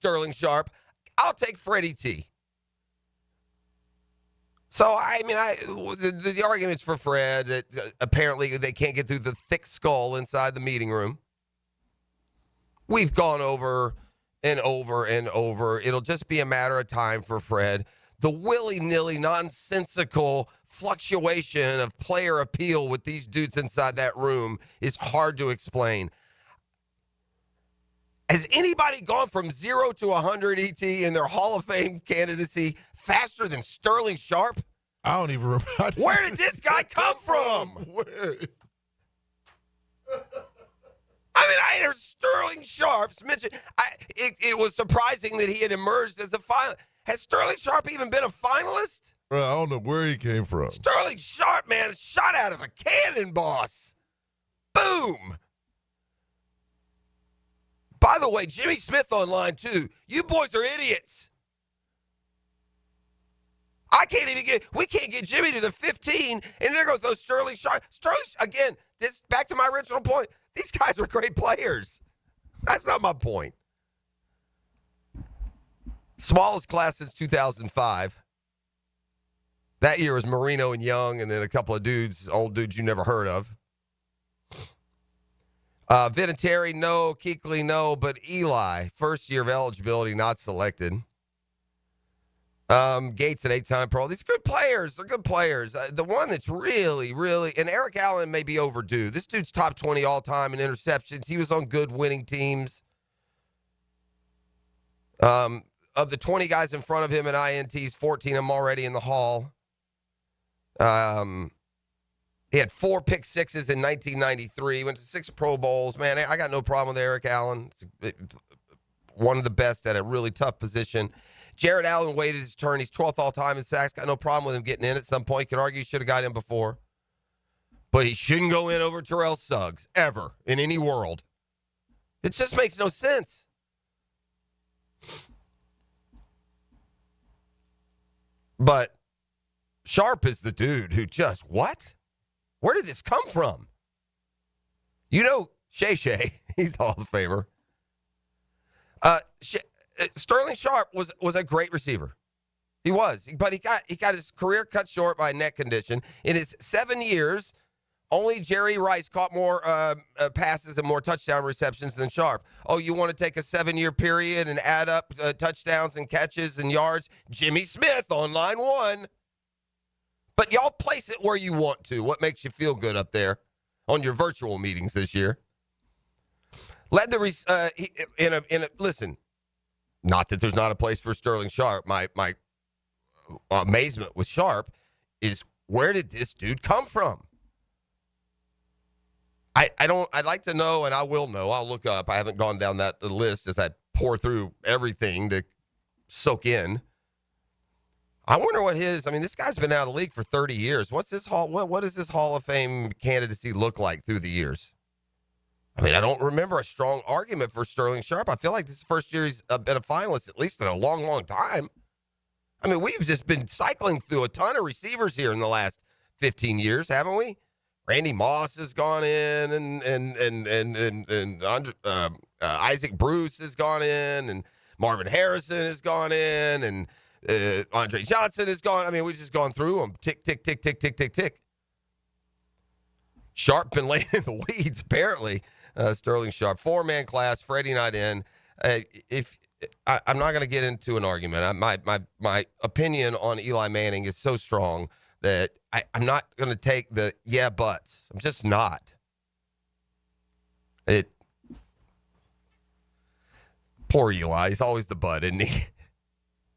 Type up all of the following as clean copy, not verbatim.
Sterling Sharp. I'll take Freddie T. So, the argument's for Fred that apparently they can't get through the thick skull inside the meeting room. We've gone over and over and over. It'll just be a matter of time for Fred. The willy-nilly, nonsensical fluctuation of player appeal with these dudes inside that room is hard to explain. Has anybody gone from 0 to 100, ET, in their Hall of Fame candidacy faster than Sterling Sharp? I don't even remember. Where did this guy come from? Where? I heard Sterling Sharp's mentioned. It was surprising that he had emerged as a finalist. Has Sterling Sharp even been a finalist? I don't know where he came from. Sterling Sharp, man, is shot out of a cannon, boss. Boom. By the way, Jimmy Smith online, too. You boys are idiots. We can't get Jimmy to the 15, and they're going to throw Sterling Sharp. Again, back to my original point. These guys are great players. That's not my point. Smallest class since 2005. That year was Marino and Young, and then a couple of dudes, old dudes you never heard of. Vinatieri, no. Kuechly, no. But Eli, first year of eligibility, not selected. Gates, an 8-time pro. These are good players. They're good players. The one that's really, and Eric Allen may be overdue. This dude's top 20 all-time in interceptions. He was on good winning teams. Of the 20 guys in front of him in INTs, 14 of them already in the Hall. He had 4 pick sixes in 1993. Went to 6 Pro Bowls. Man, I got no problem with Eric Allen. One of the best at a really tough position. Jared Allen waited his turn. He's 12th all-time in sacks. Got no problem with him getting in at some point. Could argue he should have got in before. But he shouldn't go in over Terrell Suggs, ever, in any world. It just makes no sense. But Sharp is the dude who just, what? Where did this come from? You know, Shay, he's Hall of Famer. Sterling Sharp was a great receiver. He was, but he got his career cut short by a neck condition. In his 7 years, only Jerry Rice caught more passes and more touchdown receptions than Sharp. Oh, you want to take a 7-year period and add up touchdowns and catches and yards? Jimmy Smith on line 1. But y'all place it where you want to. What makes you feel good up there on your virtual meetings this year? Led the listen. Not that there's not a place for Sterling Sharp. My amazement with Sharp is, where did this dude come from? I'd like to know, and I will know. I'll look up. I haven't gone down that list as I pour through everything to soak in. I wonder what this guy's been out of the league for 30 years. What does this Hall of Fame candidacy look like through the years? I don't remember a strong argument for Sterling Sharp. I feel like this is the first year he's been a finalist, at least in a long, long time. We've just been cycling through a ton of receivers here in the last 15 years, haven't we? Randy Moss has gone in, and Isaac Bruce has gone in, and Marvin Harrison has gone in, and Andre Johnson has gone. We've just gone through them. Tick, tick, tick, tick, tick, tick, tick. Sharp been laying in the weeds, apparently. Sterling Sharp, 4-man class. Freddie not in. I'm not going to get into an argument. My opinion on Eli Manning is so strong that I'm not going to take the yeah buts. I'm just not. Poor Eli. He's always the butt, isn't he?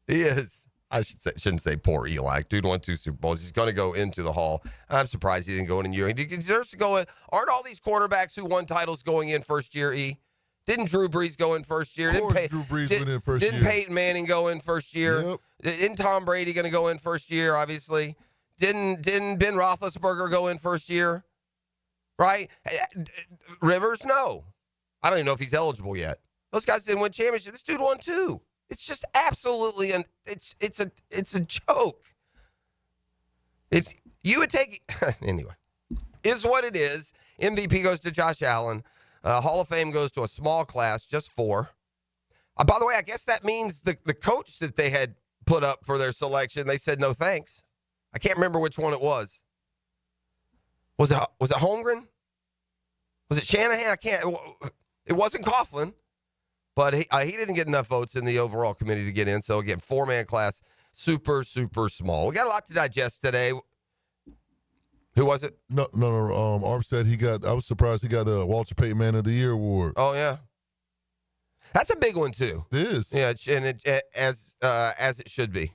He is. I shouldn't say poor Eli. Dude won 2 Super Bowls. He's going to go into the Hall. I'm surprised he didn't go in a year. He deserves to go in. Aren't all these quarterbacks who won titles going in first year, E? Didn't Drew Brees go in first year? Of course Drew Brees went in first year. Didn't Peyton Manning go in first year? Yep. Isn't Tom Brady going to go in first year, obviously? Didn't Ben Roethlisberger go in first year? Right? Rivers? No. I don't even know if he's eligible yet. Those guys didn't win championship. This dude won 2. It's just absolutely, it's a joke. You would take, anyway, is what it is. MVP goes to Josh Allen. Hall of Fame goes to a small class, just 4. By the way, I guess that means the coach that they had put up for their selection, they said no thanks. I can't remember which one it was. Was it Holmgren? Was it Shanahan? I can't. It wasn't Coughlin, but he didn't get enough votes in the overall committee to get in. So again, 4-man class, super, super small. We got a lot to digest today. Who was it? No. Armstead, I was surprised he got the Walter Payton Man of the Year award. Oh, yeah. That's a big one, too. It is. Yeah, and as it should be.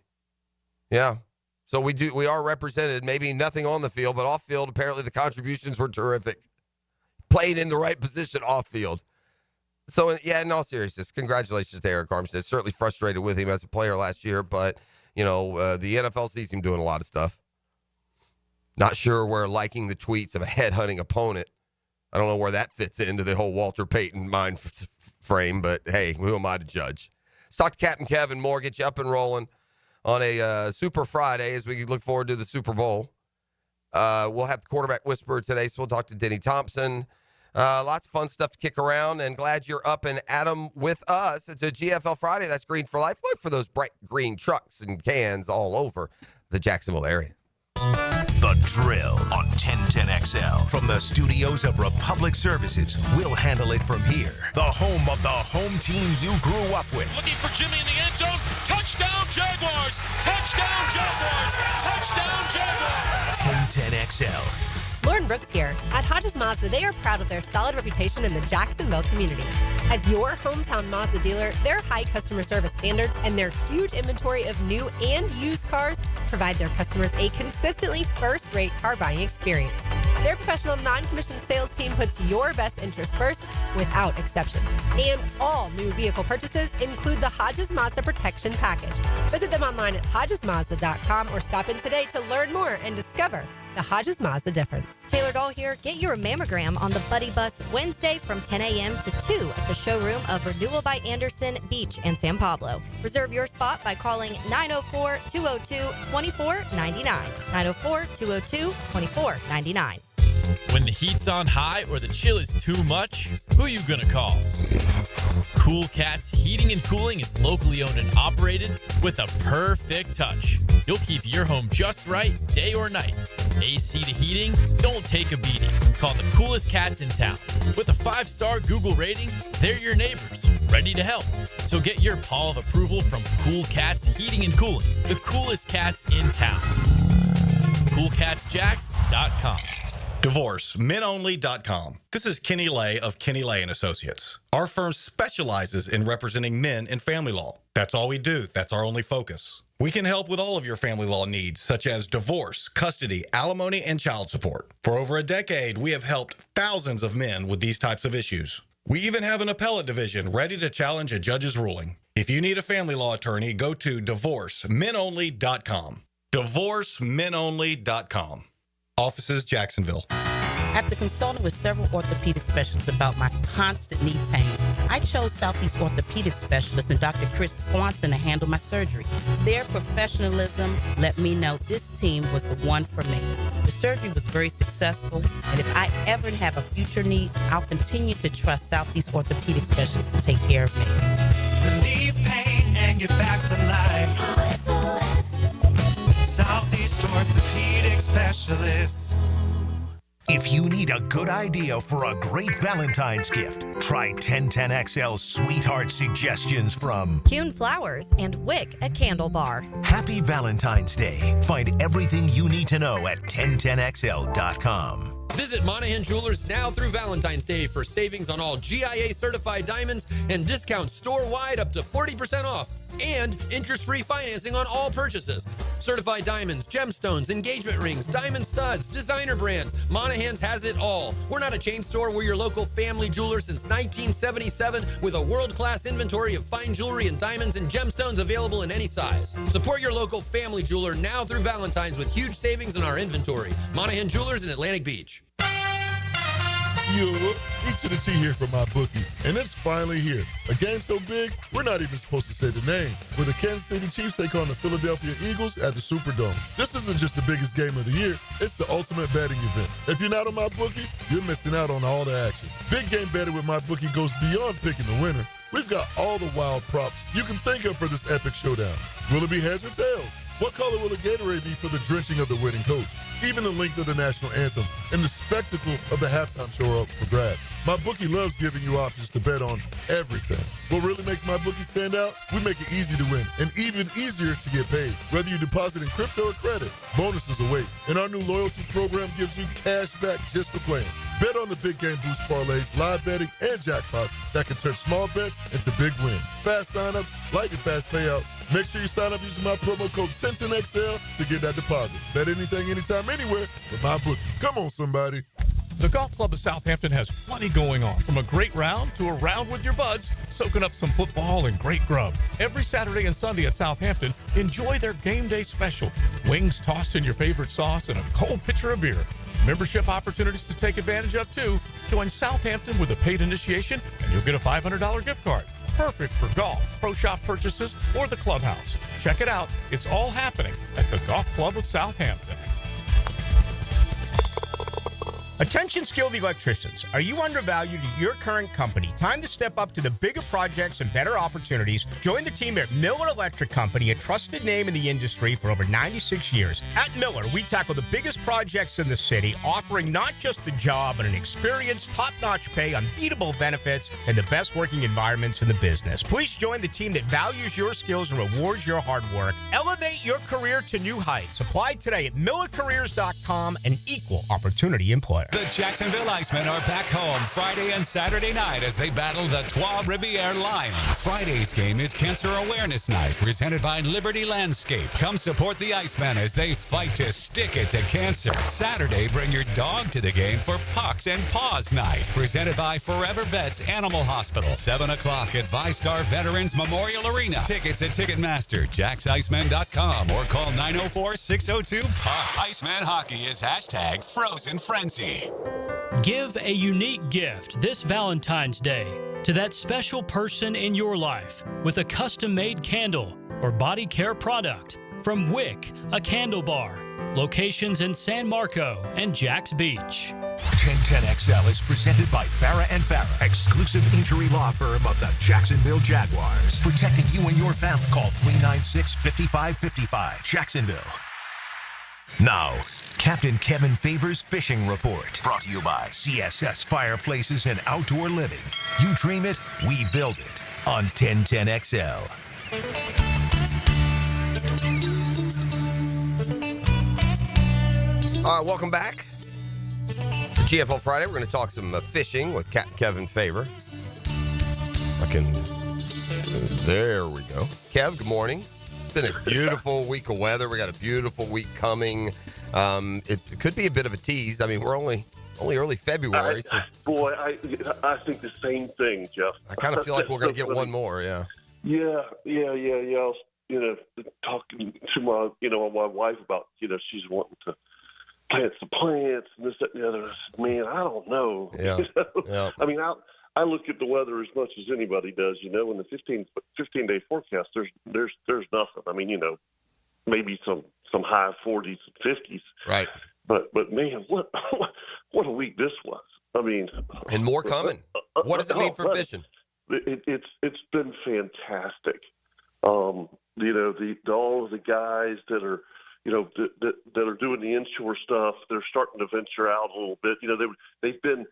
Yeah. So we are represented, maybe nothing on the field, but off field, apparently the contributions were terrific. Played in the right position off field. So, yeah, in all seriousness, congratulations to Eric Armstead. Certainly frustrated with him as a player last year, but, the NFL sees him doing a lot of stuff. Not sure where liking the tweets of a headhunting opponent, I don't know where that fits into the whole Walter Payton mind frame, but hey, who am I to judge? Let's talk to Captain Kevin Moore, get you up and rolling on a Super Friday as we look forward to the Super Bowl. We'll have the quarterback whisperer today, so we'll talk to Denny Thompson. Lots of fun stuff to kick around, and glad you're up and at 'em with us. It's a GFL Friday. That's Green for Life. Look for those bright green trucks and cans all over the Jacksonville area. The Drill on 1010XL. From the studios of Republic Services, we'll handle it from here. The home of the home team you grew up with. Looking for Jimmy in the end zone. Touchdown, Jaguars. Touchdown, Jaguars. Touchdown, Jaguars. 1010XL. Lauren Brooks here. At Hodges Mazda, they are proud of their solid reputation in the Jacksonville community. As your hometown Mazda dealer, their high customer service standards and their huge inventory of new and used cars provide their customers a consistently first-rate car buying experience. Their professional non-commissioned sales team puts your best interest first without exception. And all new vehicle purchases include the Hodges Mazda Protection Package. Visit them online at hodgesmazda.com or stop in today to learn more and discover the Hodges Mazda difference. Taylor Doll here. Get your mammogram on the Buddy Bus Wednesday from 10 a.m. to 2 at the showroom of Renewal by Anderson Beach in San Pablo. Reserve your spot by calling 904-202-2499. 904-202-2499. When the heat's on high or the chill is too much, who you gonna call? Cool Cats Heating and Cooling is locally owned and operated with a perfect touch. You'll keep your home just right, day or night. AC to heating, don't take a beating. Call the coolest cats in town. With a 5-star Google rating, they're your neighbors, ready to help. So get your paw of approval from Cool Cats Heating and Cooling, the coolest cats in town. CoolCatsJacks.com. DivorceMenOnly.com. This is Kenny Lay of Kenny Lay & Associates. Our firm specializes in representing men in family law. That's all we do. That's our only focus. We can help with all of your family law needs, such as divorce, custody, alimony, and child support. For over a decade, we have helped thousands of men with these types of issues. We even have an appellate division ready to challenge a judge's ruling. If you need a family law attorney, go to DivorceMenOnly.com. DivorceMenOnly.com. Offices, Jacksonville. After consulting with several orthopedic specialists about my constant knee pain, I chose Southeast Orthopedic Specialist and Dr. Chris Swanson to handle my surgery. Their professionalism let me know this team was the one for me. The surgery was very successful, and if I ever have a future need, I'll continue to trust Southeast Orthopedic Specialists to take care of me. Relieve pain and get back to life. Southeast Orthopedic Specialists. If you need a good idea for a great Valentine's gift, try 1010XL's Sweetheart Suggestions from Kuhn Flowers and Wick at Candle Bar. Happy Valentine's Day. Find everything you need to know at 1010XL.com. Visit Monahan Jewelers now through Valentine's Day for savings on all GIA certified diamonds and discounts store-wide up to 40% off and interest-free financing on all purchases. Certified diamonds, gemstones, engagement rings, diamond studs, designer brands. Monahan's has it all. We're not a chain store. We're your local family jeweler since 1977 with a world-class inventory of fine jewelry and diamonds and gemstones available in any size. Support your local family jeweler now through Valentine's with huge savings in our inventory. Monahan Jewelers in Atlantic Beach. Yo, each of the T here from my bookie, and it's finally here. A game so big, we're not even supposed to say the name. Where the Kansas City Chiefs take on the Philadelphia Eagles at the Superdome. This isn't just the biggest game of the year, it's the ultimate betting event. If you're not on my bookie, you're missing out on all the action. Big game betting with MyBookie goes beyond picking the winner. We've got all the wild props you can think of for this epic showdown. Will it be heads or tails? What color will the Gatorade be for the drenching of the winning coach? Even the length of the national anthem and the spectacle of the halftime show are up for grabs. MyBookie loves giving you options to bet on everything. What really makes MyBookie stand out? We make it easy to win and even easier to get paid. Whether you deposit in crypto or credit, bonuses await. And our new loyalty program gives you cash back just for playing. Bet on the big game boost parlays, live betting, and jackpots that can turn small bets into big wins. Fast signups, lightning fast payouts. Make sure you sign up using my promo code 1010XL to get that deposit. Bet anything, anytime, anywhere with MyBookie. Come on, somebody. The Golf Club of Southampton has plenty going on, from a great round to a round with your buds, soaking up some football and great grub. Every Saturday and Sunday at Southampton, enjoy their game day special. Wings tossed in your favorite sauce and a cold pitcher of beer. Membership opportunities to take advantage of, too. Join Southampton with a paid initiation, and you'll get a $500 gift card. Perfect for golf, pro shop purchases, or the clubhouse. Check it out. It's all happening at the Golf Club of Southampton. Attention skilled electricians. Are you undervalued at your current company? Time to step up to the bigger projects and better opportunities. Join the team at Miller Electric Company, a trusted name in the industry for over 96 years. At Miller, we tackle the biggest projects in the city, offering not just the job, but an experienced, top-notch pay, unbeatable benefits, and the best working environments in the business. Please join the team that values your skills and rewards your hard work. Elevate your career to new heights. Apply today at millercareers.com, an equal opportunity employer. The Jacksonville Icemen are back home Friday and Saturday night as they battle the Trois Rivières Lions. Friday's game is Cancer Awareness Night, presented by Liberty Landscape. Come support the Icemen as they fight to stick it to cancer. Saturday, bring your dog to the game for Pucks and Paws Night, presented by Forever Vets Animal Hospital. 7 o'clock at ViStar Veterans Memorial Arena. Tickets at Ticketmaster, JacksIceman.com, or call 904-602-PUCK. Iceman Hockey is #Frozen Frenzy. Give a unique gift this Valentine's Day to that special person in your life with a custom-made candle or body care product from Wick, a candle bar. Locations in San Marco and Jax Beach. 1010XL is presented by Farrah & Farrah, exclusive injury law firm of the Jacksonville Jaguars. Protecting you and your family. Call 396-5555. Jacksonville. Now, Captain Kevin Favor's Fishing Report. Brought to you by CSS Fireplaces and Outdoor Living. You dream it, we build it. On 1010XL. All right, welcome back to GFL Friday. We're going to talk some fishing with Captain Kevin Favor. There we go. Kev, good morning. It's been a beautiful week of weather. We got a beautiful week coming. It could be a bit of a tease. I mean, we're only early February. I think the same thing, Jeff. I kind of feel like we're going to get one more. Yeah. Yeah. I was, talking to my wife about, she's wanting to plant some plants and this, that, and the other. I said, man, I don't know. Yeah. Yeah. I mean, I look at the weather as much as anybody does. In the 15-day forecast, there's nothing. I mean, maybe some high 40s and 50s. Right. But man, what a week this was. I mean, and more coming. What does it mean for fishing? It's been fantastic. All of the guys that are that are doing the inshore stuff, they're starting to venture out a little bit. They've been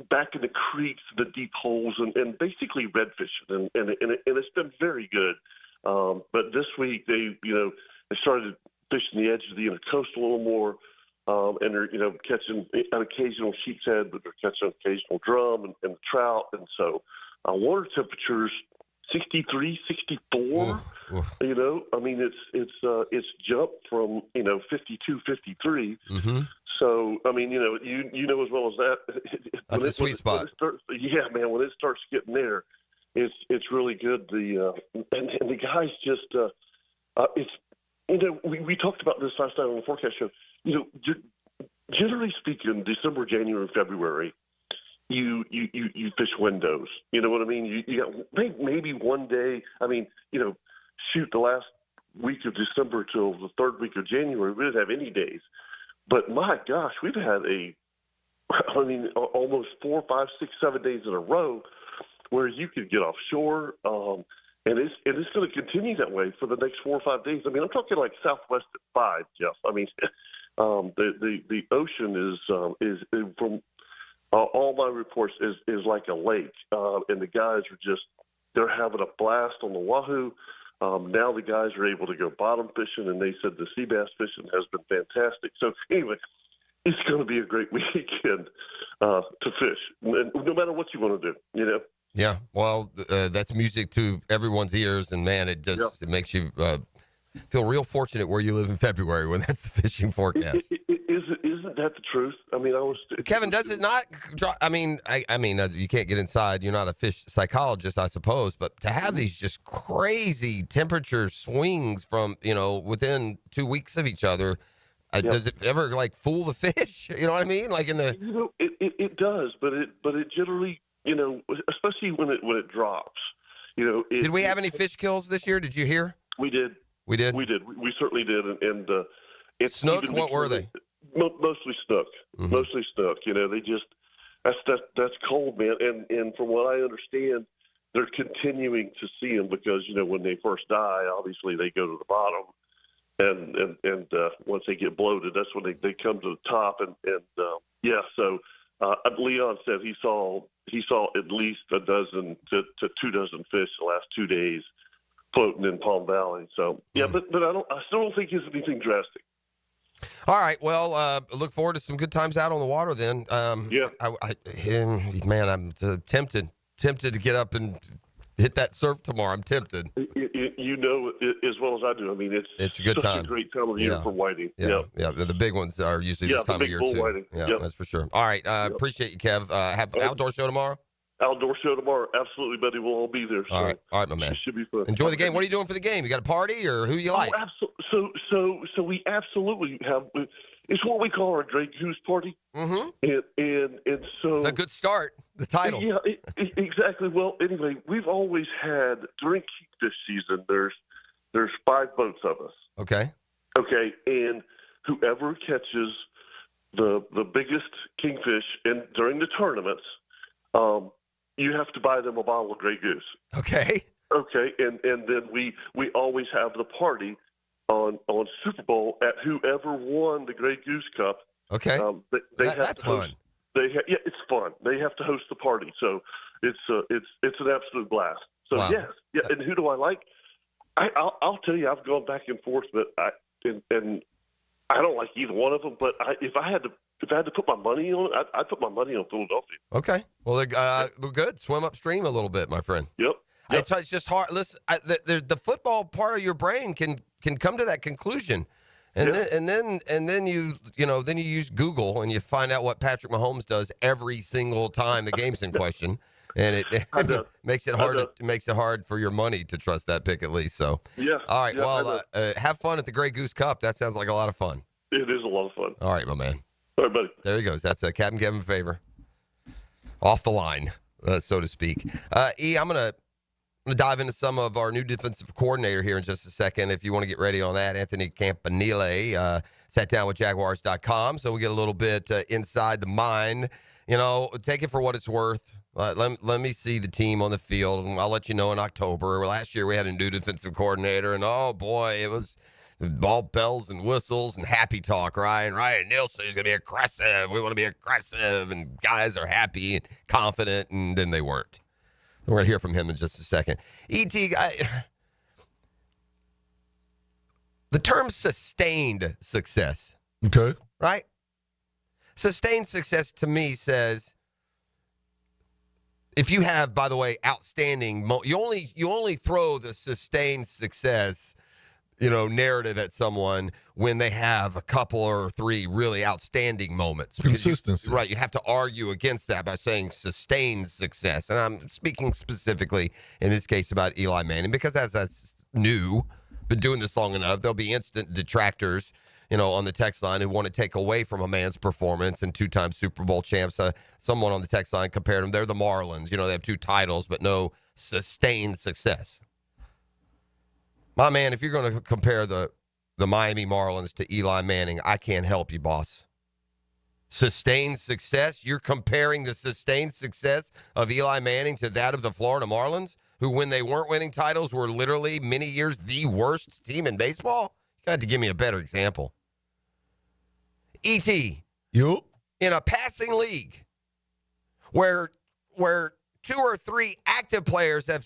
back in the creeks, the deep holes, and basically red fishing, and it's been very good. But this week they started fishing the edge of the intercoastal a little more, and they're catching an occasional sheep's head, but they're catching an occasional drum and trout, and so water temperatures 63, 64. I mean it's jumped from 52, 53. Mm-hmm. So I mean you know as well as that. That's a sweet spot. When it starts getting there, it's really good. And the guys just we talked about this last night on the forecast show. Generally speaking, December, January, February, you fish windows. You know what I mean? You got maybe one day. I mean, the last week of December till the third week of January, we didn't have any days. But my gosh, we've had a I mean, almost 4, 5, 6, 7 days in a row where you could get offshore. And it's going to continue that way for the next 4 or 5 days. I mean, I'm talking like Southwest at 5, Jeff. I mean, the ocean is from all my reports is like a lake, and the guys are they're having a blast on the Wahoo. Now the guys are able to go bottom fishing, and they said the sea bass fishing has been fantastic. So anyway, it's going to be a great weekend to fish, no matter what you want to do, you know. Yeah, well, that's music to everyone's ears, and man, it it makes you feel real fortunate where you live in February when that's the fishing forecast. Isn't that the truth? I mean, Kevin, does it not? I mean, you can't get inside. You're not a fish psychologist, I suppose, but to have these just crazy temperature swings from within 2 weeks of each other, does it ever like fool the fish? You know what I mean? Like in the it does, but it generally. Especially when it drops. Did we have any fish kills this year? Did you hear? We did. We did. We did. We certainly did. And it's snook. What were they? Mostly snook. Mm-hmm. Mostly snook. They just that's cold, man. And from what I understand, they're continuing to see them because when they first die, obviously they go to the bottom, and once they get bloated, that's when they come to the top. And so. Leon said he saw at least a dozen to 2 dozen fish the last 2 days floating in Palm Valley. So but I still don't think it's anything drastic. All right, well, look forward to some good times out on the water then. Man, I'm tempted to get up and hit that surf tomorrow. I'm tempted. You know as well as I do. I mean, it's a good time. A great time of year for whiting. Yeah. The big ones are usually this time of year too. Whiting. Yeah, that's for sure. All right, appreciate you, Kev. Have an outdoor show tomorrow. Outdoor show tomorrow, absolutely, buddy. We'll all be there. So all right, my man. It should be fun. Enjoy the game. What are you doing for the game? You got a party or who you like? So we absolutely have. It's what we call our Grey Goose Party. Mm-hmm. And so it's a good start. The title. Yeah, exactly. Well, anyway, we've always had during kingfish season. There's 5 boats of us. Okay. Okay, and whoever catches the biggest kingfish during the tournaments, you have to buy them a bottle of Grey Goose. Okay. Okay, and then we always have the party on Super Bowl at whoever won the Grey Goose Cup. Okay. That's fun. It's fun. They have to host the party, so it's an absolute blast. So wow. yeah. And who do I like? I'll tell you, I've gone back and forth, but I don't like either one of them. But if I had to put my money on it, I'd put my money on Philadelphia. Okay. Well, we're good. Swim upstream a little bit, my friend. Yep. It's just hard. Listen, the football part of your brain can come to that conclusion, and then you use Google and you find out what Patrick Mahomes does every single time the game's in question, and it makes it hard. It makes it hard for your money to trust that pick at least. So yeah. All right. Well, have fun at the Grey Goose Cup. That sounds like a lot of fun. It is a lot of fun. All right, my man. All right, buddy. There he goes. That's Captain Kevin Favor off the line, so to speak. I'm gonna dive into some of our new defensive coordinator here in just a second. If you want to get ready on that, Anthony Campanile sat down with Jaguars.com, so we get a little bit inside the mind. Take it for what it's worth. Let me see the team on the field, and I'll let you know in October. Last year we had a new defensive coordinator, and oh boy, it was all bells and whistles and happy talk, right? And Ryan Nielsen is going to be aggressive. We want to be aggressive, and guys are happy and confident, and then they weren't. We're going to hear from him in just a second. the term sustained success. Okay. Right? Sustained success to me says, if you have, by the way, outstanding, you only throw the sustained success, narrative at someone when they have a couple or 3 really outstanding moments. Consistency. Right. You have to argue against that by saying sustained success. And I'm speaking specifically in this case about Eli Manning because as that's new, been doing this long enough, there'll be instant detractors, on the text line who want to take away from a man's performance and 2-time Super Bowl champs. Someone on the text line compared them. They're the Marlins. They have 2 titles, but no sustained success. My man, if you're going to compare the Miami Marlins to Eli Manning, I can't help you, boss. Sustained success? You're comparing the sustained success of Eli Manning to that of the Florida Marlins, who, when they weren't winning titles, were literally many years the worst team in baseball? You got to give me a better example. E.T. You? In a passing league where 2 or 3 active players have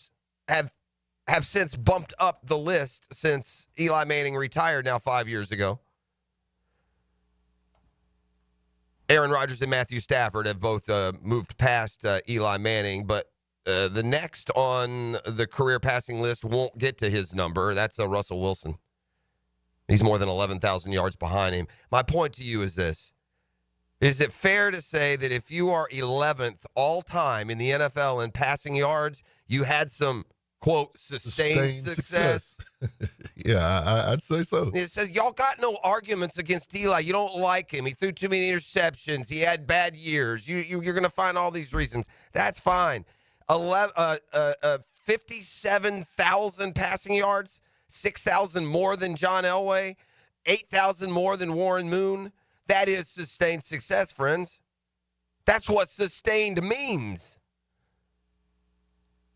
since bumped up the list since Eli Manning retired now 5 years ago. Aaron Rodgers and Matthew Stafford have both moved past Eli Manning, but the next on the career passing list won't get to his number. That's Russell Wilson. He's more than 11,000 yards behind him. My point to you is this. Is it fair to say that if you are 11th all time in the NFL in passing yards, you had some, quote, sustained success? Yeah, I'd say so. It says, y'all got no arguments against Eli. You don't like him. He threw too many interceptions. He had bad years. You're going to find all these reasons. That's fine. 57,000 passing yards, 6,000 more than John Elway, 8,000 more than Warren Moon. That is sustained success, friends. That's what sustained means.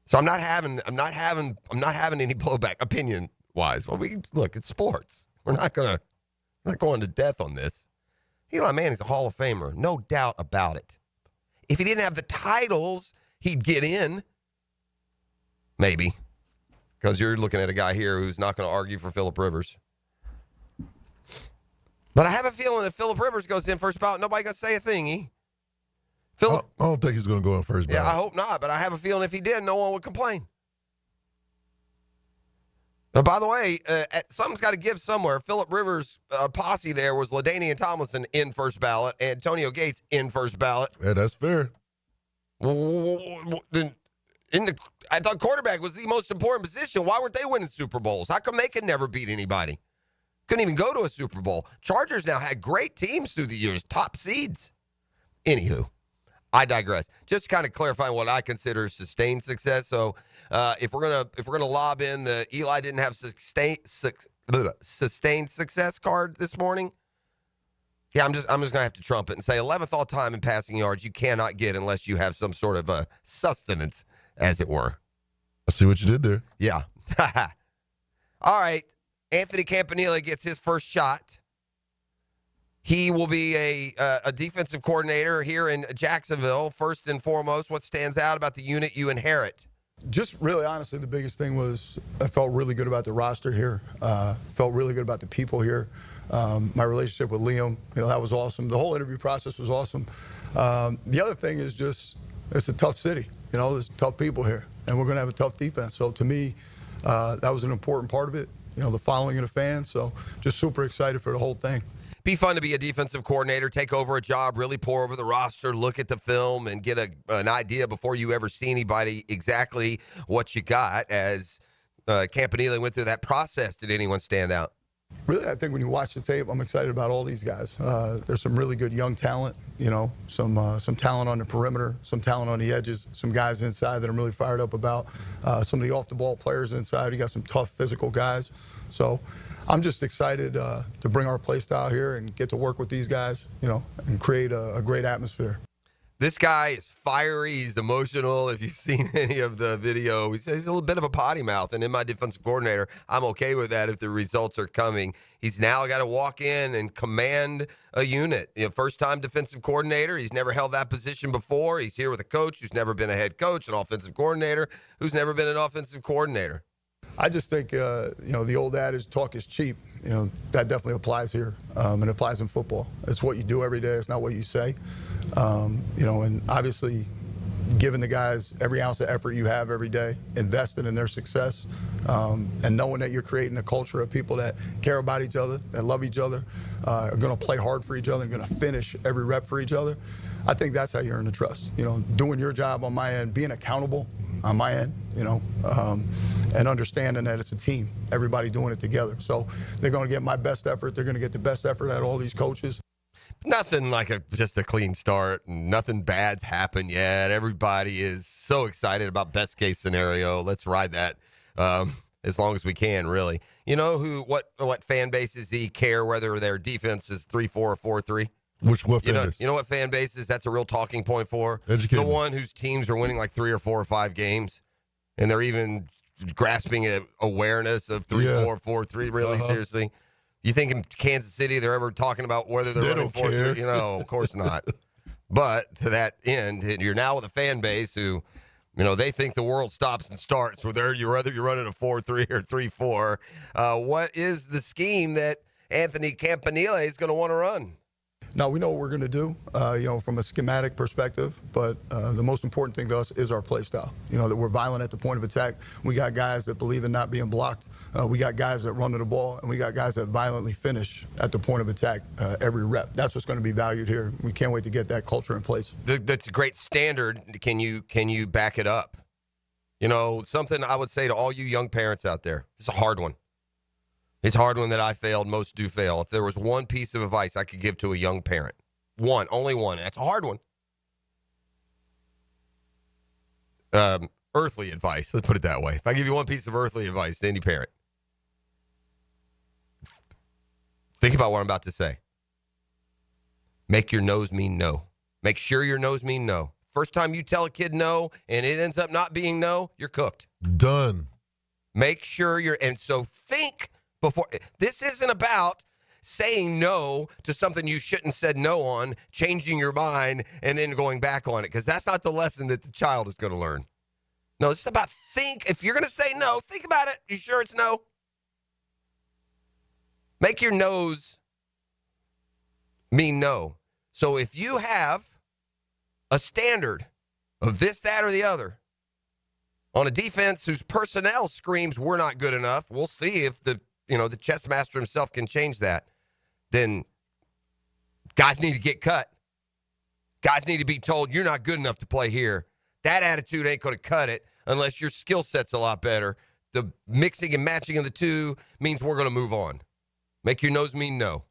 So I'm not having any blowback opinion wise. Well, it's sports. We're not going to death on this. Eli Manning's a Hall of Famer, no doubt about it. If he didn't have the titles, he'd get in. Maybe. Because you're looking at a guy here who's not going to argue for Phillip Rivers. But I have a feeling if Phillip Rivers goes in first ballot, nobody going to say a thing. I don't think he's going to go in first ballot. Yeah, I hope not. But I have a feeling if he did, no one would complain. Now, by the way, something's got to give somewhere. Phillip Rivers' posse there was LaDainian Tomlinson in first ballot, Antonio Gates in first ballot. Yeah, that's fair. I thought quarterback was the most important position. Why weren't they winning Super Bowls? How come they could never beat anybody? Couldn't even go to a Super Bowl. Chargers now had great teams through the years, top seeds. Anywho, I digress. Just kind of clarifying what I consider sustained success. So, if we're gonna lob in the Eli didn't have sustained success card this morning, yeah, I'm just gonna have to trump it and say 11th all time in passing yards. You cannot get unless you have some sort of a sustenance, as it were. I see what you did there. Yeah. All right. Anthony Campanile gets his first shot. He will be a defensive coordinator here in Jacksonville. First and foremost, what stands out about the unit you inherit? Just really, honestly, the biggest thing was I felt really good about the roster here. Felt really good about the people here. My relationship with Liam, that was awesome. The whole interview process was awesome. The other thing is just it's a tough city. There's tough people here, and we're going to have a tough defense. So to me, that was an important part of it. The following of the fans. So just super excited for the whole thing. Be fun to be a defensive coordinator, take over a job, really pour over the roster, look at the film, and get an idea before you ever see anybody exactly what you got. As Campanile went through that process, did anyone stand out? Really, I think when you watch the tape, I'm excited about all these guys. There's some really good young talent, some talent on the perimeter, some talent on the edges, some guys inside that I'm really fired up about. Some of the off-the-ball players inside. You got some tough physical guys. So I'm just excited to bring our play style here and get to work with these guys, and create a great atmosphere. This guy is fiery. He's emotional. If you've seen any of the video, he's a little bit of a potty mouth. And in my defensive coordinator, I'm okay with that if the results are coming. He's now got to walk in and command a unit. First-time defensive coordinator. He's never held that position before. He's here with a coach who's never been a head coach, an offensive coordinator who's never been an offensive coordinator. I just think, the old adage, talk is cheap. That definitely applies here, and it applies in football. It's what you do every day. It's not what you say. And obviously giving the guys every ounce of effort you have every day, investing in their success, and knowing that you're creating a culture of people that care about each other, that love each other, are going to play hard for each other, and going to finish every rep for each other. I think that's how you earn the trust. Doing your job on my end, being accountable on my end, and understanding that it's a team, everybody doing it together. So they're going to get my best effort. They're going to get the best effort out of all these coaches. Nothing like just a clean start. Nothing bad's happened yet. Everybody is so excited about best case scenario. Let's ride that as long as we can, really. You know what fan bases care whether their defense is 3-4 or 4-3? What You fan base? know what fan base is? That's a real talking point for? Educate the me. one whose teams are winning like 3 or 4 or 5 games, and they're even grasping at awareness of 3-4, 4-3. Really, seriously? You think in Kansas City they're ever talking about whether they're running 4-3? You know, of course not. But to that end, you're now with a fan base who, they think the world stops and starts whether you're running a 4-3 or 3-4. What is the scheme that Anthony Campanile is going to want to run? Now, we know what we're going to do, from a schematic perspective, but the most important thing to us is our play style. That we're violent at the point of attack. We got guys that believe in not being blocked. We got guys that run to the ball, and we got guys that violently finish at the point of attack every rep. That's what's going to be valued here. We can't wait to get that culture in place. That's a great standard. Can you back it up? Something I would say to all you young parents out there, it's a hard one. It's a hard one that I failed. Most do fail. If there was one piece of advice I could give to a young parent, only one, and that's a hard one. Earthly advice, let's put it that way. If I give you one piece of earthly advice to any parent, think about what I'm about to say. Make your no's mean no. Make sure your no's mean no. First time you tell a kid no and it ends up not being no, you're cooked. Done. Make sure and so think before. This isn't about saying no to something you shouldn't have said no on, changing your mind, and then going back on it, because that's not the lesson that the child is going to learn. No, this is about if you're going to say no, think about it. You sure it's no? Make your no's mean no. So if you have a standard of this, that, or the other on a defense whose personnel screams we're not good enough, we'll see if the chess master himself can change that. Then guys need to get cut. Guys need to be told you're not good enough to play here. That attitude ain't going to cut it unless your skill set's a lot better. The mixing and matching of the two means we're going to move on. Make your no's mean no.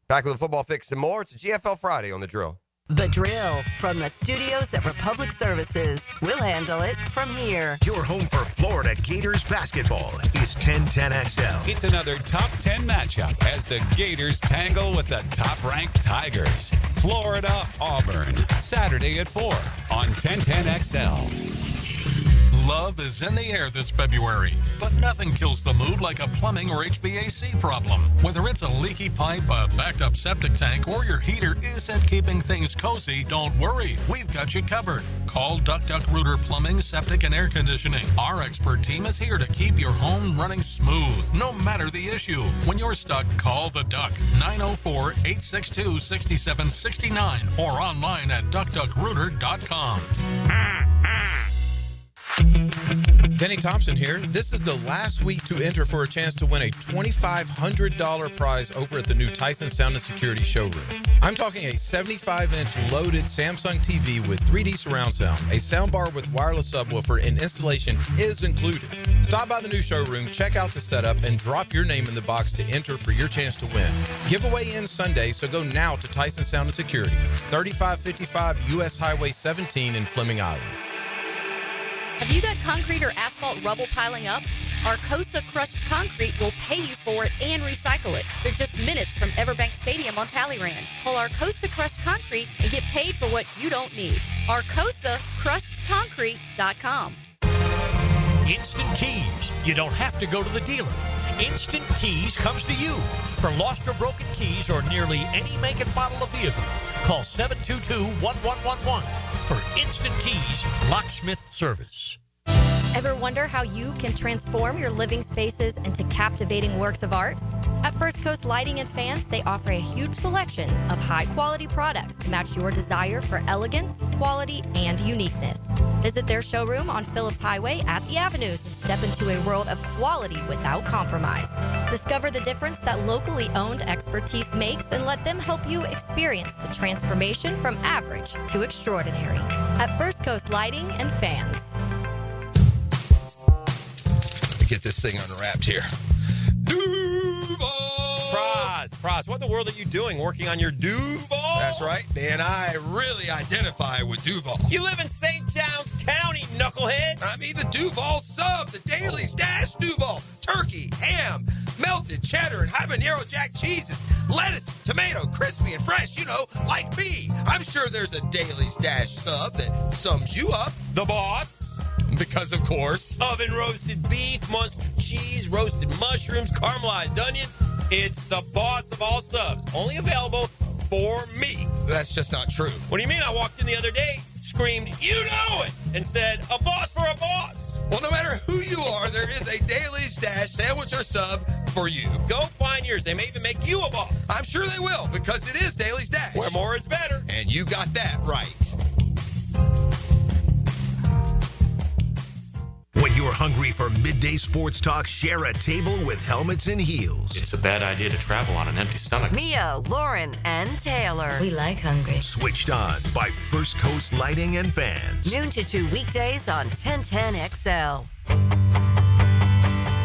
Back with a football fix and more. It's a GFL Friday on The Drill. The Drill from the studios at Republic Services. We'll handle it from here. Your home for Florida Gators basketball is 1010XL. It's another top 10 matchup as the Gators tangle with the top-ranked Tigers. Florida, Auburn, Saturday at 4 on 1010XL. Love is in the air this February, but nothing kills the mood like a plumbing or HVAC problem. Whether it's a leaky pipe, a backed-up septic tank, or your heater isn't keeping things cozy, don't worry. We've got you covered. Call Duck Rooter Plumbing, Septic, and Air Conditioning. Our expert team is here to keep your home running smooth, no matter the issue. When you're stuck, call the Duck, 904-862-6769, or online at duckduckrooter.com. Denny Thompson here. This is the last week to enter for a chance to win a $2,500 prize over at the new Tyson Sound & Security showroom. I'm talking a 75-inch loaded Samsung TV with 3D surround sound, a soundbar with wireless subwoofer, and installation is included. Stop by the new showroom, check out the setup, and drop your name in the box to enter for your chance to win. Giveaway ends Sunday, so go now to Tyson Sound & Security, 3555 U.S. Highway 17 in Fleming Island. Have you got concrete or asphalt rubble piling up? Arcosa Crushed Concrete will pay you for it and recycle it. They're just minutes from Everbank Stadium on Talleyrand. Call Arcosa Crushed Concrete and get paid for what you don't need. ArcosaCrushedConcrete.com. Instant Keys. You don't have to go to the dealer. Instant Keys comes to you. For lost or broken keys or nearly any make and model of vehicle, call 722-1111 for Instant Keys Locksmith Service. Ever wonder how you can transform your living spaces into captivating works of art? At First Coast Lighting and Fans, they offer a huge selection of high-quality products to match your desire for elegance, quality, and uniqueness. Visit their showroom on Phillips Highway at the Avenues and step into a world of quality without compromise. Discover the difference that locally owned expertise makes and let them help you experience the transformation from average to extraordinary. At First Coast Lighting and Fans. Get this thing unwrapped here. Duval! Prize, what in the world are you doing working on your Duval? That's right, man. I really identify with Duval. You live in St. Johns County, knucklehead. I mean the Duval sub, the Daily Stash Duval. Turkey, ham, melted cheddar, and habanero jack cheeses, lettuce, tomato, crispy and fresh, like me. I'm sure there's a Daily's Dash sub that sums you up. The boss. Because, of course, Oven roasted beef, Munster cheese, roasted mushrooms, caramelized onions. It's the boss of all subs. Only available for me. That's just not true. What do you mean? I walked in the other day, screamed, "You know it," and said, "A boss for a boss." Well, no matter who you are, there is a Daily's Dash sandwich or sub for you. Go find yours. They may even make you a boss. I'm sure they will, because it is Daily's Dash. Where more is better. And you got that right. When you're hungry for midday sports talk, share a table with helmets and heels. It's a bad idea to travel on an empty stomach. Mia, Lauren, and Taylor. We like hungry. Switched on by First Coast Lighting and Fans. Noon to 2 weekdays on 1010 XL.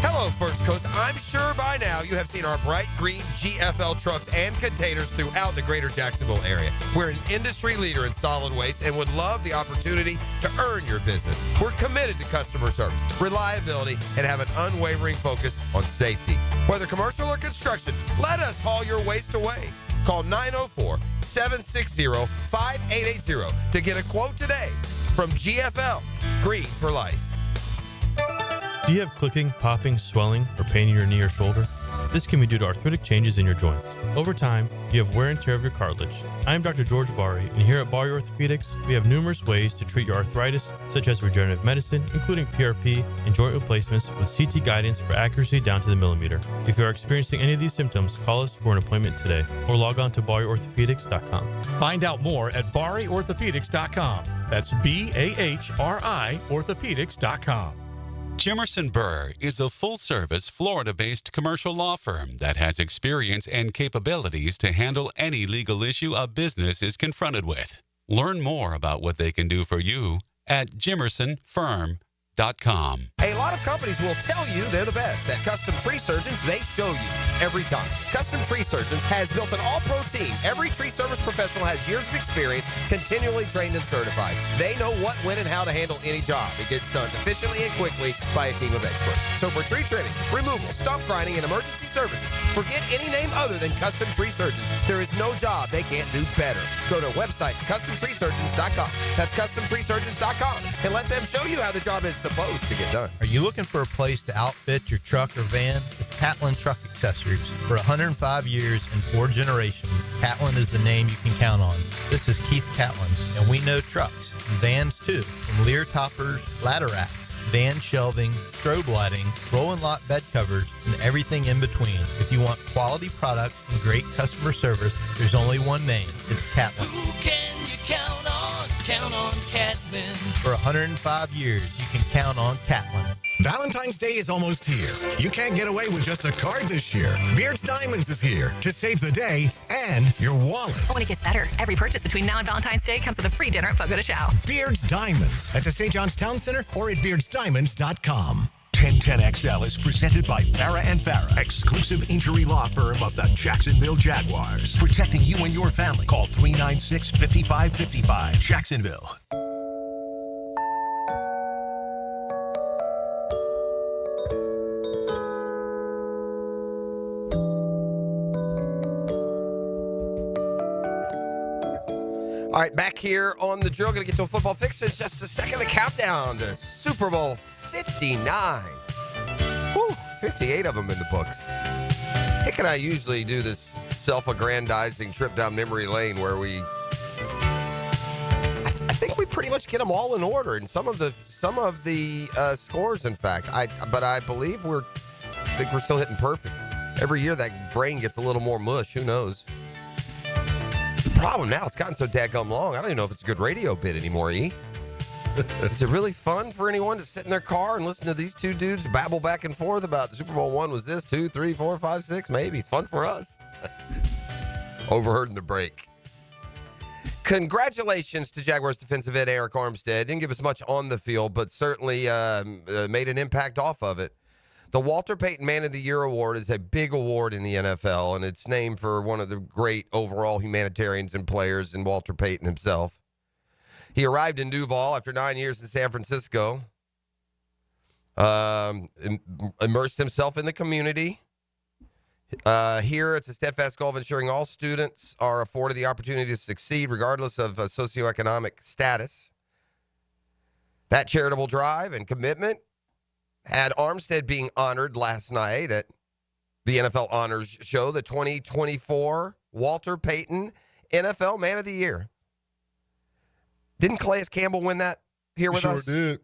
Hello, First Coast. I'm sure by now you have seen our bright green GFL trucks and containers throughout the greater Jacksonville area. We're an industry leader in solid waste and would love the opportunity to earn your business. We're committed to customer service, reliability, and have an unwavering focus on safety. Whether commercial or construction, let us haul your waste away. Call 904-760-5880 to get a quote today from GFL, Green for Life. Do you have clicking, popping, swelling, or pain in your knee or shoulder? This can be due to arthritic changes in your joints. Over time, you have wear and tear of your cartilage. I am Dr. George Bari, and here at Bari Orthopedics, we have numerous ways to treat your arthritis, such as regenerative medicine, including PRP and joint replacements with CT guidance for accuracy down to the millimeter. If you are experiencing any of these symptoms, call us for an appointment today, or log on to bariorthopedics.com. Find out more at bariorthopedics.com. That's BAHRI orthopedics.com. Jimerson Burr is a full-service, Florida-based commercial law firm that has experience and capabilities to handle any legal issue a business is confronted with. Learn more about what they can do for you at jimersonfirm.com. A lot of companies will tell you they're the best. At Custom Tree Surgeons, they show you every time. Custom Tree Surgeons has built an all-pro team. Every tree service professional has years of experience, continually trained and certified. They know what, when, and how to handle any job. It gets done efficiently and quickly by a team of experts. So for tree trimming, removal, stump grinding, and emergency services, forget any name other than Custom Tree Surgeons. There is no job they can't do better. Go to website CustomTreeSurgeons.com. That's CustomTreeSurgeons.com, and let them show you how the job is supposed to get done. Are you looking for a place to outfit your truck or van? It's Catlin Truck Accessories. For 105 years and 4 generations, Catlin is the name you can count on. This is Keith Catlin, and we know trucks and vans too, from Lear toppers, ladder racks, van shelving, strobe lighting, roll and lock bed covers, and everything in between. If you want quality products and great customer service, there's only one name. It's Catlin. Who can you count on? Count on Catlin. For 105 years, you can count on Catlin. Valentine's Day is almost here. You can't get away with just a card this year. Beard's Diamonds is here to save the day and your wallet. Oh, and it gets better. Every purchase between now and Valentine's Day comes with a free dinner at Fogo de Chao. Beard's Diamonds at the St. John's Town Center or at beardsdiamonds.com. 1010XL is presented by Farah and Farah, exclusive injury law firm of the Jacksonville Jaguars. Protecting you and your family. Call 396-5555. Jacksonville. All right, back here on the drill. Going to get to a football fix in just a second. The countdown to Super Bowl 59. Woo, 58 of them in the books. Hick and I usually do this self-aggrandizing trip down memory lane where I think we pretty much get them all in order, and some of the scores, in fact. But I believe I think we're still hitting perfect. Every year that brain gets a little more mush. Who knows? The problem now, it's gotten so dadgum long, I don't even know if it's a good radio bit anymore, E. Is it really fun for anyone to sit in their car and listen to these two dudes babble back and forth about the Super Bowl one was this, 2, 3, 4, 5, 6? Maybe. It's fun for us. Overheard in the break. Congratulations to Jaguars defensive end Eric Armstead. Didn't give us much on the field, but certainly made an impact off of it. The Walter Payton Man of the Year Award is a big award in the NFL, and it's named for one of the great overall humanitarians and players in Walter Payton himself. He arrived in Duval after 9 years in San Francisco, immersed himself in the community. Here, it's a steadfast goal of ensuring all students are afforded the opportunity to succeed regardless of socioeconomic status. That charitable drive and commitment had Armstead being honored last night at the NFL Honors Show, the 2024 Walter Payton NFL Man of the Year. Didn't Calais Campbell win that here with us? Sure did.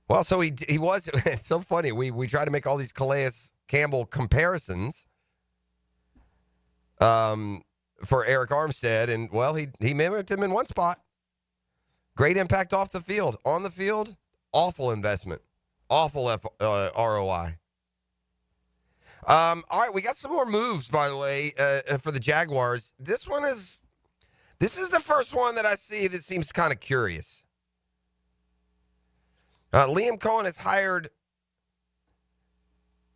Well, so he was. It's so funny. We try to make all these Calais Campbell comparisons for Eric Armstead, and, well, he mimicked him in one spot. Great impact off the field. On the field, awful investment. Awful ROI. All right, we got some more moves, by the way, for the Jaguars. This is the first one that I see that seems kind of curious. Liam Cohen has hired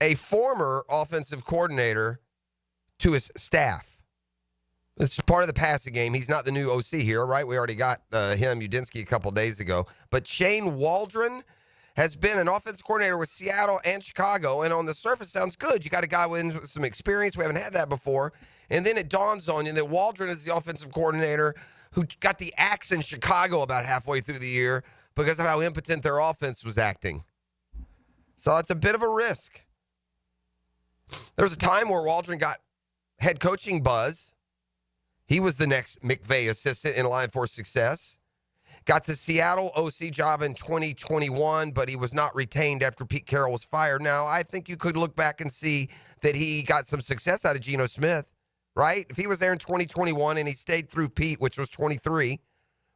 a former offensive coordinator to his staff. It's part of the passing game. He's not the new OC here, right? We already got him, Udinski, a couple days ago. But Shane Waldron has been an offensive coordinator with Seattle and Chicago, and on the surface sounds good. You got a guy with some experience. We haven't had that before. And then it dawns on you that Waldron is the offensive coordinator who got the axe in Chicago about halfway through the year because of how impotent their offense was acting. So it's a bit of a risk. There was a time where Waldron got head coaching buzz. He was the next McVay assistant in line for success. Got the Seattle OC job in 2021, but he was not retained after Pete Carroll was fired. Now, I think you could look back and see that he got some success out of Geno Smith, right? If he was there in 2021 and he stayed through Pete, which was 23,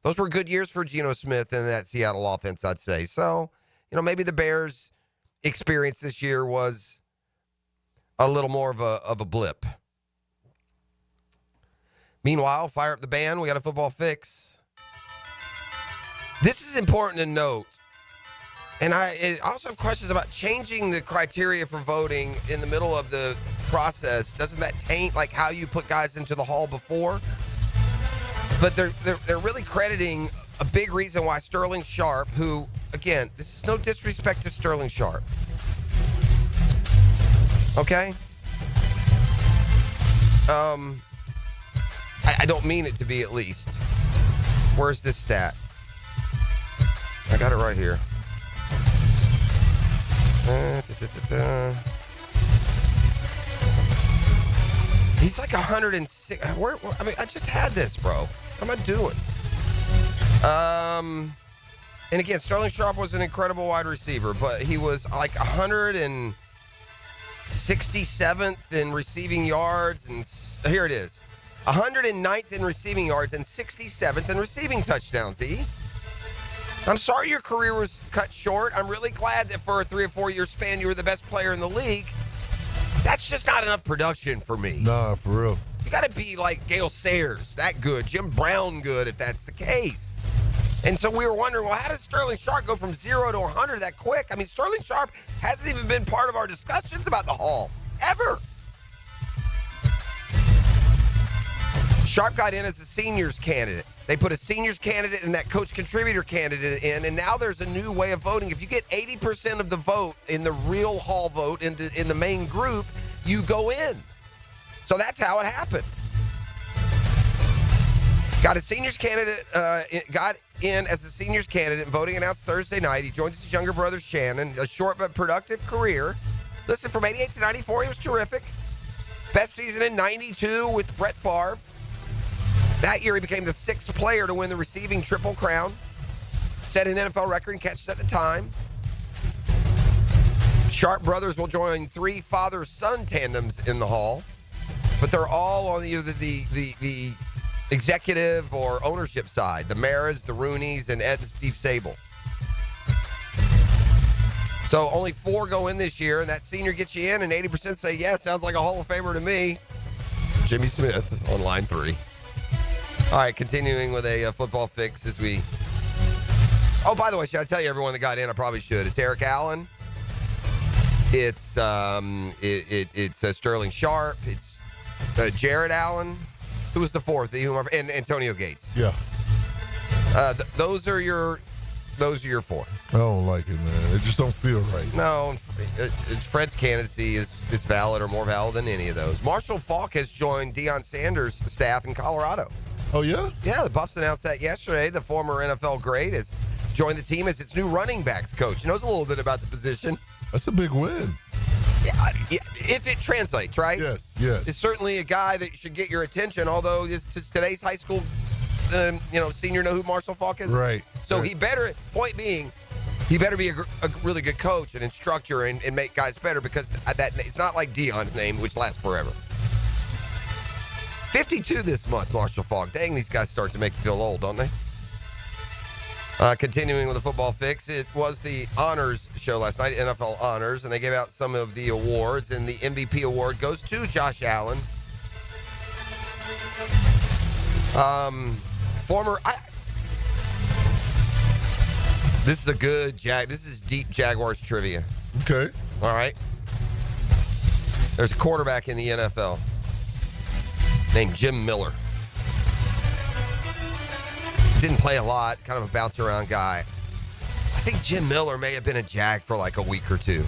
those were good years for Geno Smith and that Seattle offense, I'd say. So, maybe the Bears' experience this year was a little more of a blip. Meanwhile, fire up the band. We got a football fix. This is important to note. And I also have questions about changing the criteria for voting in the middle of the process. Doesn't that taint how you put guys into the hall before? But they're really crediting a big reason why Sterling Sharp, who, again, this is no disrespect to Sterling Sharp. Okay? I don't mean it to be, at least. Where's this stat? I got it right here. He's like 106. I just had this, bro. What am I doing? And again, Sterling Sharp was an incredible wide receiver, but he was like 167th in receiving yards, and here it is. 109th in receiving yards and 67th in receiving touchdowns, I'm sorry your career was cut short. I'm really glad that for a 3 or 4 year span you were the best player in the league. That's just not enough production for me. Nah, for real. You got to be like Gale Sayers, that good, Jim Brown good, if that's the case. And so we were wondering, well, how does Sterling Sharp go from 0 to 100 that quick? I mean, Sterling Sharp hasn't even been part of our discussions about the Hall, ever. Sharp got in as a seniors candidate. They put a seniors candidate and that coach contributor candidate in, and now there's a new way of voting. If you get 80% of the vote in the real Hall vote in the main group, you go in. So that's how it happened. Got a seniors candidate, got in as a seniors candidate, voting announced Thursday night. He joined his younger brother Shannon, a short but productive career. Listen, from 88 to 94, he was terrific. Best season in 92 with Brett Favre. That year, he became the 6th player to win the receiving Triple Crown. Set an NFL record in catches at the time. Sharp brothers will join 3 father-son tandems in the Hall, but they're all on either the executive or ownership side. The Maras, the Rooneys, and Ed and Steve Sable. So only 4 go in this year, and that senior gets you in, and 80% say, yeah, sounds like a Hall of Famer to me. Jimmy Smith on line 3. All right, continuing with a football fix as we... Oh, by the way, should I tell you everyone that got in? I probably should. It's Eric Allen. It's Sterling Sharp. It's Jared Allen. Who was the 4th? And Antonio Gates. Yeah. Those are your those are your 4. I don't like it, man. It just don't feel right. No, Fred's candidacy is valid or more valid than any of those. Marshall Faulk has joined Deion Sanders' staff in Colorado. Oh, yeah? Yeah, the Buffs announced that yesterday. The former NFL great has joined the team as its new running backs coach. He knows a little bit about the position. That's a big win. Yeah, if it translates, right? Yes. It's certainly a guy that should get your attention, although today's high school senior know who Marshall Faulk is? Right. So he better be a really good coach and instructor and make guys better, because that it's not like Deion's name, which lasts forever. 52 this month, Marshall Faulk. Dang, these guys start to make you feel old, don't they? Continuing with the football fix, it was the honors show last night, NFL honors, and they gave out some of the awards, and the MVP award goes to Josh Allen. This is a good this is deep Jaguars trivia. Okay. All right. There's a quarterback in the NFL named Jim Miller. Didn't play a lot, kind of a bounce around guy. I think Jim Miller may have been a Jag for like a week or two.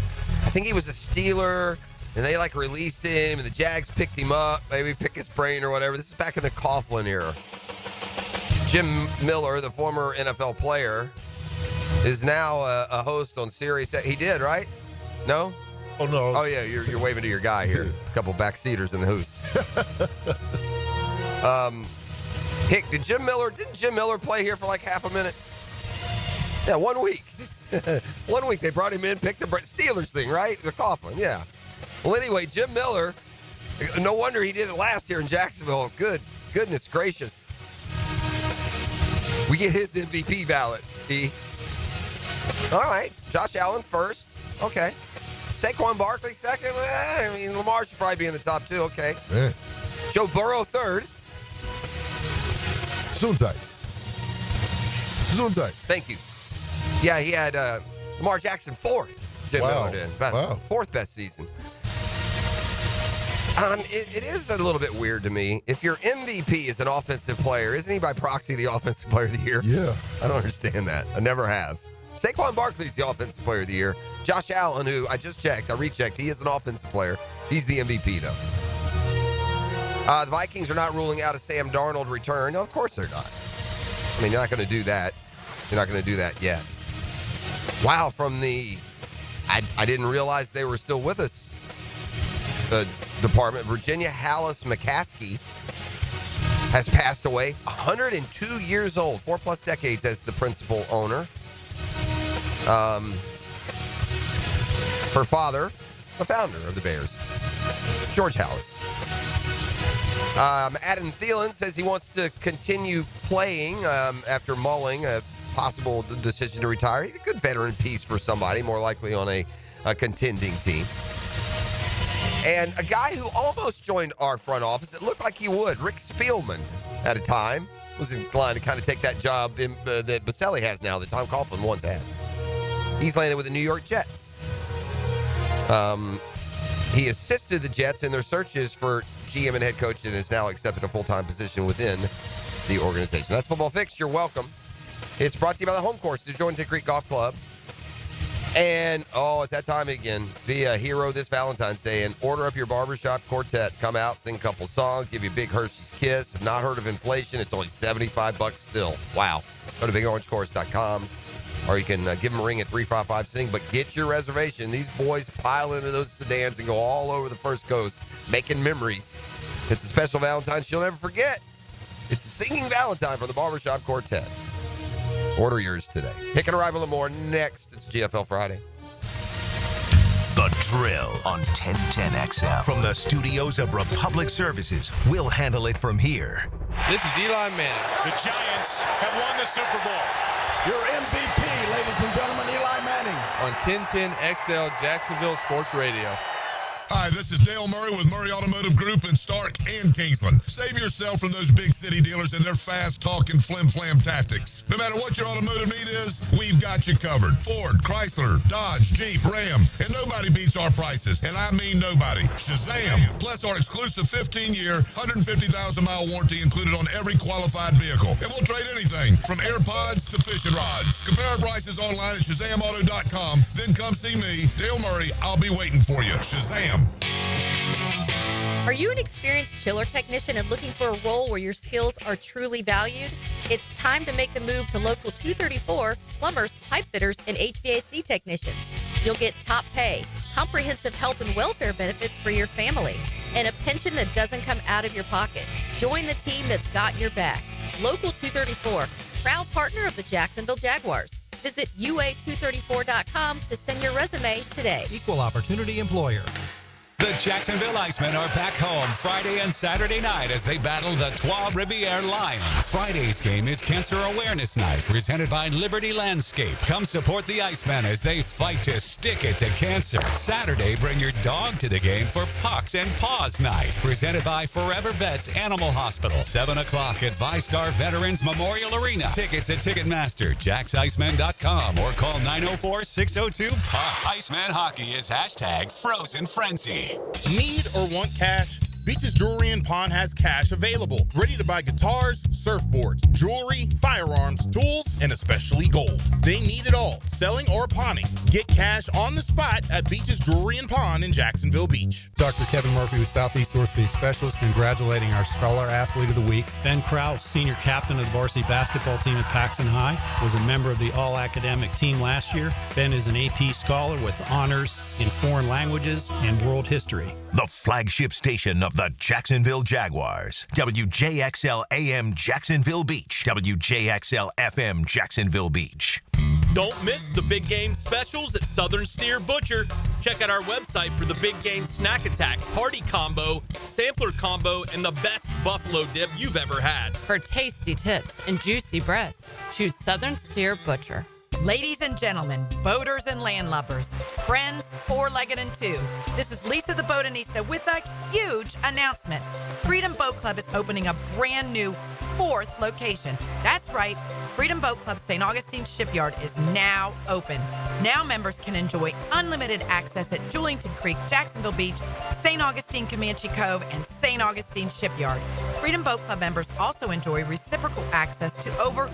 I think he was a Steeler, and they released him, and the Jags picked him up, maybe pick his brain or whatever. This is back in the Coughlin era. Jim Miller, the former NFL player, is now a host on Sirius. He did, right? No? Oh, no. Oh, yeah, you're waving to your guy here. A couple backseaters in the hoose. Hick, didn't Jim Miller play here for like half a minute? Yeah, 1 week. 1 week they brought him in, picked the Steelers thing, right? The Coughlin, yeah. Well, anyway, Jim Miller, no wonder he did it last year in Jacksonville. Goodness gracious. We get his MVP ballot, E. All right, Josh Allen first. Okay. Saquon Barkley second. Lamar should probably be in the top 2. Okay. Man. Joe Burrow third. Gesundheit. Thank you. Yeah, he had Lamar Jackson fourth. Jim Miller did. Fourth best season. It is a little bit weird to me. If your MVP is an offensive player, isn't he by proxy the offensive player of the year? Yeah. I don't understand that. I never have. Saquon Barkley's the offensive player of the year. Josh Allen, who I just checked, I rechecked, he is an offensive player. He's the MVP, though. The Vikings are not ruling out a Sam Darnold return. No, of course they're not. I mean, you're not going to do that. You're not going to do that yet. Wow, from the... I didn't realize they were still with us. The department, Virginia Hallis McCaskey, has passed away. 102 years old, 4+ decades as the principal owner. Her father, the founder of the Bears, George Hallis. Adam Thielen says he wants to continue playing after mulling a possible decision to retire. He's a good veteran piece for somebody, more likely on a contending team. And a guy who almost joined our front office, it looked like he would, Rick Spielman, at a time, was inclined to kind of take that job that Baselli has now, that Tom Coughlin once had. He's landed with the New York Jets. He assisted the Jets in their searches for GM and head coach and has now accepted a full-time position within the organization. That's Football Fix. You're welcome. It's brought to you by the Home Course, the Jordan Tick Creek Golf Club. And, it's that time again. Be a hero this Valentine's Day and order up your barbershop quartet. Come out, sing a couple songs, give you a big Hershey's kiss. Have not heard of inflation. It's only $75 still. Wow. Go to bigorangecourse.com. Or you can give them a ring at 355-SING, but get your reservation. These boys pile into those sedans and go all over the First Coast, making memories. It's a special Valentine's you'll never forget. It's a singing Valentine for the Barbershop Quartet. Order yours today. Hick and Arrival and more next. It's GFL Friday. The Drill on 1010XL. From the studios of Republic Services, we'll handle it from here. This is Eli Manning. The Giants have won the Super Bowl. Your MVP, ladies and gentlemen, Eli Manning. On 1010XL Jacksonville Sports Radio. Hi, this is Dale Murray with Murray Automotive Group in Stark and Kingsland. Save yourself from those big city dealers and their fast-talking flim-flam tactics. No matter what your automotive need is, we've got you covered. Ford, Chrysler, Dodge, Jeep, Ram, and nobody beats our prices, and I mean nobody. Shazam! Plus our exclusive 15-year, 150,000-mile warranty included on every qualified vehicle. And we'll trade anything from AirPods to fishing rods. Compare our prices online at ShazamAuto.com. Then come see me, Dale Murray. I'll be waiting for you. Shazam! Are you an experienced chiller technician and looking for a role where your skills are truly valued? It's time to make the move to Local 234, plumbers, pipe fitters, and HVAC technicians. You'll get top pay, comprehensive health and welfare benefits for your family, and a pension that doesn't come out of your pocket. Join the team that's got your back. Local 234, proud partner of the Jacksonville Jaguars. Visit UA234.com to send your resume today. Equal opportunity employer. The Jacksonville Icemen are back home Friday and Saturday night as they battle the Trois Rivières Lions. Friday's game is Cancer Awareness Night, presented by Liberty Landscape. Come support the Icemen as they fight to stick it to cancer. Saturday, bring your dog to the game for Pucks and Paws Night, presented by Forever Vets Animal Hospital. 7 o'clock at ViStar Veterans Memorial Arena. Tickets at Ticketmaster, JacksIceman.com, or call 904-602-PUCK. Iceman Hockey is #Frozen Frenzy. Need or want cash? Beach's Jewelry and Pawn has cash available. Ready to buy guitars, surfboards, jewelry, firearms, tools, and especially gold. They need it all, selling or pawning. Get cash on the spot at Beach's Jewelry and Pawn in Jacksonville Beach. Dr. Kevin Murphy with Southeast Orthopedic Specialist congratulating our Scholar Athlete of the Week. Ben Krause, senior captain of the varsity basketball team at Paxton High, was a member of the all-academic team last year. Ben is an AP scholar with honors in foreign languages and world history. The flagship station of the Jacksonville Jaguars. WJXL AM Jacksonville Beach. WJXL FM Jacksonville Beach. Don't miss the big game specials at Southern Steer Butcher. Check out our website for the big game snack attack, party combo, sampler combo, and the best buffalo dip you've ever had. For tasty tips and juicy breasts, choose Southern Steer Butcher. Ladies and gentlemen, boaters and landlubbers, friends, four-legged and two, this is Lisa the Botanista with a huge announcement. Freedom Boat Club is opening a brand new 4th location. That's right, Freedom Boat Club St. Augustine Shipyard is now open. Now members can enjoy unlimited access at Julington Creek, Jacksonville Beach, St. Augustine Comanche Cove, and St. Augustine Shipyard. Freedom Boat Club members also enjoy reciprocal access to over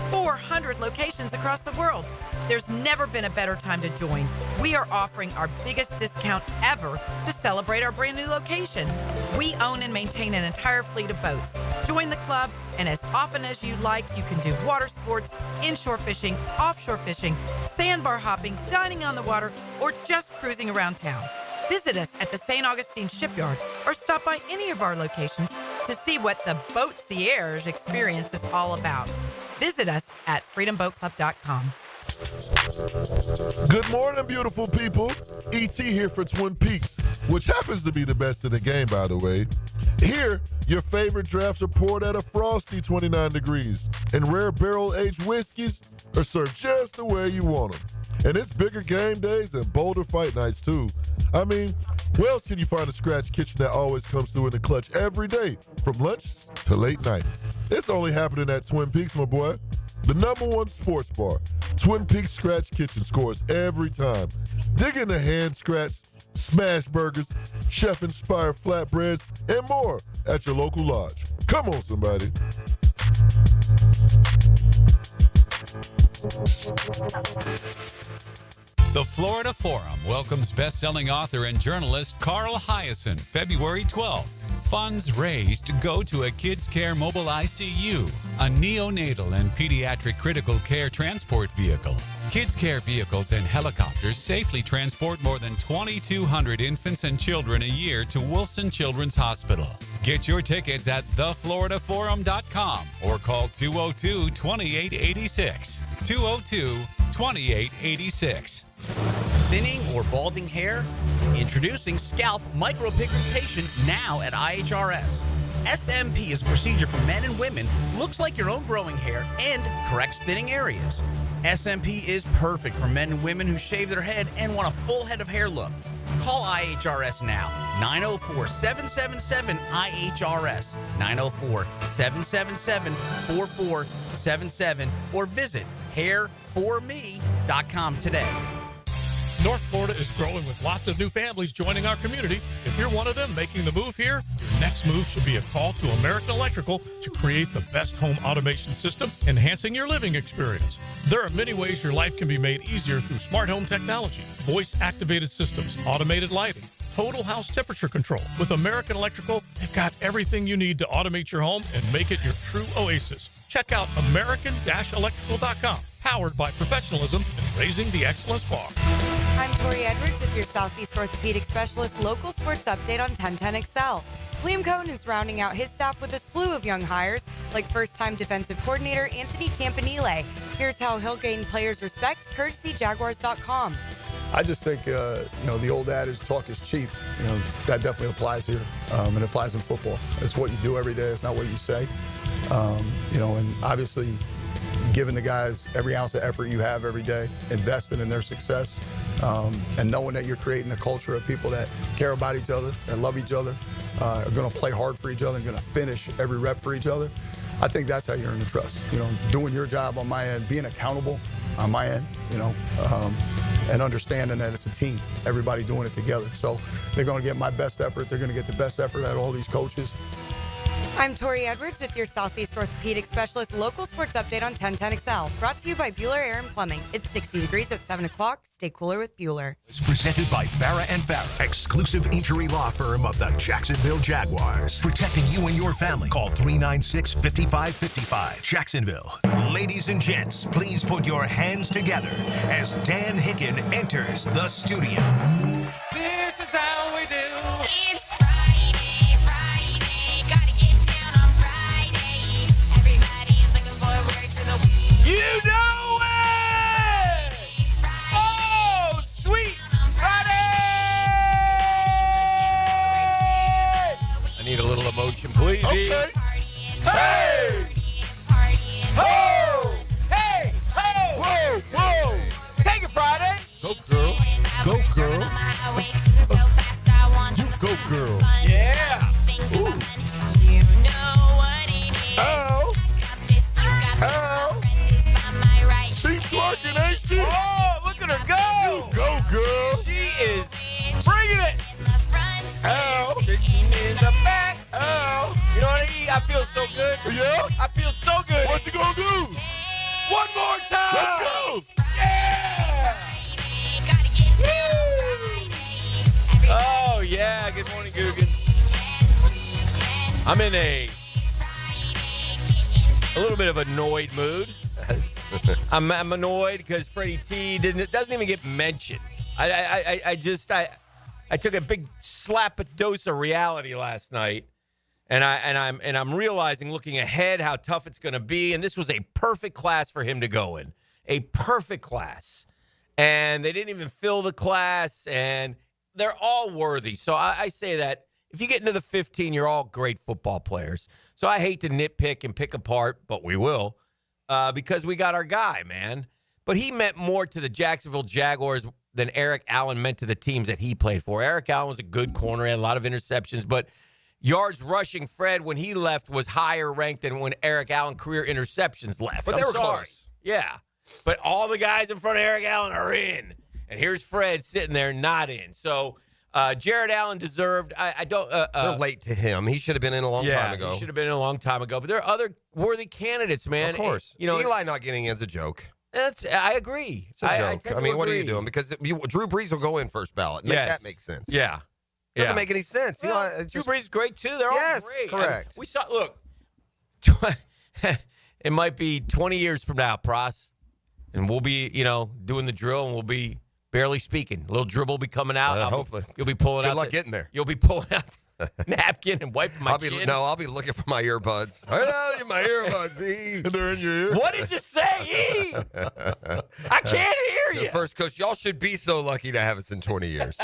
400 locations across the world. There's never been a better time to join. We are offering our biggest discount ever to celebrate our brand new location. We own and maintain an entire fleet of boats. Join the club, and as often as you like, you can do water sports, inshore fishing, offshore fishing, sandbar hopping, dining on the water, or just cruising around town. Visit us at the St. Augustine Shipyard or stop by any of our locations to see what the Boatsierge experience is all about. Visit us at freedomboatclub.com. Good morning, beautiful people. E.T. here for Twin Peaks, which happens to be the best in the game, by the way. Here, your favorite drafts are poured at a frosty 29 degrees, and rare barrel-aged whiskeys are served just the way you want them. And it's bigger game days and bolder fight nights, too. I mean, where else can you find a scratch kitchen that always comes through in the clutch every day, from lunch to late night? It's only happening at Twin Peaks, my boy. The #1 sports bar. Twin Peaks Scratch Kitchen scores every time. Dig in the hand scratch, smash burgers, chef-inspired flatbreads, and more at your local lodge. Come on, somebody. The Florida Forum welcomes best-selling author and journalist Carl Hiaasen, February 12th. Funds raised go to a Kids Care Mobile ICU, a neonatal and pediatric critical care transport vehicle. Kids Care vehicles and helicopters safely transport more than 2,200 infants and children a year to Wilson Children's Hospital. Get your tickets at thefloridaforum.com or call 202-2886. 202-2886. Thinning or balding hair? Introducing scalp micropigmentation now at IHRS. SMP is a procedure for men and women, looks like your own growing hair, and corrects thinning areas. SMP is perfect for men and women who shave their head and want a full head of hair look. Call IHRS now, 904-777-IHRS, 904-777-4477, or visit hairforme.com today. North Florida is growing with lots of new families joining our community. If you're one of them making the move here, your next move should be a call to American Electrical to create the best home automation system, enhancing your living experience. There are many ways your life can be made easier through smart home technology, voice-activated systems, automated lighting, total house temperature control. With American Electrical, they've got everything you need to automate your home and make it your true oasis. Check out American-Electrical.com, powered by professionalism and raising the excellence bar. I'm Tori Edwards with your Southeast Orthopedic Specialist local sports update on 1010XL. Liam Cohen is rounding out his staff with a slew of young hires, like first-time defensive coordinator Anthony Campanile. Here's how he'll gain players' respect, courtesy Jaguars.com. I just think, the old adage, talk is cheap. That definitely applies here, and it applies in football. It's what you do every day. It's not what you say. And obviously giving the guys every ounce of effort you have every day, investing in their success, and knowing that you're creating a culture of people that care about each other, that love each other, are going to play hard for each other and going to finish every rep for each other. I think that's how you earn the trust. Doing your job on my end, being accountable on my end, and understanding that it's a team, everybody doing it together. So they're going to get my best effort. They're going to get the best effort out of all these coaches. I'm Tori Edwards with your Southeast Orthopedic Specialist local sports update on 1010XL. Brought to you by Bueller Air and Plumbing. It's 60 degrees at 7 o'clock. Stay cooler with Bueller. It's presented by Farrah & Farrah, exclusive injury law firm of the Jacksonville Jaguars. Protecting you and your family. Call 396-5555. Jacksonville. Ladies and gents, please put your hands together as Dan Hicken enters the studio. This is how we do. It's Friday. Gotta get down on Friday. Everybody's looking forward to the week. You know it! Oh, sweet Friday! I need a little emotion, please. Okay. Hey! Ho! Hey! Ho! Whoa! Whoa! Take it, Friday! Go, girl. Go, girl. You go, girl. Yeah! You know what it is. Oh. Oh. She twerking, ain't she? Oh, look at her go! You go, girl. She is bringing it! Ow. Kicking in the back. Ow. You know what I mean? I feel so good. Yeah? I feel so good. What you gonna do? One more time! Let's go! Yeah! Oh, yeah. Good morning, Googans. I'm in a little bit of annoyed mood. I'm annoyed because Freddie T doesn't even get mentioned. I took a big slap a dose of reality last night, and I'm realizing, looking ahead, how tough it's going to be. And this was a perfect class for him to go in, a perfect class, and they didn't even fill the class, and they're all worthy. So I say that if you get into the 15, you're all great football players. So I hate to nitpick and pick apart, but we will. Because we got our guy, man. But he meant more to the Jacksonville Jaguars than Eric Allen meant to the teams that he played for. Eric Allen was a good corner, had a lot of interceptions, but yards rushing Fred when he left was higher ranked than when Eric Allen career interceptions left. But they were close. Yeah. But all the guys in front of Eric Allen are in. And here's Fred sitting there not in. So Jared Allen deserved. I don't. They're late to him. He should have been in a long time ago. He should have been in a long time ago. But there are other worthy candidates, man. Of course. And, Eli not getting in is a joke. I agree. It's a joke. I mean, what are you doing? Because Drew Brees will go in first ballot. That makes sense. Yeah. Doesn't make any sense. Well, Drew Brees is great, too. They're all great. Correct. We saw, look, it might be 20 years from now, Pros, and we'll be, doing the drill, and we'll be barely speaking. A little dribble will be coming out. Hopefully. You'll be pulling out. Good luck getting there. You'll be pulling out napkin and wiping my chin. I'll be looking for my earbuds. My earbuds, E. They're in your ear. What did you say, E? I can't hear you. First coach, y'all should be so lucky to have us in 20 years.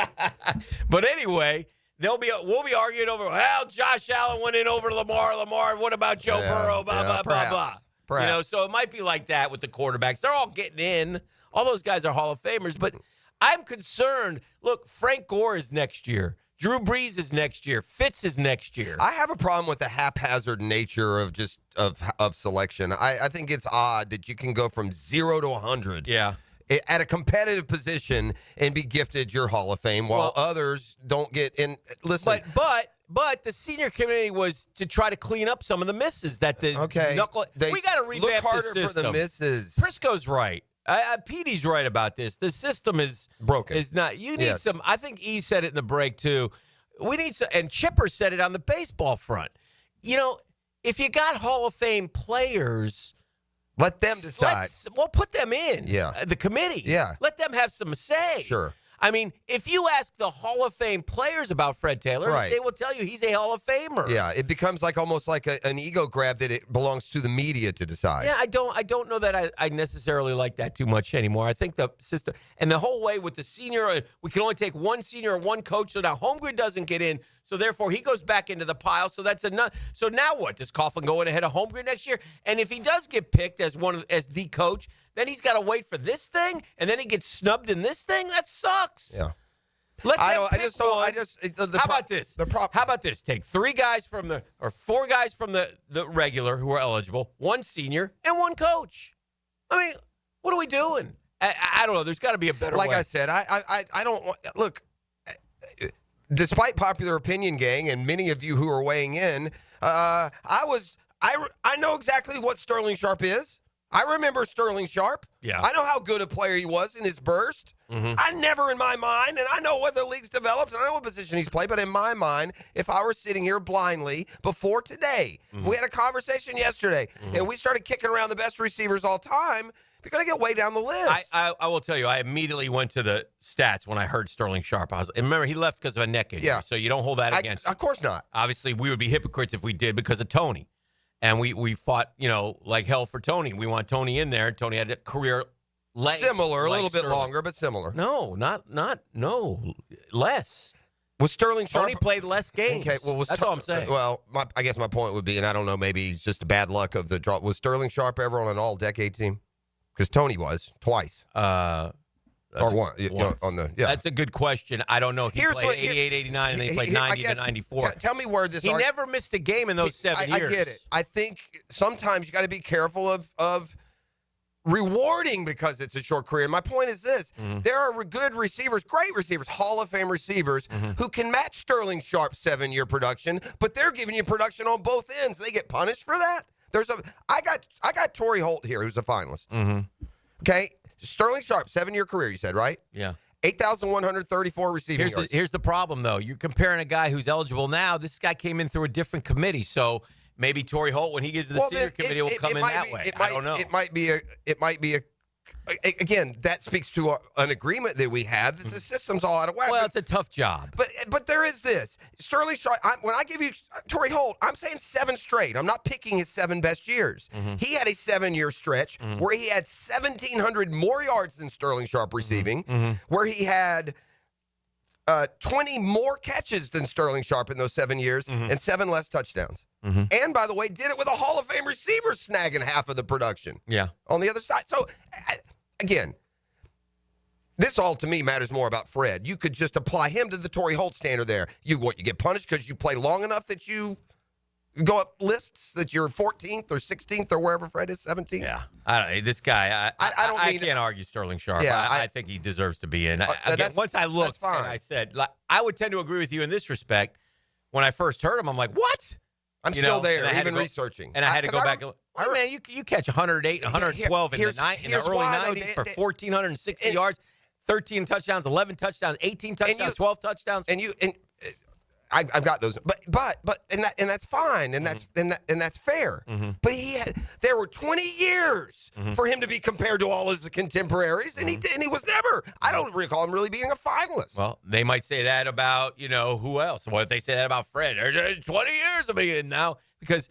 But anyway, we'll be arguing over, well, Josh Allen went in over Lamar, what about Joe Burrow, blah, blah. Perhaps. So it might be like that with the quarterbacks. They're all getting in. All those guys are Hall of Famers, but I'm concerned. Look, Frank Gore is next year. Drew Brees is next year. Fitz is next year. I have a problem with the haphazard nature of just of selection. I think it's odd that you can go from 0 to 100. Yeah. At a competitive position and be gifted your Hall of Fame while others don't get in. Listen. But the senior committee was to try to clean up some of the misses that the we got to revamp look harder the system. for the misses. Prisco's right. Petey's right about this. The system is broken. Is not. You need some. I think E said it in the break too. We need some, and Chipper said it on the baseball front. You know, if you got Hall of Fame players, let them decide. Well, put them in. Yeah, the committee. Yeah, let them have some say. Sure. I mean, if you ask the Hall of Fame players about Fred Taylor, they will tell you he's a Hall of Famer. Yeah, it becomes like almost like an ego grab that it belongs to the media to decide. Yeah, I don't know that I necessarily like that too much anymore. I think the system and the whole way with the senior, we can only take one senior or one coach, so now Holmgren doesn't get in, so therefore he goes back into the pile. So that's enough. So now what? Does Coughlin go in ahead of Holmgren next year? And if he does get picked as as the coach, then he's got to wait for this thing, and then he gets snubbed in this thing. That sucks. Yeah. Let them pick one. How about this? How about this? Take 4 guys from the regular who are eligible, 1 senior, and 1 coach. I mean, what are we doing? I don't know. There's got to be a better way. Like I said, I don't want, look, despite popular opinion, gang, and many of you who are weighing in, I know exactly what Sterling Sharp is. I remember Sterling Sharp. Yeah. I know how good a player he was in his burst. Mm-hmm. I never in my mind, and I know what the league's developed, and I know what position he's played, but in my mind, if I were sitting here blindly before today, if we had a conversation yesterday, and we started kicking around the best receivers all time, you're going to get way down the list. I will tell you, I immediately went to the stats when I heard Sterling Sharp. And remember, he left because of a neck injury, so you don't hold that against him. Of course not. Obviously, we would be hypocrites if we did because of Tony. And we fought, like hell for Tony. We want Tony in there. Tony had a career length. Similar, a little bit Sterling. longer, but similar. No, less. Was Sterling Sharp? Tony played less games. Okay, well, that's all I'm saying. Well, I guess my point would be, and I don't know, maybe it's just the bad luck of the draw. Was Sterling Sharp ever on an all-decade team? Because Tony was twice. That's a good question. I don't know. He played 88, 89, and then he played 90 to 94. Tell me where this. He never missed a game in those 7 years. I get it. I think sometimes you got to be careful of rewarding because it's a short career. And my point is this: there are good receivers, great receivers, Hall of Fame receivers who can match Sterling Sharp's 7-year production, but they're giving you production on both ends. They get punished for that. I got Torrey Holt here, who's a finalist. Okay. Sterling Sharp, 7-year career, you said, right? Yeah. 8,134 receiving yards. Here's the problem, though. You're comparing a guy who's eligible now. This guy came in through a different committee, so maybe Torrey Holt, when he gets to the senior committee, will come in that way. I don't know. It might be a. Again, that speaks to an agreement that we have that the system's all out of whack. Well, it's a tough job. But there is this. Sterling Sharp, when I give you Torrey Holt, I'm saying 7 straight. I'm not picking his 7 best years. He had a 7-year stretch where he had 1,700 more yards than Sterling Sharp receiving, where he had 20 more catches than Sterling Sharp in those 7 years and 7 less touchdowns. And, by the way, did it with a Hall of Fame receiver snagging half of the production. Yeah. On the other side. So, again, this all to me matters more about Fred. You could just apply him to the Torrey Holt standard there. You get punished because you play long enough that you go up lists that you're 14th or 16th or wherever Fred is, 17th. Yeah. This guy, I can't argue Sterling Sharp. Yeah, I think he deserves to be in. Once I looked and I said, I would tend to agree with you in this respect. When I first heard him, I'm like, what? I'm still there, even researching. And I had to go back and look. Man, you catch 108 and 112 in the early 90s for 1,460 yards, 13 touchdowns, 11 touchdowns, 18 touchdowns, 12 touchdowns. I've got those, but that's fine, and that's fair. But there were 20 years for him to be compared to all his contemporaries, and he was never. I don't recall him really being a finalist. Well, they might say that about who else? What if they say that about Fred? There's 20 years of being now because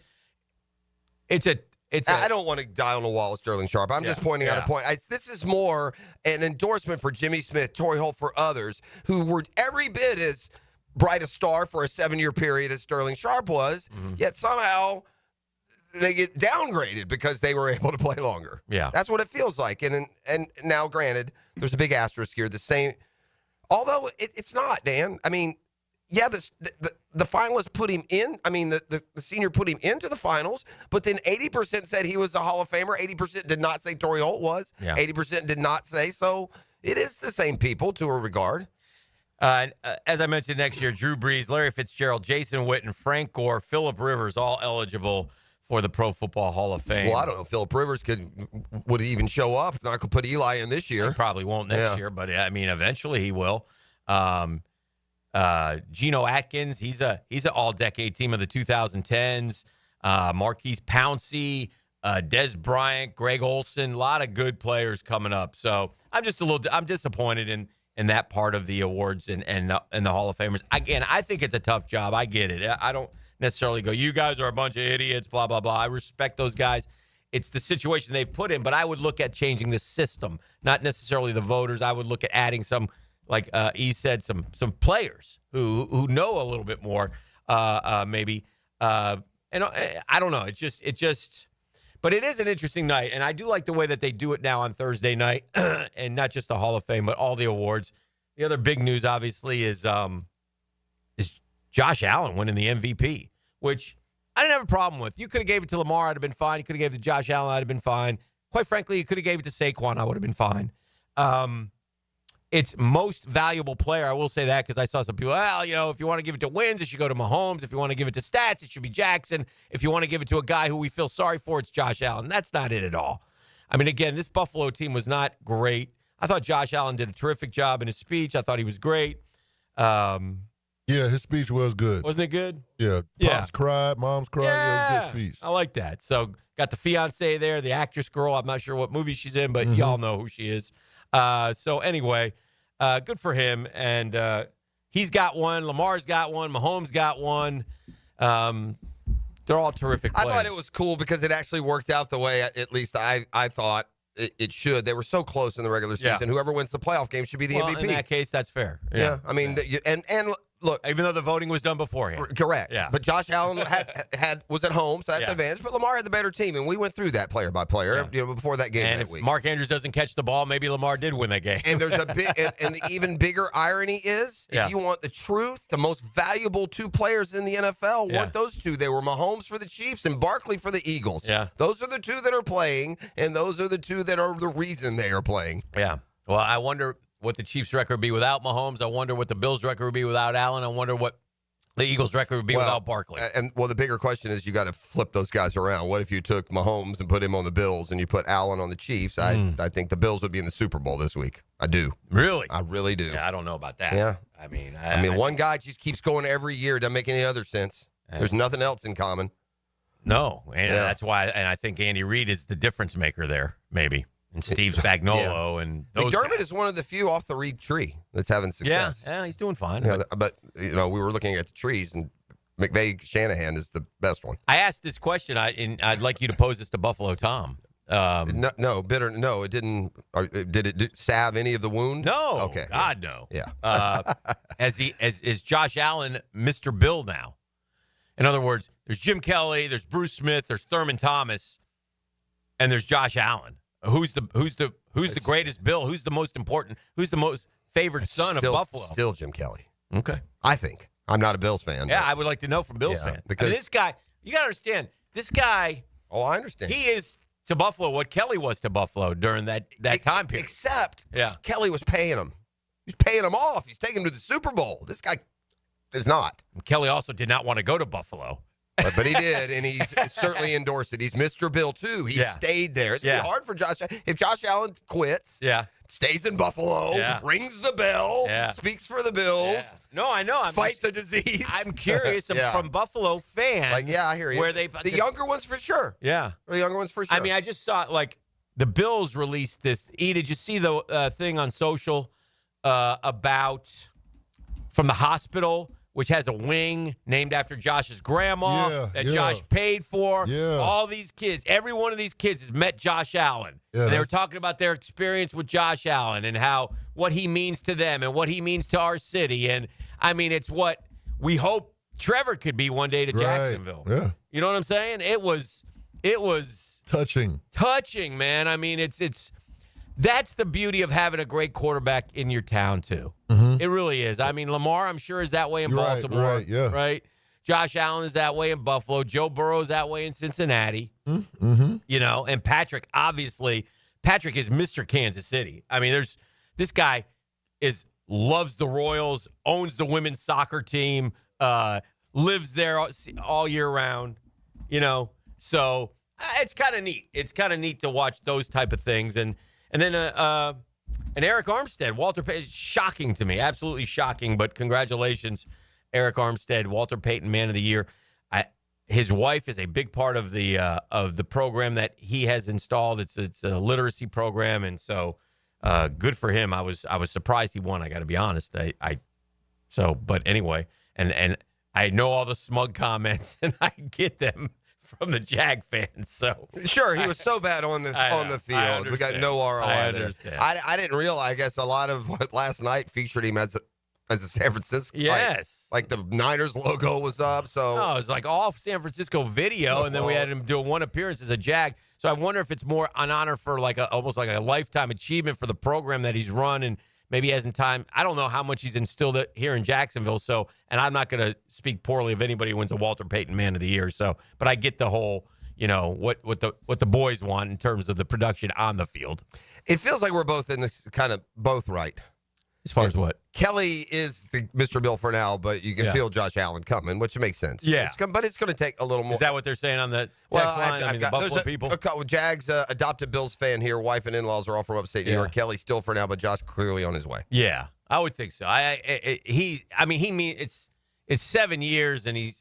I don't want to die on the wall with Sterling Sharp. I'm just pointing out a point. This is more an endorsement for Jimmy Smith, Torrey Holt, for others who were every bit as bright a star for a 7-year period as Sterling Sharp was, yet somehow they get downgraded because they were able to play longer. Yeah. That's what it feels like. And now, granted, there's a big asterisk here. The same, although it's not, Dan. I mean, yeah, the finalists put him in. I mean, the senior put him into the finals, but then 80% said he was a Hall of Famer. 80% did not say Torrey Holt was. Yeah. 80% did not say. So it is the same people to a regard. As I mentioned, next year, Drew Brees, Larry Fitzgerald, Jason Witten, Frank Gore, Phillip Rivers, all eligible for the Pro Football Hall of Fame. Well, I don't know if Phillip Rivers would even show up. They're not going to put Eli in this year. He probably won't next year, but I mean, eventually he will. Geno Atkins, he's an all-decade team of the 2010s. Marquise Pouncey, Des Bryant, Greg Olson, a lot of good players coming up. So I'm disappointed in that part of the awards and the Hall of Famers. Again, I think it's a tough job. I get it. I don't necessarily go, you guys are a bunch of idiots, blah, blah, blah. I respect those guys. It's the situation they've put in, but I would look at changing the system, not necessarily the voters. I would look at adding some, like E said, some players who know a little bit more, maybe. And I don't know. It just. But it is an interesting night, and I do like the way that they do it now on Thursday night, and not just the Hall of Fame, but all the awards. The other big news, obviously, is Josh Allen winning the MVP, which I didn't have a problem with. You could have gave it to Lamar, I'd have been fine. You could have gave it to Josh Allen, I'd have been fine. Quite frankly, you could have gave it to Saquon, I would have been fine. It's most valuable player. I will say that because I saw some people, if you want to give it to wins, it should go to Mahomes. If you want to give it to stats, it should be Jackson. If you want to give it to a guy who we feel sorry for, it's Josh Allen. That's not it at all. I mean, again, this Buffalo team was not great. I thought Josh Allen did a terrific job in his speech. I thought he was great. Yeah, his speech was good. Wasn't it good? Yeah. Pops cried, moms cried. Yeah, it was a good speech. I like that. So got the fiance there, the actress girl. I'm not sure what movie she's in, but y'all know who she is. So anyway, good for him. And he's got one. Lamar's got one. Mahomes got one. They're all terrific players. I thought it was cool because it actually worked out the way, at least I thought it should. They were so close in the regular season. Whoever wins the playoff game should be the MVP. In that case, that's fair. Yeah. I mean, and look, even though the voting was done beforehand. Correct. Yeah. But Josh Allen was at home, so that's an advantage. But Lamar had the better team, and we went through that player by player before that game and that if week. Mark Andrews doesn't catch the ball, maybe Lamar did win that game. And there's a big, and the even bigger irony is, if you want the truth, the most valuable two players in the NFL weren't those two. They were Mahomes for the Chiefs and Barkley for the Eagles. Yeah. Those are the two that are playing, and those are the two that are the reason they are playing. Yeah. Well, I wonder what the Chiefs' record would be without Mahomes. I wonder what the Bills' record would be without Allen. I wonder what the Eagles' record would be without Barkley. And the bigger question is, you got to flip those guys around. What if you took Mahomes and put him on the Bills, and you put Allen on the Chiefs? I think the Bills would be in the Super Bowl this week. I do. Really? I really do. Yeah, I don't know about that. Yeah. I mean, one guy just keeps going every year. Doesn't make any other sense. There's nothing else in common. No, and that's why. And I think Andy Reid is the difference maker there, maybe. And Steve Spagnuolo and those McDermott guys. is one of the few off the Reid tree that's having success. Yeah, he's doing fine. But we were looking at the trees, and McVay Shanahan is the best one. I asked this question, I'd like you to pose this to Buffalo Tom. No, it didn't. Did it salve any of the wound? No. Okay. God, no. Yeah. Is Josh Allen Mr. Bill now? In other words, there's Jim Kelly, there's Bruce Smith, there's Thurman Thomas, and there's Josh Allen. Who's the greatest Bill? Who's the most important? Who's the most favored son of Buffalo? Still Jim Kelly. Okay. I think. I'm not a Bills fan. Yeah, I would like to know from Bills fans. Because this guy, you got to understand, this guy. Oh, I understand. He is to Buffalo what Kelly was to Buffalo during that time period. Except Kelly was paying him. He's paying him off. He's taking him to the Super Bowl. This guy is not. Kelly also did not want to go to Buffalo. But he did, and he's certainly endorsed it. He's Mr. Bill, too. He stayed there. It's going to be hard for Josh. If Josh Allen quits, stays in Buffalo, rings the bell, speaks for the Bills. No, I know. Fights a disease. I'm curious from Buffalo fans. I hear you. Where the younger ones for sure. Yeah. The younger ones for sure. I mean, I just saw, the Bills released this. Did you see the thing on social about from the hospital, which has a wing named after Josh's grandma that Josh paid for? Yeah. All these kids, every one of these kids has met Josh Allen. Yeah, and they were talking about their experience with Josh Allen and what he means to them and what he means to our city. And, I mean, it's what we hope Trevor could be one day to Jacksonville. Yeah. You know what I'm saying? It was It was touching, man. I mean, that's the beauty of having a great quarterback in your town too. Mm-hmm. It really is. I mean, Lamar, I'm sure, is that way in Baltimore, right? Josh Allen is that way in Buffalo. Joe Burrow is that way in Cincinnati. Mm-hmm. You know, and Patrick, obviously, Patrick is Mr. Kansas City. I mean, this guy loves the Royals, owns the women's soccer team, lives there all year round. You know, so it's kind of neat. It's kind of neat to watch those type of things, and then Eric Armstead, Walter Payton, shocking to me, absolutely shocking. But congratulations, Eric Armstead, Walter Payton Man of the Year. His wife is a big part of the program that he has installed. It's a literacy program, and so good for him. I was surprised he won. I got to be honest. But anyway, and I know all the smug comments, and I get them from the Jag fans. So sure, he was so bad on the field. We got no ROI I there. understand. I didn't realize. I guess a lot of what last night featured him as a San Francisco. Yes. Like the Niners logo was up. So it was like all San Francisco video, and then we had him do one appearance as a Jag. So I wonder if it's more an honor for almost like a lifetime achievement for the program that he's run, and maybe he hasn't time. I don't know how much he's instilled it here in Jacksonville. So, and I'm not going to speak poorly of anybody who wins a Walter Payton Man of the Year. So, but I get the whole, what the boys want in terms of the production on the field. It feels like we're both in this kind of both right. As far as what? Kelly is the Mr. Bill for now, but you can Yeah. feel Josh Allen coming, which makes sense. Yeah. But it's going to take a little more. Is that what they're saying on the text line? I mean, the Buffalo people? Jags adopted Bills fan here. Wife and in-laws are all from upstate New York. Kelly still for now, but Josh clearly on his way. Yeah, I would think so. It's 7 years, and he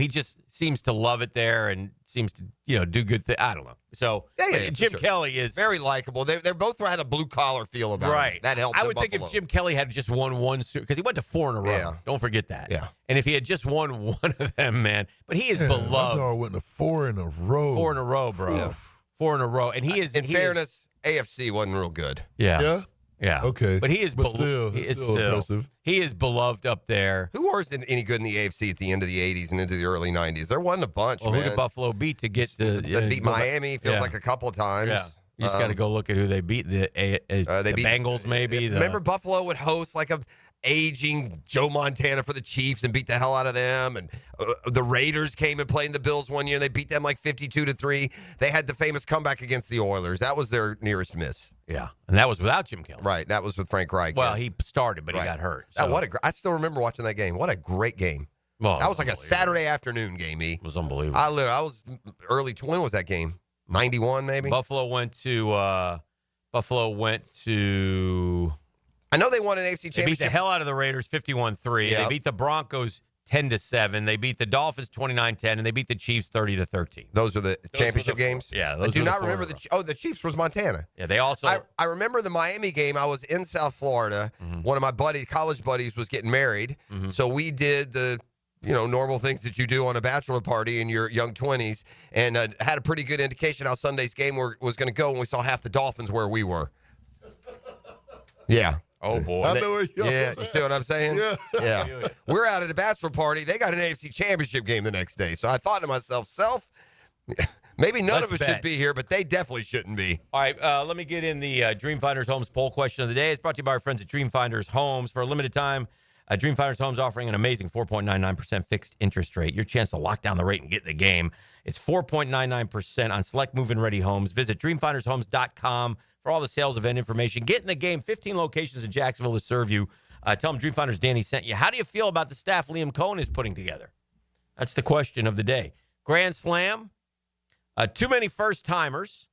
just seems to love it there and seems to, do good things. I don't know. So Jim Kelly is very likable. They're both had a blue collar feel about right. him. That helps. I would think if Jim Kelly had just won one, because he went to 4 in a row. Yeah. Don't forget that. Yeah. And if he had just won one of them, man, but he is beloved. My dog went to 4 in a row. 4 in a row, bro. Yeah. 4 in a row, and he is. In fairness, AFC wasn't real good. Yeah. Yeah. Okay. But he is still impressive. He is beloved up there. Who was any good in the AFC at the end of the 80s and into the early 90s? There wasn't a bunch, Well, man. who did Buffalo beat to get to They beat Miami, feels like a couple of times. Yeah. You just got to go look at who they beat. The Bengals, maybe. Remember Buffalo would host like a aging Joe Montana for the Chiefs and beat the hell out of them. And the Raiders came and played in the Bills one year. And they beat them like 52-3. They had the famous comeback against the Oilers. That was their nearest miss. Yeah, and that was without Jim Kelly. Right, that was with Frank Reich. Well, he started, but he got hurt. So. I still remember watching that game. What a great game. Well, that was like a Saturday afternoon game, E. It was unbelievable. I was early. When was that game? 91, maybe? Buffalo went to I know they won an AFC They championship. beat the hell out of the Raiders 51-3. Yep. They beat the Broncos 10-7. They beat the Dolphins 29-10, and they beat the Chiefs 30-13. Those are the championship games? Yeah. I do not remember the Chiefs was Montana. Yeah, they also. I remember the Miami game. I was in South Florida. Mm-hmm. One of my college buddies was getting married. Mm-hmm. So we did the normal things that you do on a bachelor party in your young 20s, and had a pretty good indication how Sunday's game was going to go when we saw half the Dolphins where we were. Yeah. Oh, boy. I know where you are. Yeah, you see what I'm saying? Yeah. We're out at a bachelor party. They got an AFC championship game the next day. So I thought to myself, maybe none of us should be here, but they definitely shouldn't be. All right, let me get in the Dreamfinders Homes poll question of the day. It's brought to you by our friends at Dreamfinders Homes. For a limited time, Dreamfinders Homes offering an amazing 4.99% fixed interest rate. Your chance to lock down the rate and get in the game. It's 4.99% on select move-in ready homes. Visit dreamfindershomes.com for all the sales event information. Get in the game. 15 locations in Jacksonville to serve you. Tell them Dreamfinders Danny sent you. How do you feel about the staff Liam Cohen is putting together? That's the question of the day. Grand Slam, too many first-timers,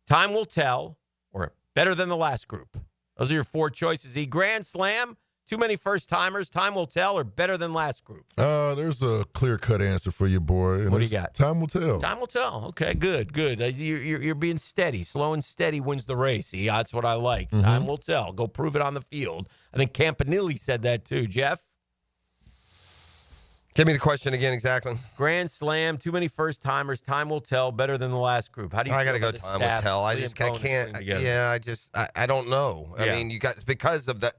time will tell, or better than the last group. Those are your 4 choices. Grand Slam, too many first-timers, time will tell, or better than last group? There's a clear-cut answer for you, boy. And What do you got? Time will tell. Time will tell. Okay, good. You're being steady. Slow and steady wins the race. See, that's what I like. Mm-hmm. Time will tell. Go prove it on the field. I think Campanile said that too. Jeff? Give me the question again exactly. Grand Slam, too many first-timers, time will tell, better than the last group. How do you I feel got to go about the time will staff tell. I Liam Cohen is can't. putting together? Yeah, I don't know. I Yeah. mean, because of that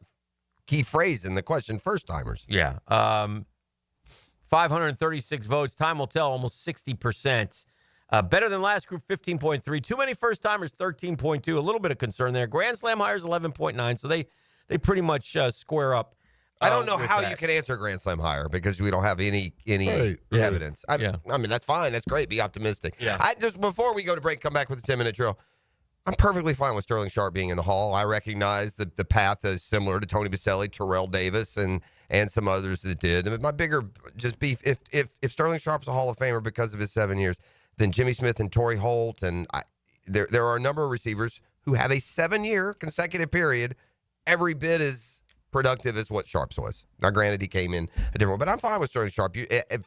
key phrase in the question, first-timers. Yeah. 536 votes. Time will tell, almost 60%. Better than last group, 15.3. Too many first-timers, 13.2. A little bit of concern there. Grand Slam hires, 11.9. So they pretty much square up. I don't know how you can answer a Grand Slam hire because we don't have any evidence. I mean, that's fine. That's great. Be optimistic. Yeah. Before we go to break, come back with a 10-minute drill. I'm perfectly fine with Sterling Sharp being in the Hall. I recognize that the path is similar to Tony Baselli, Terrell Davis, and some others that did. My bigger just beef, if Sterling Sharp's a Hall of Famer because of his 7 years, then Jimmy Smith and Torrey Holt, and there are a number of receivers who have a 7-year consecutive period, every bit as productive as what Sharp's was. Now, granted, he came in a different way, but I'm fine with Sterling Sharp.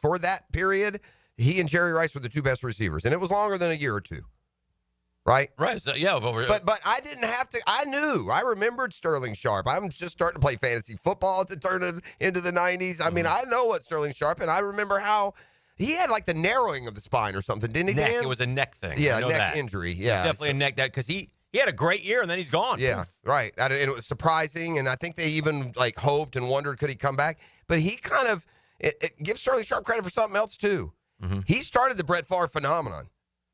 For that period, he and Jerry Rice were the two best receivers, and it was longer than a year or two. Right? Right. So, yeah. But I didn't have to. I remembered Sterling Sharp. I'm just starting to play fantasy football at the turn into the 90s. I mean, I know what Sterling Sharp, and I remember how he had like the narrowing of the spine or something, didn't he, Dan? It was a neck thing. Yeah, I know neck that. injury. Yeah. Definitely a neck that because he had a great year, and then he's gone. Yeah, right. And it was surprising, and I think they even like hoped and wondered could he come back. But he kind of it gives Sterling Sharp credit for something else, too. Mm-hmm. He started the Brett Favre phenomenon.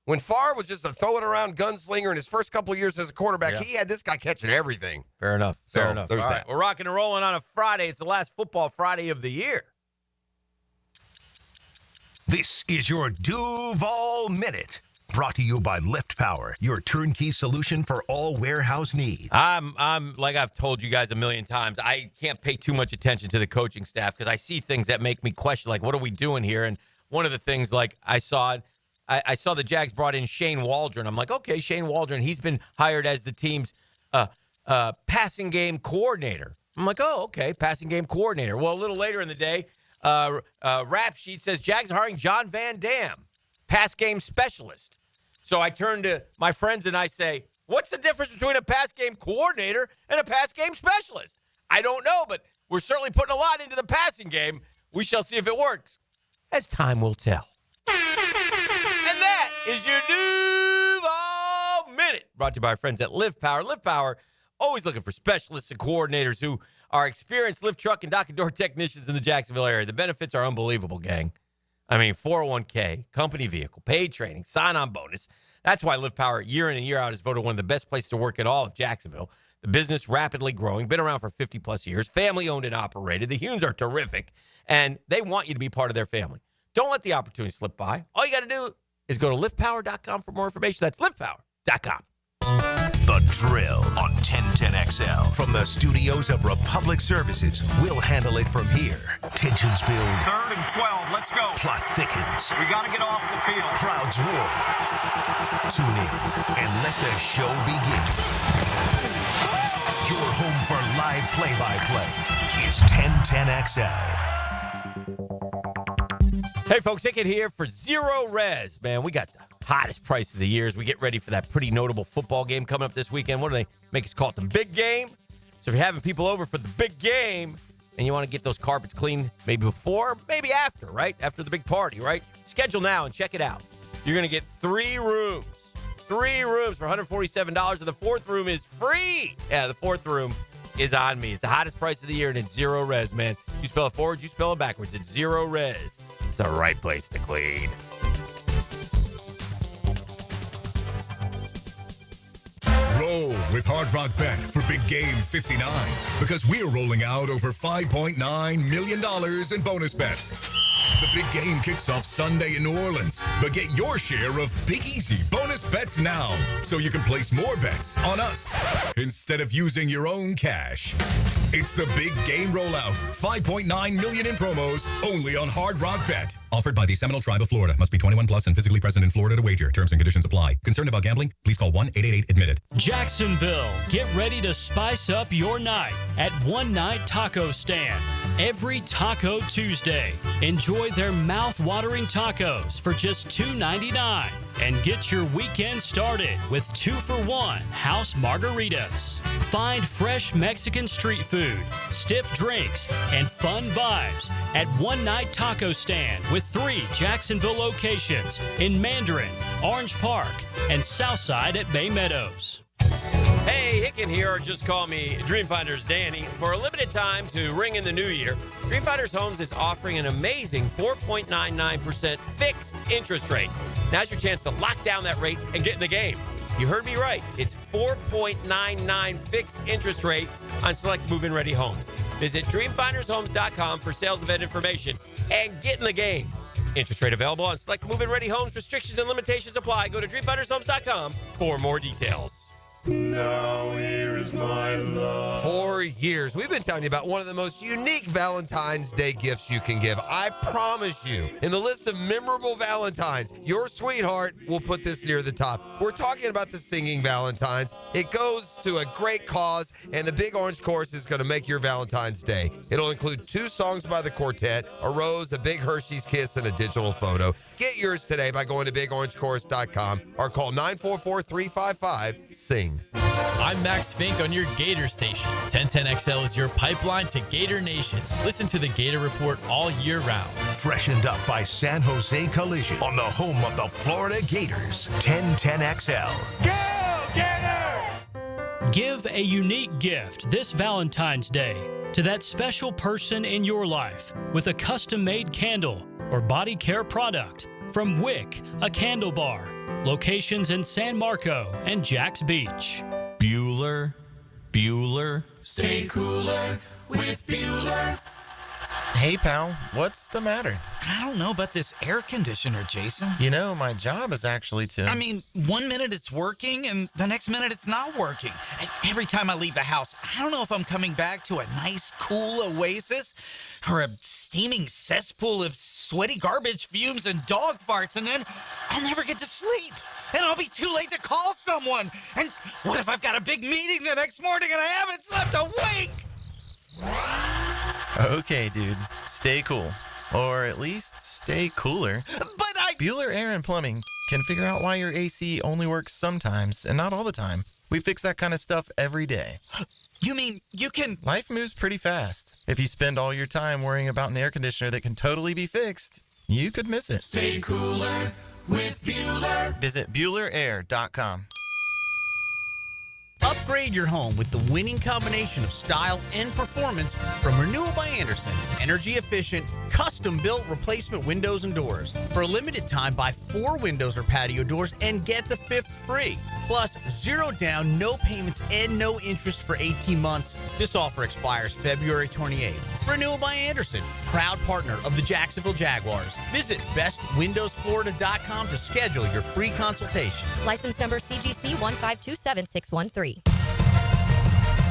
When Favre was just a throw-it-around gunslinger in his first couple of years as a quarterback, he had this guy catching everything. Fair enough. Fair enough. There's All that. right, we're rocking and rolling on a Friday. It's the last football Friday of the year. This is your Duval Minute, brought to you by Lift Power, your turnkey solution for all warehouse needs. I'm like I've told you guys a million times, I can't pay too much attention to the coaching staff because I see things that make me question, like, what are we doing here? And one of the things, like, I saw the Jags brought in Shane Waldron. I'm like, okay, Shane Waldron, he's been hired as the team's passing game coordinator. I'm like, oh, okay, passing game coordinator. Well, a little later in the day, rap sheet says Jags are hiring John Van Dam, pass game specialist. So I turn to my friends and I say, what's the difference between a pass game coordinator and a pass game specialist? I don't know, but we're certainly putting a lot into the passing game. We shall see if it works, as time will tell. And that is your Duval Minute, brought to you by our friends at Lift Power. Lift Power, always looking for specialists and coordinators who are experienced lift truck and dock and door technicians in the Jacksonville area. The benefits are unbelievable, gang. I mean, 401k, company vehicle, paid training, sign-on bonus. That's why Lift Power, year in and year out, is voted one of the best places to work in all of Jacksonville. The business rapidly growing, been around for 50-plus years, family-owned and operated. The Humes are terrific, and they want you to be part of their family. Don't let the opportunity slip by. All you got to do is go to liftpower.com for more information. That's liftpower.com. The Drill on 1010XL. From the studios of Republic Services, we'll handle it from here. Tensions build. 3rd and 12. Let's go. Plot thickens. We got to get off the field. Crowds roar. Tune in and let the show begin. Your home for live play-by-play is 1010XL. Hey, folks, Hicken here for Zero Res. Man, we got the hottest price of the year as we get ready for that pretty notable football game coming up this weekend. What do they make us call it? The big game? So if you're having people over for the big game and you want to get those carpets clean maybe before, maybe after, right? After the big party, right? Schedule now and check it out. You're going to get 3 rooms. 3 rooms for $147, and the 4th room is free. Yeah, the 4th room is on me. It's the hottest price of the year, and it's Zero Res, man. You spell it forward, you spell it backwards. It's Zero Res. It's the right place to clean. Roll with Hard Rock Bet for Big Game 59 because we're rolling out over $5.9 million in bonus bets. The big game kicks off Sunday in New Orleans, but get your share of Big Easy bonus bets now so you can place more bets on us instead of using your own cash. It's the big game rollout. $5.9 million in promos only on Hard Rock Bet. Offered by the Seminole Tribe of Florida. Must be 21 plus and physically present in Florida to wager. Terms and conditions apply. Concerned about gambling? Please call 1-888-ADMIT-IT. Jacksonville, get ready to spice up your night at One Night Taco Stand. Every Taco Tuesday, enjoy their mouth-watering tacos for just $2.99 and get your weekend started with 2-for-1 house margaritas. Find fresh Mexican street food, stiff drinks, and fun vibes at One Night Taco Stand with 3 Jacksonville locations in Mandarin, Orange Park, and Southside at Bay Meadows. Hey, Hicken here, or just call me Dreamfinders Danny. For a limited time to ring in the new year, Dreamfinders Homes is offering an amazing 4.99% fixed interest rate. Now's your chance to lock down that rate and get in the game. You heard me right. It's 4.99 fixed interest rate on select move-in ready homes. Visit dreamfindershomes.com for sales event information and get in the game. Interest rate available on select move-in ready homes. Restrictions and limitations apply. Go to dreamfindershomes.com for more details. Now here is my love. For years, we've been telling you about one of the most unique Valentine's Day gifts you can give. I promise you, in the list of memorable Valentines, your sweetheart will put this near the top. We're talking about the Singing Valentines. It goes to a great cause, and the Big Orange Course is going to make your Valentine's Day. It'll include 2 songs by the quartet, a rose, a big Hershey's kiss, and a digital photo. Get yours today by going to bigorangecourse.com or call 944-355-SING. I'm Max Fink on your Gator station. 1010XL is your pipeline to Gator Nation. Listen to the Gator Report all year round. Freshened up by San Jose Collision on the home of the Florida Gators. 1010XL. Give a unique gift this Valentine's Day to that special person in your life with a custom-made candle or body care product from Wick, a candle bar. Locations in San Marco and Jax Beach. Bueller. Stay cooler with Bueller. Hey, pal, what's the matter? I don't know about this air conditioner, Jason. You know, my job is actually to... I mean, one minute it's working, and the next minute it's not working. And every time I leave the house, I don't know if I'm coming back to a nice, cool oasis or a steaming cesspool of sweaty garbage fumes and dog farts, and then I'll never get to sleep. And I'll be too late to call someone. And what if I've got a big meeting the next morning and I haven't slept a wink? Okay, dude, stay cool. Or at least stay cooler. But Bueller Air and Plumbing can figure out why your AC only works sometimes and not all the time. We fix that kind of stuff every day. You mean you can... Life moves pretty fast. If you spend all your time worrying about an air conditioner that can totally be fixed, you could miss it. Stay cooler with Bueller. Visit BuellerAir.com. Upgrade your home with the winning combination of style and performance from Renewal by Andersen. Energy efficient, custom built replacement windows and doors. For a limited time, buy 4 windows or patio doors and get the 5th free. Plus, 0 down, no payments, and no interest for 18 months. This offer expires February 28th. Renewal by Andersen, proud partner of the Jacksonville Jaguars. Visit bestwindowsflorida.com to schedule your free consultation. License number CGC 1527613.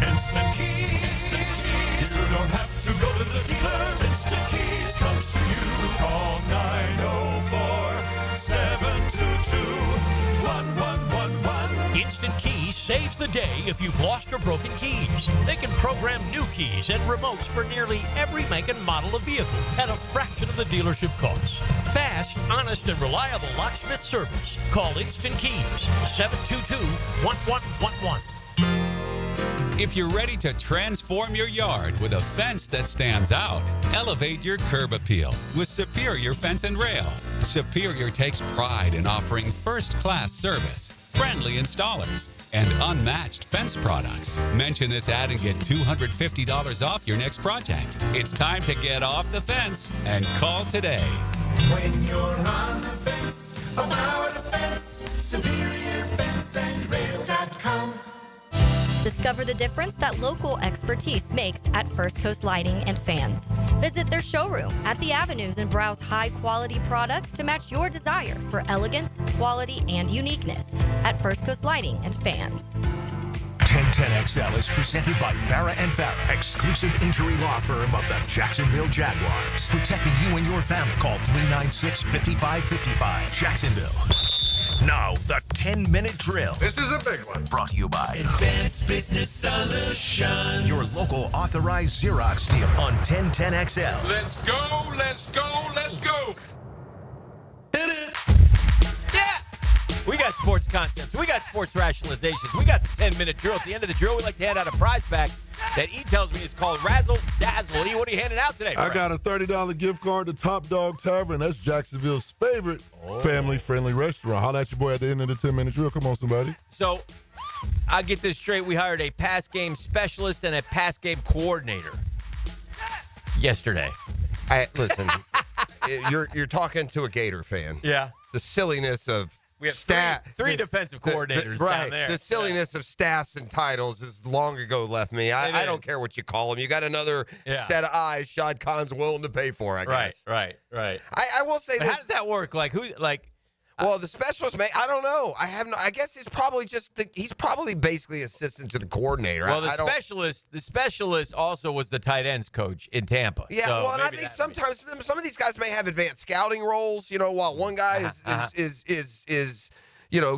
Instant Keys. You don't have to go to the dealer. Instant Keys comes to you. Call 904-722-1111. Instant Keys saves the day if you've lost or broken keys. They can program new keys and remotes for nearly every make and model of vehicle at a fraction of the dealership cost. Fast, honest, and reliable locksmith service. Call Instant Keys, 722-1111. If you're ready to transform your yard with a fence that stands out, elevate your curb appeal with Superior Fence and Rail. Superior takes pride in offering first-class service, friendly installers, and unmatched fence products. Mention this ad and get $250 off your next project. It's time to get off the fence and call today. When you're on the fence, about a fence, SuperiorFenceandRail.com. Discover the difference that local expertise makes at First Coast Lighting and Fans. Visit their showroom at the Avenues and browse high-quality products to match your desire for elegance, quality, and uniqueness at First Coast Lighting and Fans. 1010XL is presented by Farah & Farah, exclusive injury law firm of the Jacksonville Jaguars. Protecting you and your family. Call 396-5555. Jacksonville. Now, the 10-minute drill. This is a big one. Brought to you by Advanced Business Solutions. your local authorized Xerox dealer on 1010XL. Let's go, let's go, let's go. We got sports concepts. We got sports rationalizations. We got the 10-minute drill. At the end of the drill, we like to hand out a prize pack that E tells me is called Razzle Dazzle. E, what are you handing out today? I got a $30 gift card to Top Dog Tavern. That's Jacksonville's favorite family-friendly restaurant. Holla at your boy at the end of the 10-minute drill. Come on, somebody. So I get this straight. We hired a pass game specialist and a pass game coordinator yesterday. Listen, you're talking to a Gator fan. Yeah. The silliness of We have staff. three defensive coordinators right. down there. The silliness of staffs and titles has long ago left me. I don't care what you call them. You got another set of eyes Shad Khan's willing to pay for, I guess. Right. I will say But this. how does that work? Well, the specialist, I don't know. I guess it's probably he's probably basically assistant to the coordinator. Well, the specialist also was the tight ends coach in Tampa. Yeah, so well, and I think sometimes some of these guys may have advanced scouting roles. While one guy is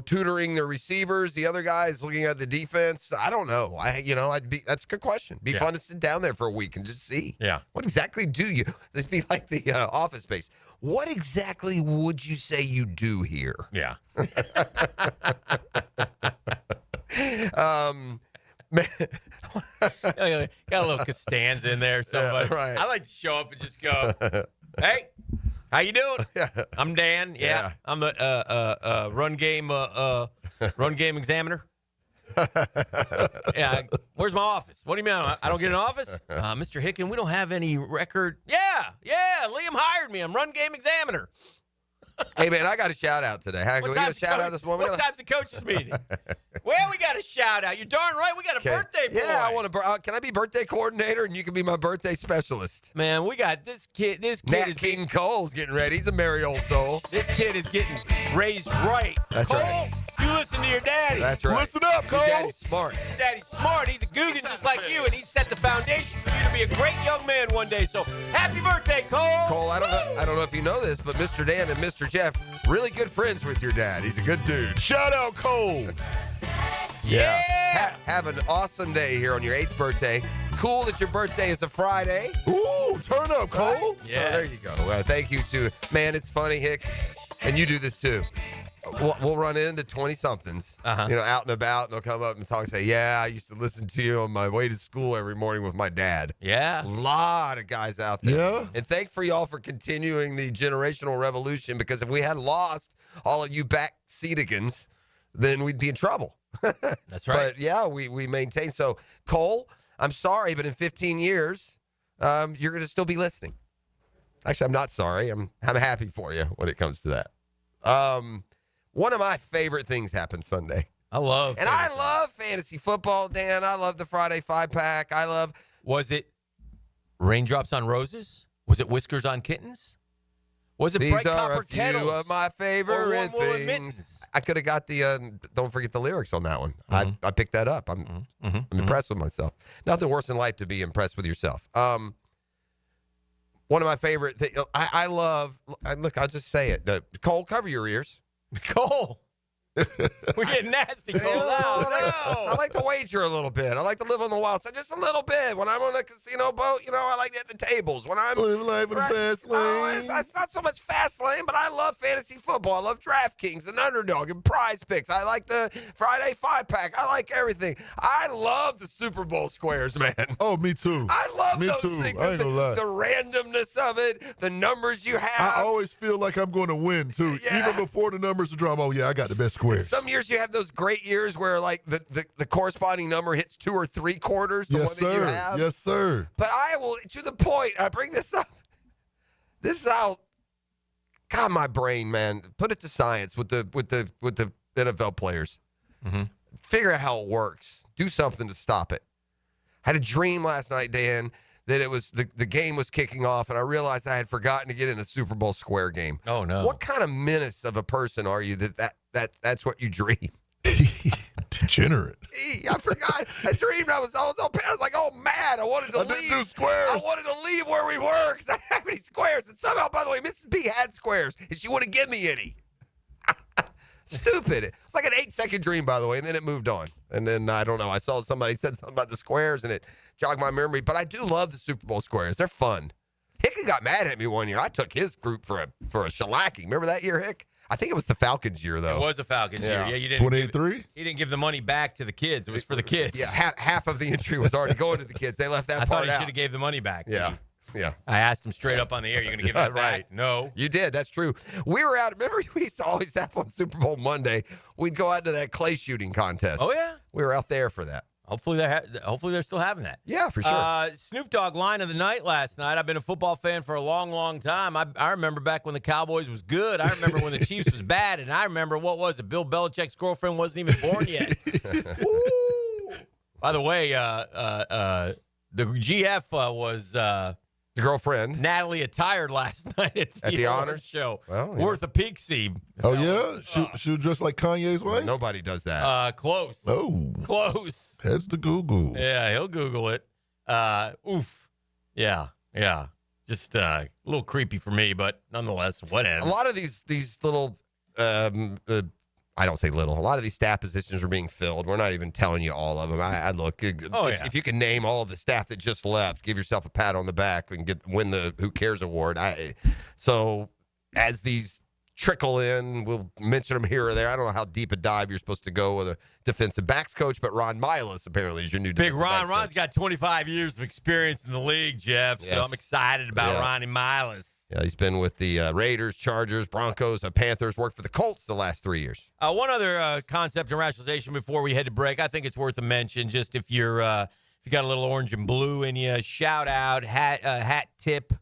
tutoring the receivers, the other guy is looking at the defense. I don't know. That's a good question. Be fun to sit down there for a week and just see. Yeah. What exactly do you? It'd be like the Office Space. What exactly would you say you do here? Yeah. Got a little Costanza in there. Somebody. Yeah, right. I like to show up and just go, "Hey, how you doing? I'm Dan. Yeah. I'm the run game examiner. Yeah. Where's my office? What do you mean? I don't get an office? Mr. Hicken, we don't have any record. Yeah. Liam hired me. I'm run game examiner. Hey, man, I got a shout out today. Can we get a shout out this morning? What time's the coach's meeting? Well, we got a shout out. You're darn right. We got a birthday boy. Yeah, I want to. Can I be birthday coordinator and you can be my birthday specialist? Man, we got this kid. Nat King Cole's getting ready. He's a merry old soul. This kid is getting raised right. That's Cole, right. You listen to your daddy. That's right. Listen up, Cole. Your daddy's smart. Your daddy's smart. He's a Guggen just like you, and he set the foundation for you to be a great young man one day. So happy birthday, Cole. Cole, I don't know if you know this, but Mr. Dan and Mr. Jeff, really good friends with your dad. He's a good dude. Shout out, Cole. Yeah. Have an awesome day here on your 8th birthday. Cool that your birthday is a Friday. Ooh, turn up, Cole. Yeah. So there you go. Thank you to, man, it's funny, Hick, and you do this too. We'll run into 20-somethings, out and about, and they'll come up and talk and say, yeah, I used to listen to you on my way to school every morning with my dad. Yeah. A lot of guys out there. Yeah. And thank for y'all for continuing the generational revolution, because if we had lost all of you back seatigans, then we'd be in trouble. That's right. But, yeah, we maintain. So, Cole, I'm sorry, but in 15 years, you're going to still be listening. Actually, I'm not sorry. I'm happy for you when it comes to that. One of my favorite things happened Sunday. I love fantasy football, Dan. I love the Friday 5-pack. Was it raindrops on roses? Was it whiskers on kittens? Was it These bright are copper a few kettles? of my favorite things. Mittens? I could have got the, don't forget the lyrics on that one. I picked that up. I'm impressed with myself. Nothing worse in life to be impressed with yourself. One of my favorite things, I love, look, I'll just say it. Cole, cover your ears. Cole. We're getting nasty, Cole. I like to wager a little bit. I like to live on the wild side just a little bit. When I'm on a casino boat, I like to hit the tables. When I'm live life in the fast lane. It's not so much fast lane, but I love fantasy football. I love DraftKings and Underdog and Prize Picks. I like the Friday 5-pack. I like everything. I love the Super Bowl squares, man. Oh, me too. I love me those too. things. I ain't gonna lie. The randomness of it, the numbers you have. I always feel like I'm going to win too. Yeah. Even before the numbers are drawn. Oh yeah, I got the best squares. Some years you have those great years where like the corresponding number hits 2 or 3 quarters. The Yes, one that you sir. have. Yes, sir. But I will, to the point, I bring this up. This is how, God, my brain, man. Put it to science with the NFL players. Figure out how it works. Do something to stop it. I had a dream last night, Dan, that it was the game was kicking off, and I realized I had forgotten to get in a Super Bowl square game. Oh no! What kind of menace of a person are you that's what you dream? Degenerate. I forgot. I dreamed I was like, oh, mad. I wanted to leave. Didn't do squares. I wanted to leave where we were because I didn't have any squares. And somehow, by the way, Mrs. B had squares, and she wouldn't give me any. Stupid. It's like an 8-second dream, by the way, and then it moved on. And then, I don't know, I saw somebody said something about the squares, and it jogged my memory. But I do love the Super Bowl squares. They're fun. Hicken got mad at me one year. I took his group for a shellacking. Remember that year, Hick? I think it was the Falcons year, though. It was a Falcons year. Yeah, you didn't. 28-3. He didn't give the money back to the kids. It was for the kids. Yeah, half of the entry was already going to the kids. They left that part I thought he out. should have gave the money back. Yeah. Yeah. I asked him straight up on the air, "You're going to give it back?" No. You did. That's true. We were out. Remember, we used to always have on Super Bowl Monday. We'd go out to that clay shooting contest. Oh, yeah? We were out there for that. Hopefully they're still having that. Yeah, for sure. Snoop Dogg line of the night last night. I've been a football fan for a long, long time. I remember back when the Cowboys was good. I remember when the Chiefs was bad. And I remember, what was it? Bill Belichick's girlfriend wasn't even born yet. By the way, the GF was the girlfriend. Natalie attired last night at the honors show. Well, Worth a peek see. Oh, yeah? She was dressed like Kanye's wife? Nobody does that. Close. Oh. Close. Heads to Google. Yeah, he'll Google it. Oof. Yeah. Just a little creepy for me, but nonetheless, whatever. A lot of these little, I don't say little. A lot of these staff positions are being filled. We're not even telling you all of them. I look. If you can name all the staff that just left, give yourself a pat on the back and win the Who Cares award. So as these trickle in, we'll mention them here or there. I don't know how deep a dive you're supposed to go with a defensive backs coach, but Ron Milas apparently is your new Big defensive Ron. backs Ron's coach. got 25 years of experience in the league, Jeff. So Yes. I'm excited about Ronnie Milas. Yeah, he's been with the Raiders, Chargers, Broncos, Panthers, worked for the Colts the last 3 years. One other concept and rationalization before we head to break. I think it's worth a mention. Just if you got a little orange and blue in you, shout out, hat tip,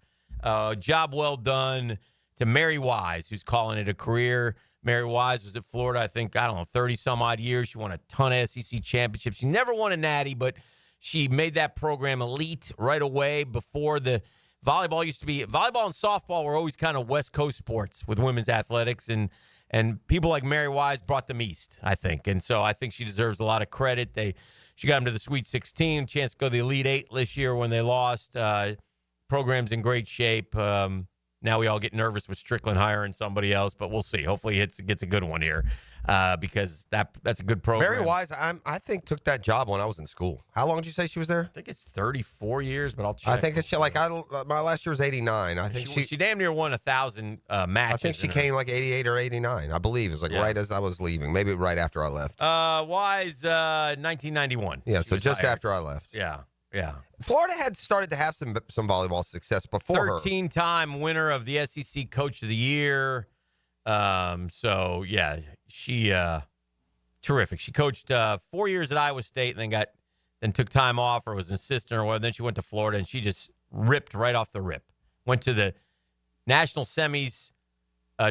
job well done to Mary Wise, who's calling it a career. Mary Wise was at Florida, I think, 30 some odd years. She won a ton of SEC championships. She never won a natty, but she made that program elite right away before the volleyball and softball were always kind of West Coast sports with women's athletics, and people like Mary Wise brought them east, I think. And so I think she deserves a lot of credit. She got them to the Sweet 16, chance to go to the Elite 8 this year when they lost. Program's in great shape. Now we all get nervous with Strickland hiring somebody else, but we'll see. Hopefully it gets a good one here because that's a good program. Mary Wise, I think, took that job when I was in school. How long did you say she was there? I think it's 34 years, but I'll check. I think it's my last year was 89. I think she damn near won 1,000 matches. I think she came like 88 or 89. I believe it was right as I was leaving, maybe right after I left. Wise, 1991. Yeah, so just after I left. Yeah. Florida had started to have some volleyball success before her. 13-time winner of the SEC Coach of the Year. So yeah, she terrific. She coached 4 years at Iowa State, and then took time off or was an assistant or whatever. Then she went to Florida, and she just ripped right off the rip. Went to the national semis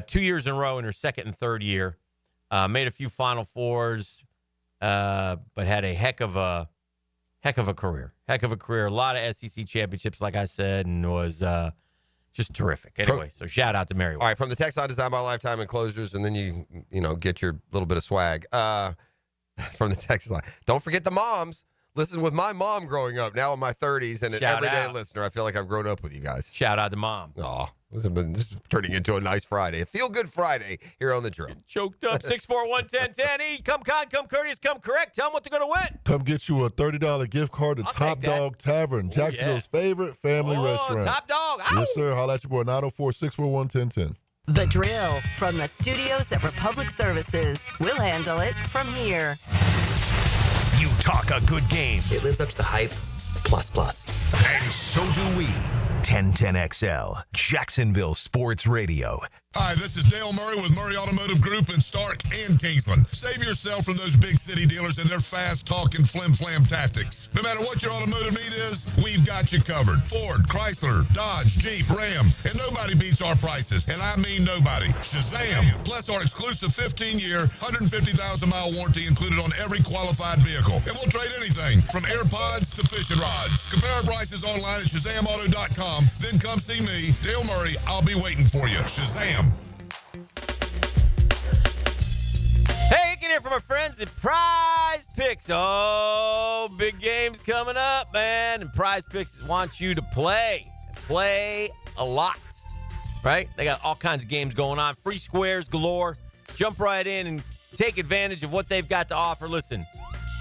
2 years in a row in her second and third year. Made a few Final Fours, but had a heck of a career. A lot of SEC championships, like I said, and was just terrific. Anyway, so shout out to Mary. All right, from the text line, Designed by Lifetime Enclosures, and then you get your little bit of swag. From the text line, don't forget the moms. Listen with my mom growing up, now in my 30s, and an everyday listener. I feel like I've grown up with you guys. Shout out to Mom. Aw, this is turning into a nice Friday. A feel-good Friday here on The Drill. Choked up. 641-1010. Come kind, come courteous, come correct. Tell them what they're going to win. Come get you a $30 gift card to Top Dog Tavern, Jacksonville's favorite family restaurant. Top Dog. Ow. Yes, sir. Holla at your boy, 904-641-1010. The Drill from the studios at Republic Services. We'll handle it from here. You talk a good game. It lives up to the hype, plus. And so do we. 1010XL, Jacksonville Sports Radio. Hi, this is Dale Murray with Murray Automotive Group in Stark and Kingsland. Save yourself from those big city dealers and their fast-talking flim-flam tactics. No matter what your automotive need is, we've got you covered. Ford, Chrysler, Dodge, Jeep, Ram, and nobody beats our prices, and I mean nobody. Shazam! Plus our exclusive 15-year, 150,000-mile warranty included on every qualified vehicle. And we'll trade anything from AirPods to fishing rods. Compare our prices online at ShazamAuto.com. Then come see me, Dale Murray. I'll be waiting for you. Shazam! Hey, you can hear from our friends at Prize Picks. Oh, big games coming up, man. And Prize Picks wants you to play a lot, right? They got all kinds of games going on. Free squares galore. Jump right in and take advantage of what they've got to offer. Listen,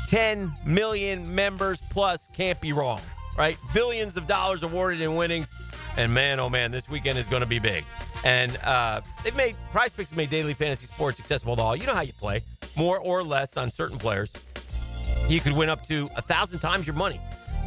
10 million members plus can't be wrong, right? Billions of dollars awarded in winnings. And man, oh man, this weekend is going to be big. And Prize Picks have made daily fantasy sports accessible to all. You know how you play, more or less on certain players. You could win up to 1,000 times your money.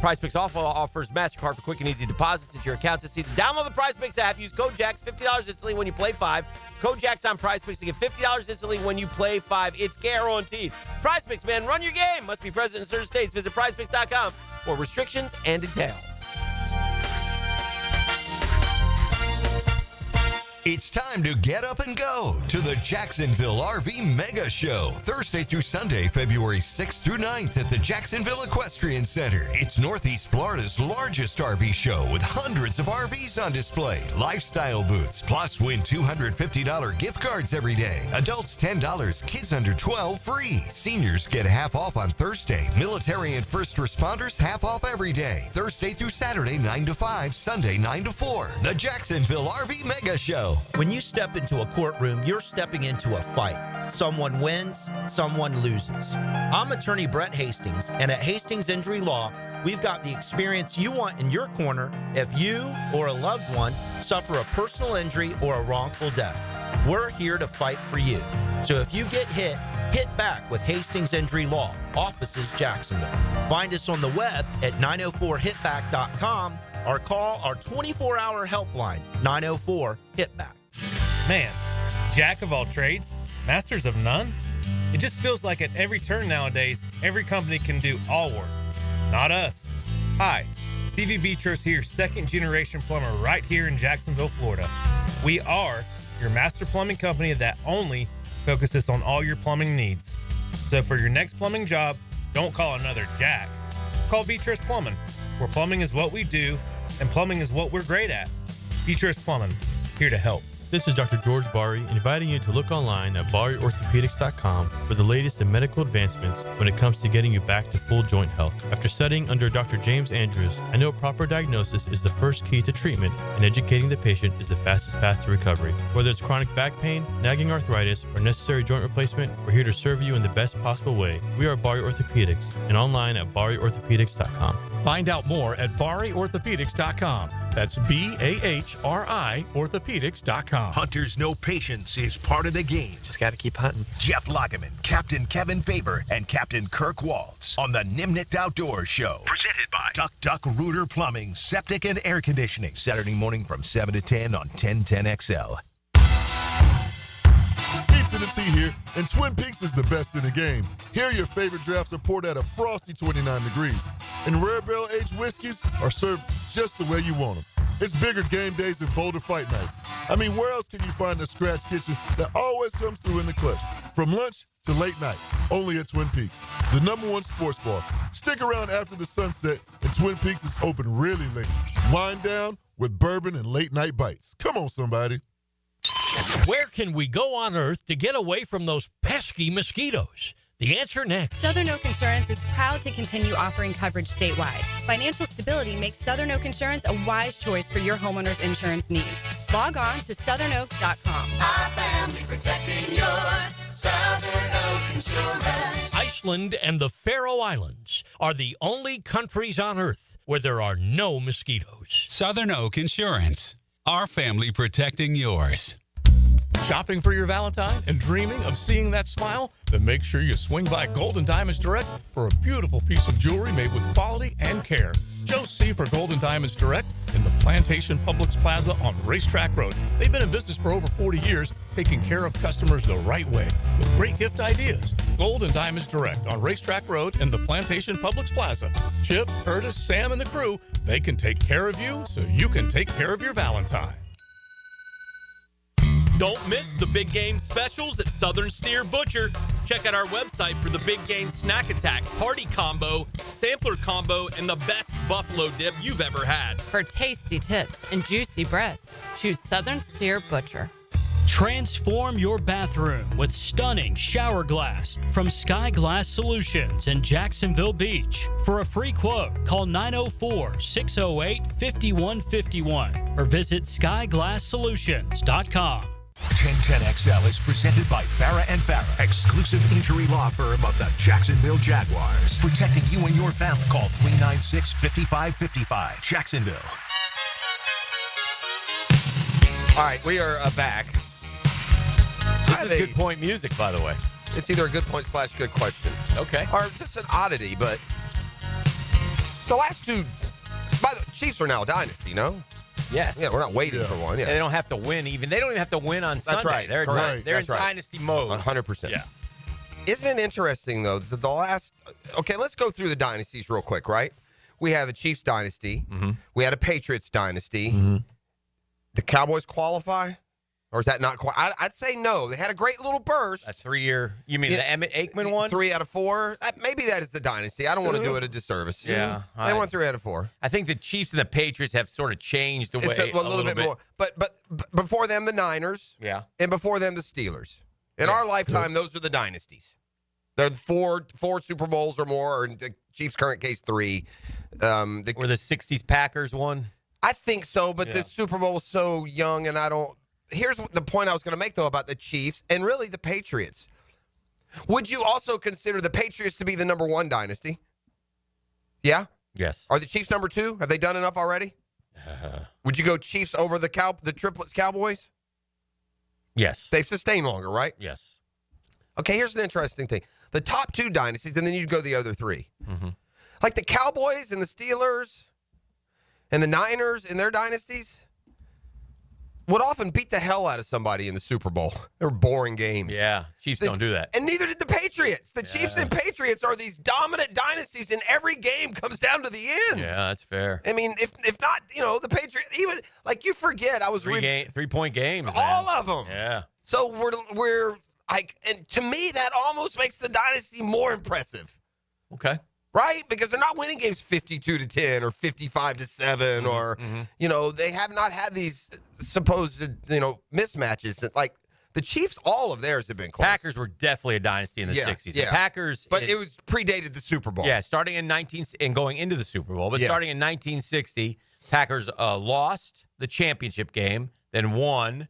PrizePicks also offers MasterCard for quick and easy deposits into your accounts this season. Download the PrizePicks app. Use code JAX, $50 instantly when you play 5. Code JAX on PrizePicks to get $50 instantly when you play 5. It's guaranteed. PrizePicks, man, run your game. Must be present in certain states. Visit PrizePicks.com for restrictions and details. It's time to get up and go to the Jacksonville RV Mega Show, Thursday through Sunday, February 6th through 9th at the Jacksonville Equestrian Center. It's Northeast Florida's largest RV show with hundreds of RVs on display, lifestyle booths, plus win $250 gift cards every day. Adults $10, kids under 12 free. Seniors get half off on Thursday. Military and first responders half off every day. Thursday through Saturday 9 to 5, Sunday 9 to 4. The Jacksonville RV Mega Show. When you step into a courtroom, you're stepping into a fight. Someone wins, someone loses. I'm attorney Brett Hastings, and at Hastings Injury Law, we've got the experience you want in your corner if you or a loved one suffer a personal injury or a wrongful death. We're here to fight for you. So if you get hit, hit back with Hastings Injury Law, offices Jacksonville. Find us on the web at 904hitback.com or call our 24-hour helpline, 904-HITBACK. Man, jack of all trades, masters of none? It just feels like at every turn nowadays, every company can do all work. Not us. Hi, Stevie Beatrice here, second-generation plumber right here in Jacksonville, Florida. We are your master plumbing company that only focuses on all your plumbing needs. So for your next plumbing job, don't call another Jack. Call Beatrice Plumbing, where plumbing is what we do, and plumbing is what we're great at. Beatrice Plumbing, here to help. This is Dr. George Barry, inviting you to look online at barryorthopedics.com for the latest in medical advancements when it comes to getting you back to full joint health. After studying under Dr. James Andrews, I know proper diagnosis is the first key to treatment, and educating the patient is the fastest path to recovery. Whether it's chronic back pain, nagging arthritis, or necessary joint replacement, we're here to serve you in the best possible way. We are Barry Orthopedics, and online at barryorthopedics.com. Find out more at barryorthopedics.com. That's BAHRI orthopedics.com. Hunters know patience is part of the game. Just got to keep hunting. Jeff Lageman, Captain Kevin Faber, and Captain Kirk Waltz on the Nimnicht Outdoors Show. Presented by Duck Rooter Plumbing, Septic and Air Conditioning. Saturday morning from 7 to 10 on 1010XL. Pizza to Tea here, and Twin Peaks is the best in the game. Here, your favorite drafts are poured at a frosty 29 degrees, and rare barrel-aged whiskeys are served just the way you want them. It's bigger game days and bolder fight nights. I mean, where else can you find a scratch kitchen that always comes through in the clutch? From lunch to late night, only at Twin Peaks, the #1 sports bar. Stick around after the sunset, and Twin Peaks is open really late. Wind down with bourbon and late-night bites. Come on, somebody. Where can we go on Earth to get away from those pesky mosquitoes? The answer next. Southern Oak Insurance is proud to continue offering coverage statewide. Financial stability makes Southern Oak Insurance a wise choice for your homeowner's insurance needs. Log on to southernoak.com. Our family protecting yours. Southern Oak Insurance. Iceland and the Faroe Islands are the only countries on Earth where there are no mosquitoes. Southern Oak Insurance. Our family protecting yours. Shopping for your Valentine and dreaming of seeing that smile? Then make sure you swing by Golden Diamonds Direct for a beautiful piece of jewelry made with quality and care. Joe C. for Golden Diamonds Direct in the Plantation Publix Plaza on Racetrack Road. They've been in business for over 40 years, taking care of customers the right way with great gift ideas. Golden Diamonds Direct on Racetrack Road in the Plantation Publix Plaza. Chip, Curtis, Sam, and the crew, they can take care of you so you can take care of your Valentine. Don't miss the big game specials at Southern Steer Butcher. Check out our website for the big game snack attack, party combo, sampler combo, and the best buffalo dip you've ever had. For tasty tips and juicy breasts, choose Southern Steer Butcher. Transform your bathroom with stunning shower glass from Sky Glass Solutions in Jacksonville Beach. For a free quote, call 904-608-5151 or visit skyglasssolutions.com. 1010XL is presented by Farah & Farah, exclusive injury law firm of the Jacksonville Jaguars. Protecting you and your family. Call 396-5555. Jacksonville. All right, we are back. This is good point music, by the way. It's either a good point / good question. Okay. Or just an oddity, but The last two, the Chiefs are now a dynasty, no? Yes. Yeah, we're not waiting for one. Yeah. And they don't have to win even. They don't even have to win on Sunday. That's right. They're Correct. in That's right. dynasty mode. 100%. Yeah. Isn't it interesting, though, that the last... Okay, let's go through the dynasties real quick, right? We have a Chiefs dynasty. Mm-hmm. We had a Patriots dynasty. The Cowboys qualify? Or is that not quite? I'd say no. They had a great little burst. A 3-year. You mean the Emmett Aikman one? 3 out of 4. Maybe that is the dynasty. I don't want to do it a disservice. Yeah. They won 3 out of 4. I think the Chiefs and the Patriots have sort of changed the way It's a little bit more. But before them, the Niners. Yeah. And before them, the Steelers. In our lifetime, those are the dynasties. They're four Super Bowls or more, or in the Chiefs' current case, 3. Were the 60s Packers one? I think so, but this Super Bowl was so young, and I don't. Here's the point I was going to make, though, about the Chiefs and really the Patriots. Would you also consider the Patriots to be the number 1 dynasty? Yeah? Yes. Are the Chiefs number 2? Have they done enough already? Would you go Chiefs over the triplets Cowboys? Yes. They've sustained longer, right? Yes. Okay, here's an interesting thing. The top 2 dynasties, and then you'd go the other 3. Mm-hmm. Like the Cowboys and the Steelers and the Niners in their dynasties would often beat the hell out of somebody in the Super Bowl. They were boring games. Yeah, Chiefs don't do that. And neither did the Patriots. The Chiefs and Patriots are these dominant dynasties, and every game comes down to the end. Yeah, that's fair. I mean, if not, the Patriots, even, like, you forget, I was 3-point games, all man. of them. Yeah. So we're like, and to me, that almost makes the dynasty more impressive. Okay. Right? Because they're not winning games 52-10 or 55-7 or, they have not had these supposed, mismatches. That, like, the Chiefs, all of theirs have been close. Packers were definitely a dynasty in the 60s. The Packers. But it was predated the Super Bowl. Yeah, starting in and going into the Super Bowl. But starting in 1960, Packers lost the championship game, then won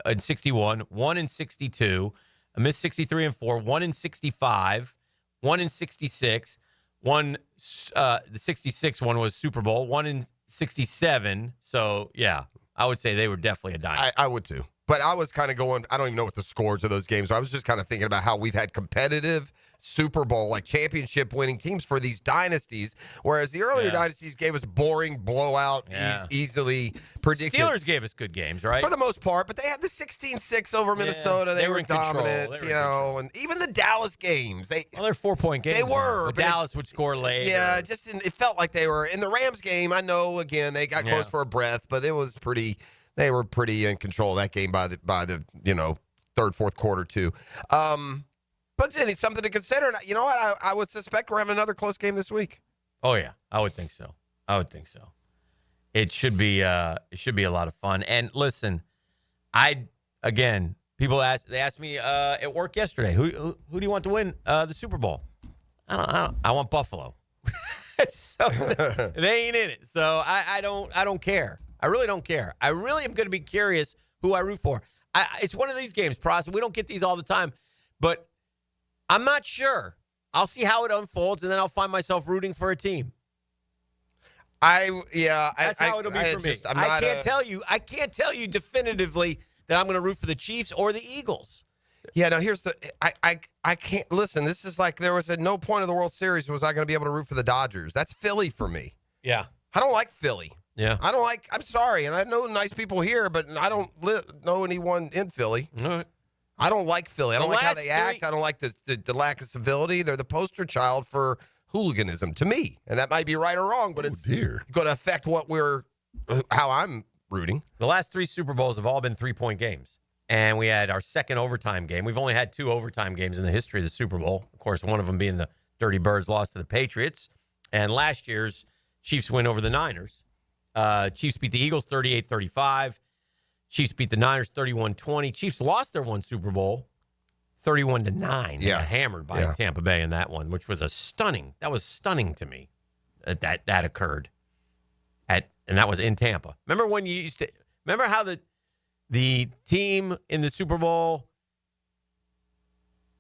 in 61, won in 62, missed 63 and 4, won in 65, won in 66. Won the 66 one was Super Bowl, won in 67. So, yeah, I would say they were definitely a dynasty. I would too. But I was kind of going, I don't even know what the scores of those games are. I was just kind of thinking about how we've had competitive Super Bowl, like championship winning teams for these dynasties, whereas the earlier dynasties gave us boring, blowout, easily predicted. Steelers gave us good games, right? For the most part, but they had the 16-6 over Minnesota. They were dominant, and even the Dallas games. They're 4-point games. They were. But Dallas would score late. Yeah, it felt like they were. In the Rams game, I know, again, they got close for a breath, but it was pretty, they were pretty in control of that game by the third, fourth quarter, too. But it's something to consider. You know what? I would suspect we're having another close game this week. Oh, yeah. I would think so. It should be a lot of fun. And listen, people asked me at work yesterday, who do you want to win the Super Bowl? I want Buffalo. So they ain't in it. So I don't care. I really don't care. I really am going to be curious who I root for. It's one of these games, Pross. We don't get these all the time, but I'm not sure. I'll see how it unfolds, and then I'll find myself rooting for a team. That's how it'll be for me. I can't tell you definitively that I'm going to root for the Chiefs or the Eagles. Yeah, now here's I can't listen. This is like there was at no point of the World Series was I going to be able to root for the Dodgers. That's Philly for me. Yeah, I don't like Philly. Yeah, I'm sorry, and I know nice people here, but I don't know anyone in Philly. All right. I don't like Philly. I don't like how they act. I don't like the lack of civility. They're the poster child for hooliganism to me, and that might be right or wrong, but it's going to affect how I'm rooting. The last 3 Super Bowls have all been 3-point games, and we had our second overtime game. We've only had 2 overtime games in the history of the Super Bowl. Of course, one of them being the Dirty Birds loss to the Patriots, and last year's Chiefs win over the Niners. Chiefs beat the Eagles 38-35. Chiefs beat the Niners 31-20. Chiefs lost their one Super Bowl 31-9. They got hammered by Tampa Bay in that one, which was stunning to me that occurred. And that was in Tampa. Remember when remember how the team in the Super Bowl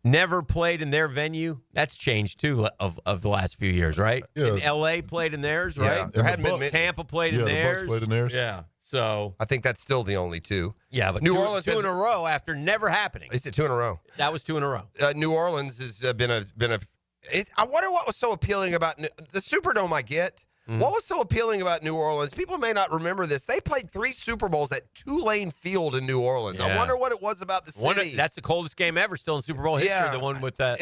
never played in their venue? That's changed too of the last few years, right? Yeah. And LA played in theirs, right? Yeah, there hadn't been Tampa played in theirs. The Bucs played in theirs. Yeah. So I think that's still the only 2. Yeah, but New Orleans two in a row after never happening. Is it 2 in a row? That was 2 in a row. New Orleans has been a. I wonder what was so appealing about the Superdome. I get. What was so appealing about New Orleans? People may not remember this. They played 3 Super Bowls at Tulane Field in New Orleans. I wonder what it was about the city. That's the coldest game ever still in Super Bowl history, the one with the...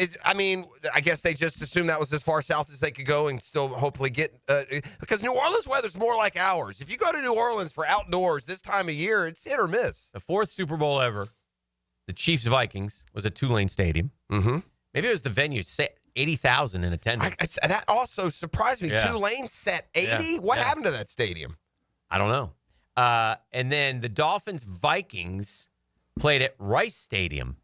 I guess they just assumed that was as far south as they could go and still hopefully get... because New Orleans weather's more like ours. If you go to New Orleans for outdoors this time of year, it's hit or miss. The 4th Super Bowl ever, the Chiefs-Vikings, was at Tulane Stadium. Mm-hmm. Maybe it was the venue, 80,000 in attendance. That also surprised me. Yeah. Tulane set 80? Yeah. What happened to that stadium? I don't know. And then the Dolphins-Vikings played at Rice Stadium.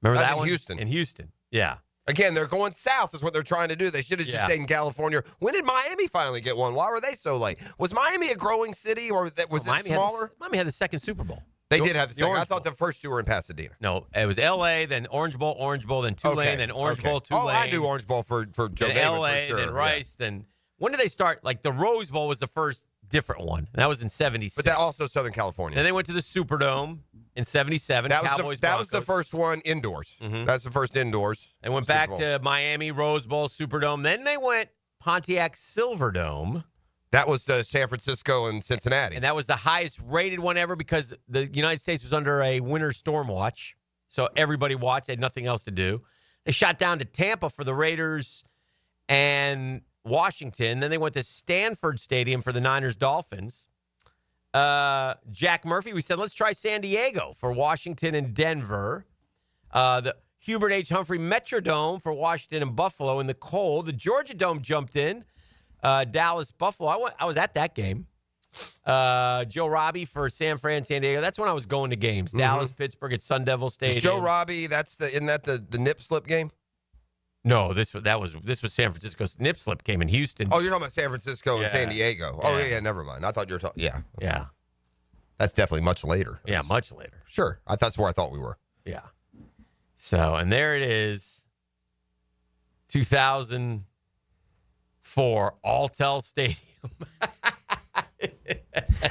Remember That's that in one? Houston. In Houston, yeah. Again, they're going south is what they're trying to do. They should have just stayed in California. When did Miami finally get one? Why were they so late? Was Miami a growing city or was it smaller? Miami had the 2nd Super Bowl. They did have the second. I Orange thought the first 2 were in Pasadena. No, it was L.A., then Orange Bowl, then Tulane, then Orange Bowl, Tulane. Oh, I knew Orange Bowl for Joe then Namath L.A., for sure. then Rice, then... When did they start? Like, the Rose Bowl was the first different one. And that was in 76. But that also Southern California. Then they went to the Superdome in 77. That Cowboys, was the first one indoors. Mm-hmm. That's the first indoors. They went back to Miami, Rose Bowl, Superdome. Then they went Pontiac Silverdome. That was San Francisco and Cincinnati. And that was the highest rated one ever because the United States was under a winter storm watch. So everybody watched. They had nothing else to do. They shot down to Tampa for the Raiders and Washington. Then they went to Stanford Stadium for the Niners-Dolphins. Jack Murphy, we said, let's try San Diego for Washington and Denver. The Hubert H. Humphrey Metrodome for Washington and Buffalo in the cold. The Georgia Dome jumped in. Dallas, Buffalo. I was at that game. Joe Robbie for San Fran, San Diego. That's when I was going to games. Dallas, Pittsburgh at Sun Devil Stadium. Is Joe Robbie, isn't that the nip slip game? No, this was San Francisco's nip slip game in Houston. Oh, you're talking about San Francisco and San Diego. Oh, yeah, never mind. I thought you were talking. Yeah. Yeah. That's definitely much later. Yeah, much later. Sure. That's where I thought we were. Yeah. So, and there it is. 2004, Alltel Stadium.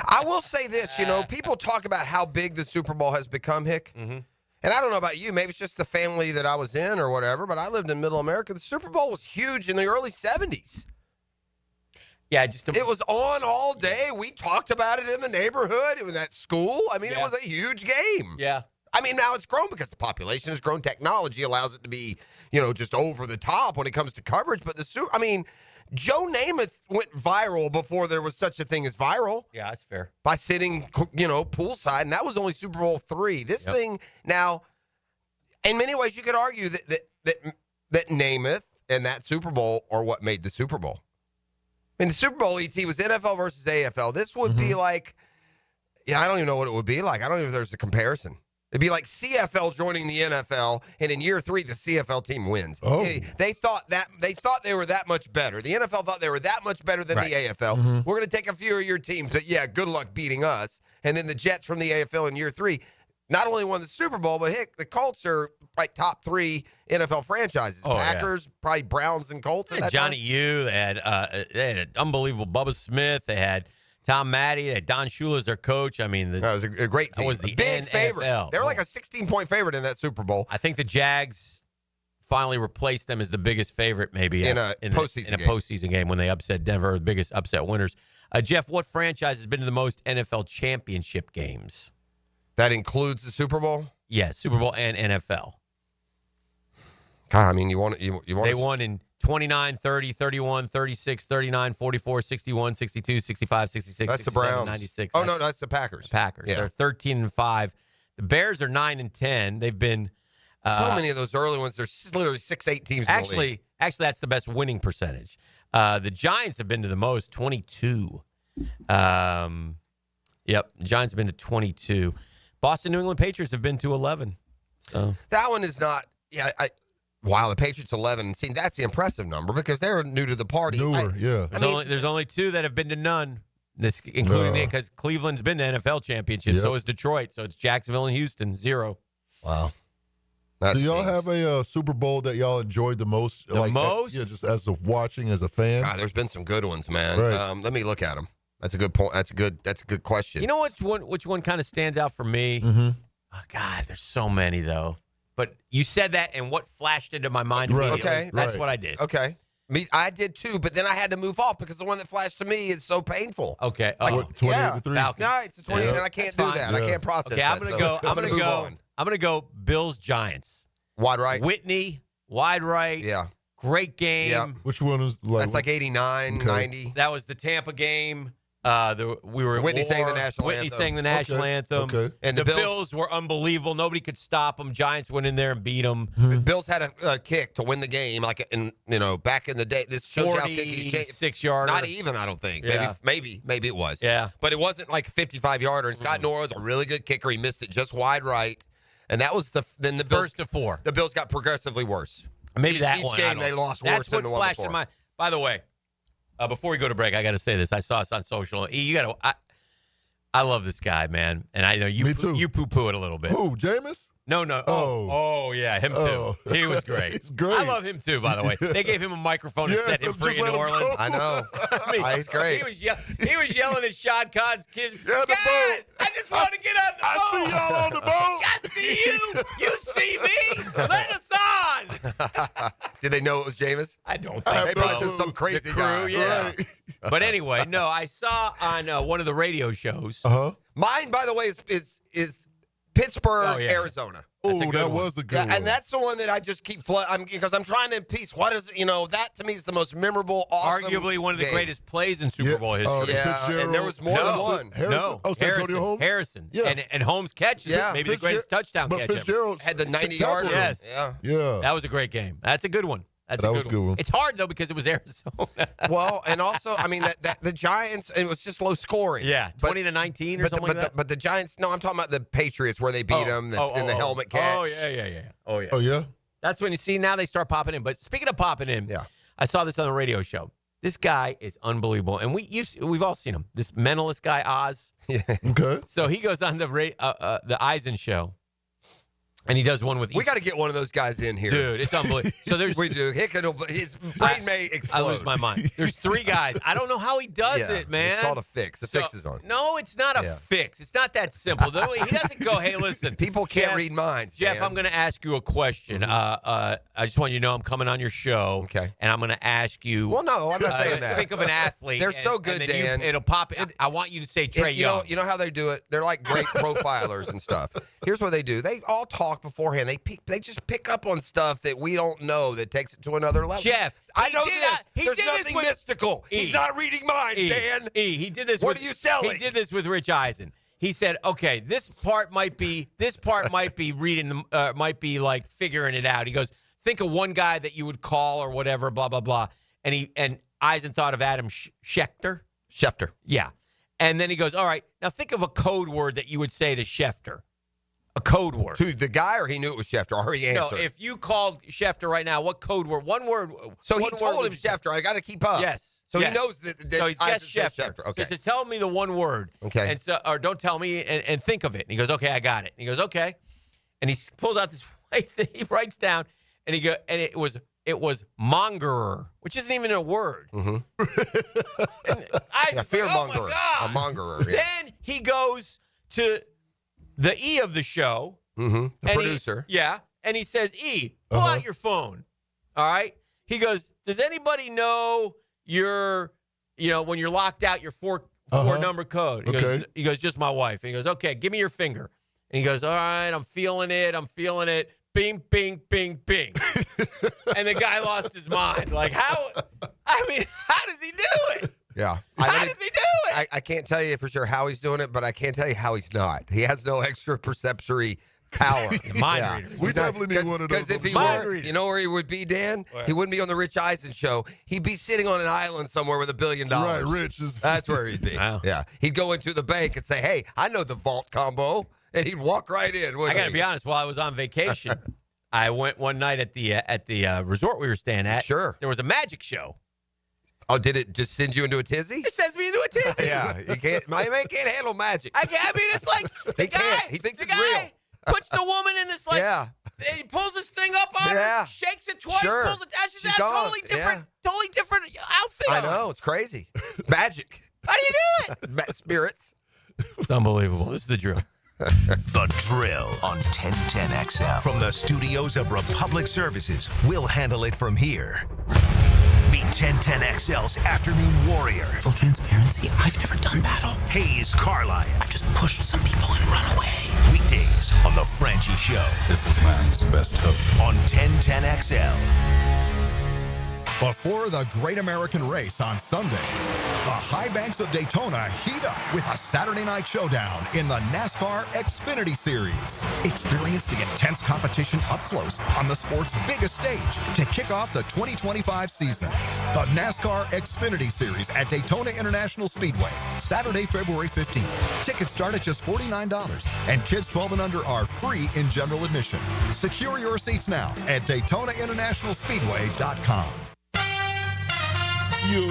I will say this, people talk about how big the Super Bowl has become, Hick. Mm-hmm. And I don't know about you. Maybe it's just the family that I was in or whatever, but I lived in Middle America. The Super Bowl was huge in the early 70s. Yeah, it was on all day. We talked about it in the neighborhood. It was at school. I mean, it was a huge game. Yeah. I mean, now it's grown because the population has grown. Technology allows it to be, just over the top when it comes to coverage. But Joe Namath went viral before there was such a thing as viral. Yeah, that's fair. By sitting, poolside, and that was only Super Bowl III. This thing now, in many ways, you could argue that Namath and that Super Bowl are what made the Super Bowl. I mean, the Super Bowl ET was NFL versus AFL. This would be like, I don't even know what it would be like. I don't even know if there's a comparison. It'd be like CFL joining the NFL, and in year 3, the CFL team wins. Oh. They thought they were that much better. The NFL thought they were that much better than the AFL. We're going to take a few of your teams, but good luck beating us. And then the Jets from the AFL in year 3 not only won the Super Bowl, but the Colts are like top 3 NFL franchises. Packers, probably Browns and Colts. They had Johnny U. They had an unbelievable Bubba Smith. They had Tom Matty, they had Don Shula as their coach. I mean, that was a great team. That was the big NFL. favorite. They were like a 16-point favorite in that Super Bowl. I think the Jags finally replaced them as the biggest favorite, maybe in a postseason game when they upset Denver, the biggest upset winners. Jeff, what franchise has been to the most NFL championship games? That includes the Super Bowl? Yes, Super Bowl and NFL. God, I mean, you want They won in 29, 30, 31, 36, 39, 44, 61, 62, 65, 66, that's 67, the Browns. 96. Oh, no, that's the Packers. The Packers. Yeah. They're 13-5. The Bears are 9-10. They've been so many of those early ones. There's literally 6-8 teams in the league. Actually, that's the best winning percentage. The Giants have been to the most, 22. Yep, the Giants have been to 22. Boston New England Patriots have been to 11. So. That one is not. Yeah, wow, the Patriots 11. See, that's the impressive number because they're new to the party. There's only 2 that have been to none. This including because Cleveland's been to NFL championships. So is Detroit. So it's Jacksonville and Houston 0. Wow. Do y'all have a Super Bowl that y'all enjoyed the most? Most? Just as of watching as a fan. God, there's been some good ones, man. Right. Let me look at them. That's a good point. That's a good question. You know which one kind of stands out for me? Mm-hmm. Oh God, there's so many though. But you said that, and what flashed into my mind immediately? Okay, that's what I did. Okay. I did too, but then I had to move off because the one that flashed to me is so painful. Okay. Like, 28-3. Falcons. No, it's a 20, and I can't do that. I can't process Okay, that. I'm gonna go. Bills Giants. Wide right. Whitney, wide right. Yeah. Great game. Yeah. Which one is like? That's like 89, 90. That was the Tampa game. We were at Whitney war. sang the national Whitney anthem. sang the national anthem. Okay. And the the Bills were unbelievable. Nobody could stop them. Giants went in there and beat them. Bills had a kick to win the game, like back in the day. This shows you how kick he's changed. 46-yarder. Not even, I don't think. Yeah. Maybe it was. Yeah. But it wasn't like a 55-yarder. And Scott Norwood's a really good kicker. He missed it just wide right. And that was the Bills. First to 4. The Bills got progressively worse. Maybe that each one. game they lost worse than the one flashed before. in my. By the way, before we go to break, I got to say this. I saw this on social. I love this guy, man, and I know you. Me too. You poo-poo it a little bit. Who, Jameis? No. Oh, yeah, him too. Oh. He was great. He's great. I love him too. By the way, they gave him a microphone and set him free in New Orleans. I know. He's great. He was yelling at Shad Khan's kids. Yeah, the Guys, boat. I just want to get on the boat. I see y'all on the boat. I see you. You see me. Let us on. Did they know it was Jameis? I don't They think probably so. just some crazy The crew, guy. yeah. Right. But anyway, no, I saw on one of the radio shows. Mine, by the way, is Pittsburgh, Oh, yeah. Arizona. That's a Oh, good that one. was a good Yeah, one. and that's the one that I just keep because I'm trying to piece. What is that to me is the most memorable, awesome, Arguably one of the game. greatest plays in Super Bowl history. Yeah, and there was more than one. Harrison. Oh, Santonio Holmes? Harrison. Yeah. And Holmes catches it. Maybe the greatest touchdown but catch ever. Fitzgerald Had the 90 tackled yarder. him. Yes. Yeah. That was a great game. That's a good one. That was a good one. It's hard though because it was Arizona. Well, and also, I mean, that the Giants, it was just low scoring. Yeah, 20-19 or something like that. But the Giants, no, I'm talking about the Patriots where they beat them in the helmet catch. Oh yeah. Oh yeah. Oh, yeah? That's when you see now they start popping in. But speaking of popping in, I saw this on the radio show. This guy is unbelievable, and we've all seen him. This mentalist guy, Oz. Yeah. Okay. So he goes on the Eisen show, and he does one with. We got to get one of those guys in here, dude. It's unbelievable. So there's we do. His brain may explode. I lose my mind. There's 3 guys. I don't know how he does it, man. It's called a fix. The fix is on. No, it's not a fix. It's not that simple. He doesn't go, hey, listen. People can't Jeff, read minds. Jeff, Dan. I'm going to ask you a question. I just want you to know I'm coming on your show. Okay. And I'm going to ask you. Well, no, I'm not saying that. Think of an athlete. They're so good, and then Dan. It'll pop. I want you to say Trey Young. You know how they do it? They're like great profilers and stuff. Here's what they do. They all talk beforehand. They just pick up on stuff that we don't know that takes it to another level. Jeff, I know did this. that- he There's did this nothing with- mystical. E. He's not reading minds, Dan. He did this. What with, are you selling? He did this with Rich Eisen. He said, "Okay, this part might be reading might be like figuring it out." He goes, "Think of one guy that you would call or whatever, blah blah blah." And Eisen thought of Adam Schefter. Schefter. Yeah. And then he goes, "All right, now think of a code word that you would say to Schefter." A code word. To the guy, or he knew it was Schefter, or he answered? No, if you called Schefter right now, what code word? One word. So he one word told him would you say? Schefter. I got to keep up. Yes. So yes. he knows that. So he's guessed Eisen says Schefter. Okay. So he says, tell me the one word. Okay. And so, or don't tell me, and think of it. And he goes, okay, I got it. And he goes, okay. And he pulls out this white thing he writes down, and it was mongerer, which isn't even a word. Mm-hmm. And fear oh mongerer. my God. A mongerer. Yeah. Then he goes to the E of the show. Mm-hmm. The And producer. And he says, E, pull out your phone. All right. He goes, does anybody know when you're locked out, your four number code? He goes, just my wife. And he goes, okay, give me your finger. And he goes, all right, I'm feeling it. Bing, bing, bing, bing. And the guy lost his mind. Like, how does he do it? Yeah. How does he do it? I can't tell you for sure how he's doing it, but I can't tell you how he's not. He has no extra perceptory power. Mind reader. We definitely need one of those. Because if he Mind were, reader. you know where he would be, Dan? Where? He wouldn't be on the Rich Eisen show. He'd be sitting on an island somewhere with $1 billion. Right, Rich is. That's where he'd be. Wow. Yeah. He'd go into the bank and say, hey, I know the vault combo. And he'd walk right in. I got to be honest. While I was on vacation, I went one night at the resort we were staying at. Sure. There was a magic show. Oh, did it just send you into a tizzy? It sends me into a tizzy. Yeah. You can't. My man can't handle magic. I mean, it's like the He guy. can't. He thinks the it's guy real. puts the woman in this Yeah. He pulls this thing up on Yeah. her, shakes it twice, Sure. pulls it down. She's She's got a gone. totally different outfit. I on. know. It's crazy. Magic. How do you do it? Spirits. It's unbelievable. This is the drill. The Drill on 1010 XL. From the studios of Republic Services, we'll handle it from here. Meet 1010XL's Afternoon Warrior. Full transparency, I've never done battle. Hayes Carlisle. I just pushed some people and run away. Weekdays on The Frenchie Show. This is man's best hook. On 1010XL. Before the Great American Race on Sunday, the high banks of Daytona heat up with a Saturday night showdown in the NASCAR Xfinity Series. Experience the intense competition up close on the sport's biggest stage to kick off the 2025 season. The NASCAR Xfinity Series at Daytona International Speedway, Saturday, February 15th. Tickets start at just $49, and kids 12 and under are free in general admission. Secure your seats now at DaytonaInternationalSpeedway.com. Yo,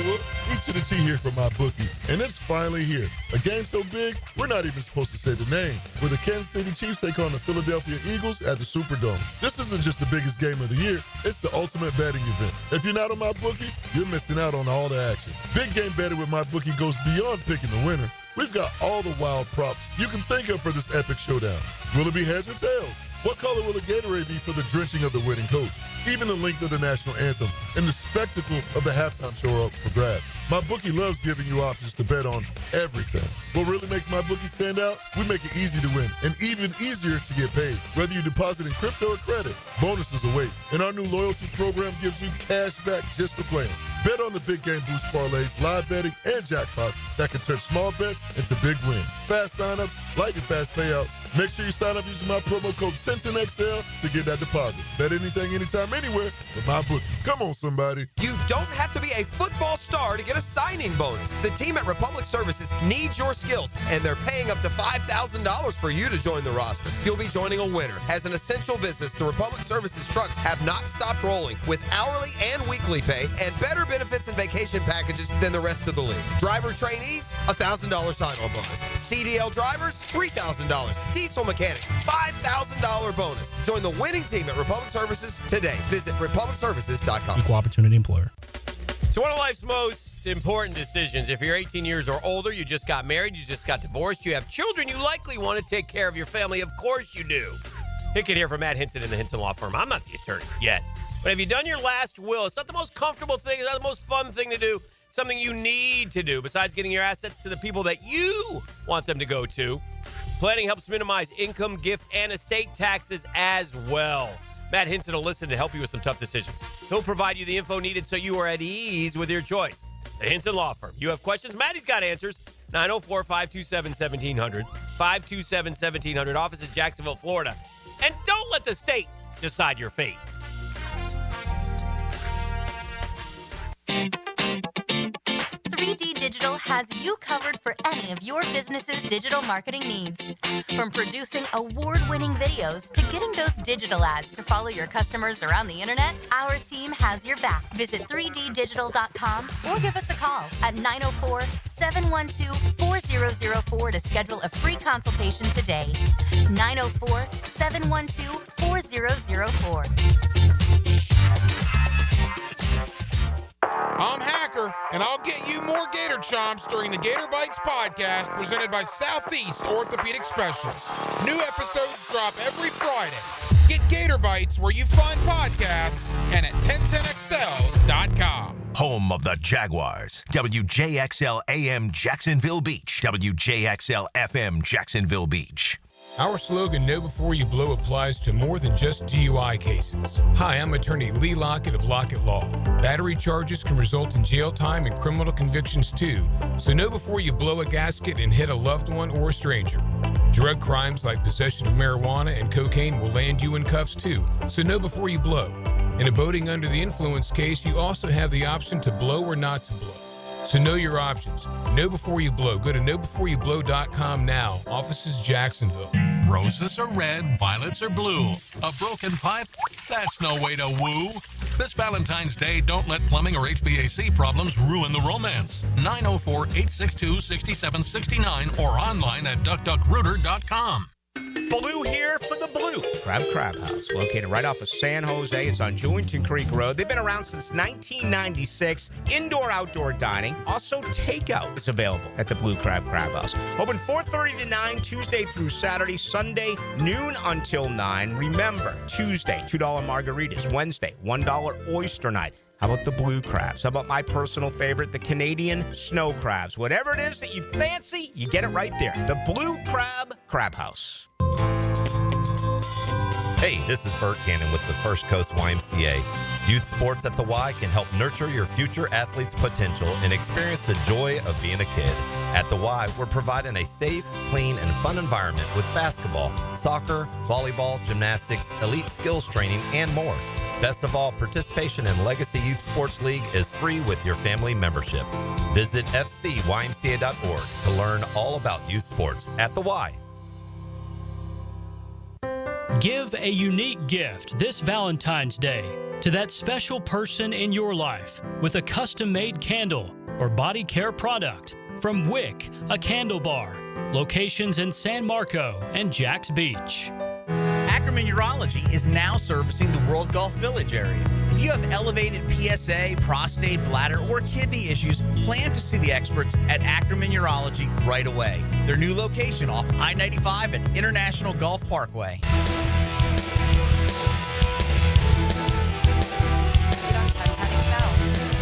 each of the T here from my bookie, and it's finally here. A game so big, we're not even supposed to say the name. Where the Kansas City Chiefs take on the Philadelphia Eagles at the Superdome. This isn't just the biggest game of the year, it's the ultimate betting event. If you're not on my bookie, you're missing out on all the action. Big game betting with my bookie goes beyond picking the winner. We've got all the wild props you can think of for this epic showdown. Will it be heads or tails? What color will the Gatorade be for the drenching of the winning coach? Even the length of the national anthem and the spectacle of the halftime show are up for grabs. My bookie loves giving you options to bet on everything. What really makes my bookie stand out? We make it easy to win and even easier to get paid. Whether you deposit in crypto or credit, bonuses await. And our new loyalty program gives you cash back just for playing. Bet on the big game boost parlays, live betting, and jackpots that can turn small bets into big wins. Fast signups, lightning fast payouts. Make sure you sign up using my promo code 1010XL to get that deposit. Bet anything, anytime, anywhere with my bookie. Come on, somebody. You don't have to be a football star to get a signing bonus. The team at Republic Services needs your skills, and they're paying up to $5,000 for you to join the roster. You'll be joining a winner. As an essential business, the Republic Services trucks have not stopped rolling with hourly and weekly pay and better benefits and vacation packages than the rest of the league. Driver trainees, $1,000 sign-on bonus. CDL drivers, $3,000. Diesel mechanics, $5,000 bonus. Join the winning team at Republic Services today. Visit republicservices.com. Equal opportunity employer. So one of life's most important decisions. If you're 18 years or older, you just got married, you just got divorced, you have children, you likely want to take care of your family. Of course you do. Hicken here from Matt Hinson in the Hinson Law Firm. I'm not the attorney yet. But have you done your last will? It's not the most comfortable thing. It's not the most fun thing to do. Something you need to do besides getting your assets to the people that you want them to go to. Planning helps minimize income, gift, and estate taxes as well. Matt Hinson will listen to help you with some tough decisions. He'll provide you the info needed so you are at ease with your choice. The Hinson Law Firm. You have questions? Maddie's got answers. 904-527-1700. 527-1700. Office in Jacksonville, Florida. And don't let the state decide your fate. Digital has you covered for any of your business's digital marketing needs. From producing award-winning videos to getting those digital ads to follow your customers around the internet, our team has your back. Visit 3ddigital.com or give us a call at 904-712-4004 to schedule a free consultation today. 904-712-4004. I'm Hacker, and I'll get you more Gator chomps during the Gator Bites podcast presented by Southeast Orthopedic Specialists. New episodes drop every Friday. Get Gator Bites where you find podcasts and at 1010XL.com. Home of the Jaguars. WJXL AM Jacksonville Beach. WJXL FM Jacksonville Beach. Our slogan, Know Before You Blow, applies to more than just DUI cases. Hi, I'm attorney Lee Lockett of Lockett Law. Battery charges can result in jail time and criminal convictions too, so know before you blow a gasket and hit a loved one or a stranger. Drug crimes like possession of marijuana and cocaine will land you in cuffs too, so know before you blow. In a boating under the influence case, you also have the option to blow or not to blow. So know your options. Know before you blow. Go to knowbeforeyouBlow.com now. Offices Jacksonville. Roses are red, violets are blue. A broken pipe? That's no way to woo. This Valentine's Day, don't let plumbing or HVAC problems ruin the romance. 904-862-6769 or online at duckduckrooter.com. Blue here for the Blue Crab House, located right off of San Jose. It's on Jewington Creek Road. They've been around since 1996. Indoor-outdoor dining. Also, takeout is available at the Blue Crab House. Open 4:30 to 9, Tuesday through Saturday. Sunday, noon until 9. Remember, Tuesday, $2 margaritas. Wednesday, $1 oyster night. How about the blue crabs? How about my personal favorite, the Canadian snow crabs? Whatever it is that you fancy, you get it right there. The Blue Crab House. Hey, this is Bert Cannon with the First Coast YMCA. Youth sports at the Y can help nurture your future athlete's potential and experience the joy of being a kid. At the Y, we're providing a safe, clean, and fun environment with basketball, soccer, volleyball, gymnastics, elite skills training, and more. Best of all, participation in Legacy Youth Sports League is free with your family membership. Visit fcymca.org to learn all about youth sports at the Y. Give a unique gift this Valentine's Day to that special person in your life with a custom-made candle or body care product from Wick, a candle bar. Locations in San Marco and Jax Beach. Ackerman Urology is now servicing the World Golf Village area. If you have elevated PSA, prostate, bladder, or kidney issues, plan to see the experts at Ackerman Urology right away. Their new location off I-95 at International Golf Parkway.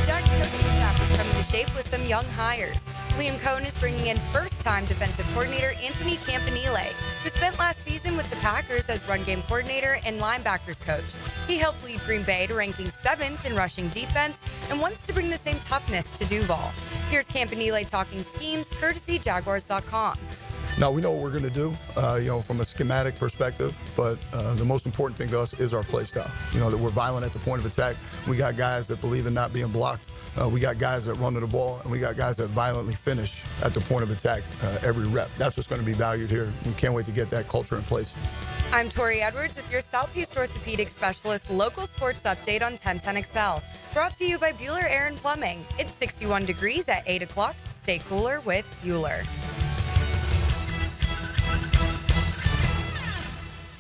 Jack's coaching staff is coming to shape with some young hires. Liam Cohn is bringing in first-time defensive coordinator Anthony Campanile, who spent last season with the Packers as run game coordinator and linebackers coach. He helped lead Green Bay to ranking 7th in rushing defense and wants to bring the same toughness to Duval. Here's Campanile talking schemes, courtesy Jaguars.com. No, we know what we're going to do, from a schematic perspective, but the most important thing to us is our play style. That we're violent at the point of attack. We got guys that believe in not being blocked. We got guys that run to the ball, and we got guys that violently finish at the point of attack every rep. That's what's going to be valued here. We can't wait to get that culture in place. I'm Tori Edwards with your Southeast Orthopedic Specialist local sports update on 1010XL. Brought to you by Bueller Air and Plumbing. It's 61 degrees at 8 o'clock. Stay cooler with Bueller.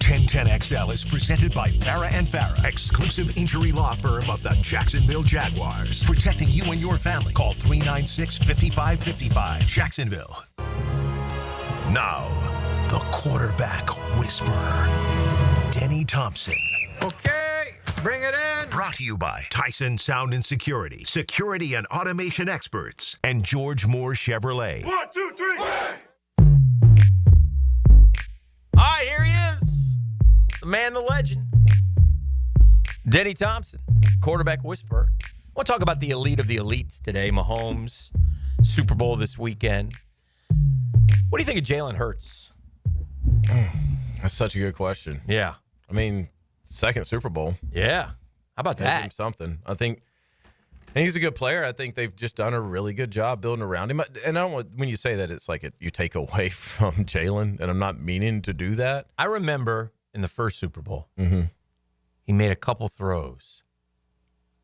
1010XL is presented by Farah and Farah, exclusive injury law firm of the Jacksonville Jaguars. Protecting you and your family. Call 396-5555. Jacksonville. Now, the quarterback whisperer, Denny Thompson. Okay, bring it in. Brought to you by Tyson Sound and Security, security and automation experts, and George Moore Chevrolet. 1, 2, 3. All right, here he is. The man, the legend. Denny Thompson, quarterback whisperer. I want to talk about the elite of the elites today. Mahomes, Super Bowl this weekend. What do you think of Jalen Hurts? That's such a good question. Yeah. I mean, second Super Bowl. Yeah. How about Give that? him something. I think he's a good player. I think they've just done a really good job building around him. And I don't want, when you say that, it's like you take away from Jalen, and I'm not meaning to do that. I remember in the first Super Bowl, he made a couple throws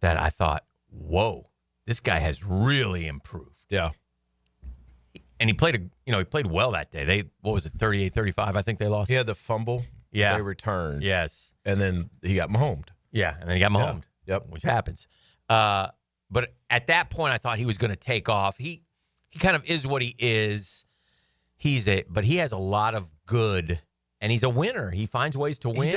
that I thought, whoa, this guy has really improved. Yeah. And he played well that day. What was it, 38-35, I think they lost? He had the fumble. Yeah. They returned. Yes. And then he got Mahomed. Yeah, and then he got Mahomed. Yeah. Yep. Which happens. But at that point, I thought he was going to take off. He kind of is what he is. But he has a lot of good, and he's a winner. He finds ways to win. He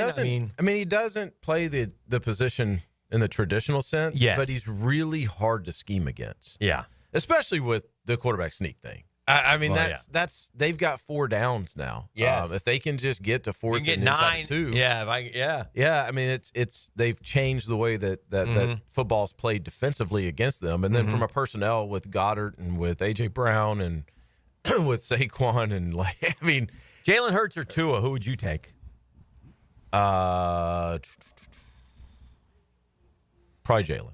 doesn't play the position in the traditional sense, yes, but he's really hard to scheme against. Yeah. Especially with the quarterback sneak thing. That's they've got 4 downs now. Yes. If they can just get to 4th get and 9, 2. Yeah. I mean, it's they've changed the way that football's played defensively against them, and then from a personnel with Goddard and with AJ Brown and with Saquon and Jalen Hurts or Tua, who would you take? Probably Jalen.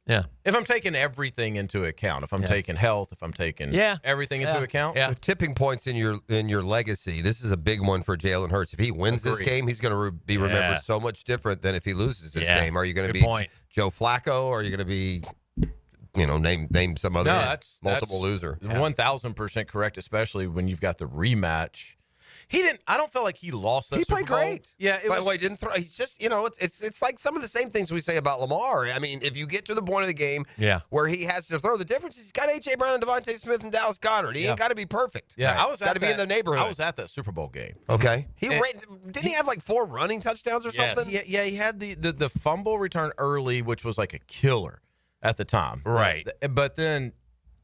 Yeah. If I'm taking everything into account, if I'm taking health, if I'm taking everything into account. The tipping points in your legacy, this is a big one for Jalen Hurts. If he wins this game, he's going to be remembered so much different than if he loses this game. Are you going to be Joe Flacco, or are you going to be, name some other multiple loser? 1,000% correct, especially when you've got the rematch. He didn't. I don't feel like he lost that. He Super played Bowl. great. Yeah, By the way, didn't throw. He's just, it's like some of the same things we say about Lamar. I mean, if you get to the point of the game where he has to throw, the difference is he's got A.J. Brown and Devontae Smith and Dallas Goedert. He ain't got to be perfect. Yeah, I was got to be in the neighborhood. I was at that Super Bowl game. Okay. Didn't he have like 4 running touchdowns or something? Yeah, he had the fumble return early, which was like a killer at the time. Right. But then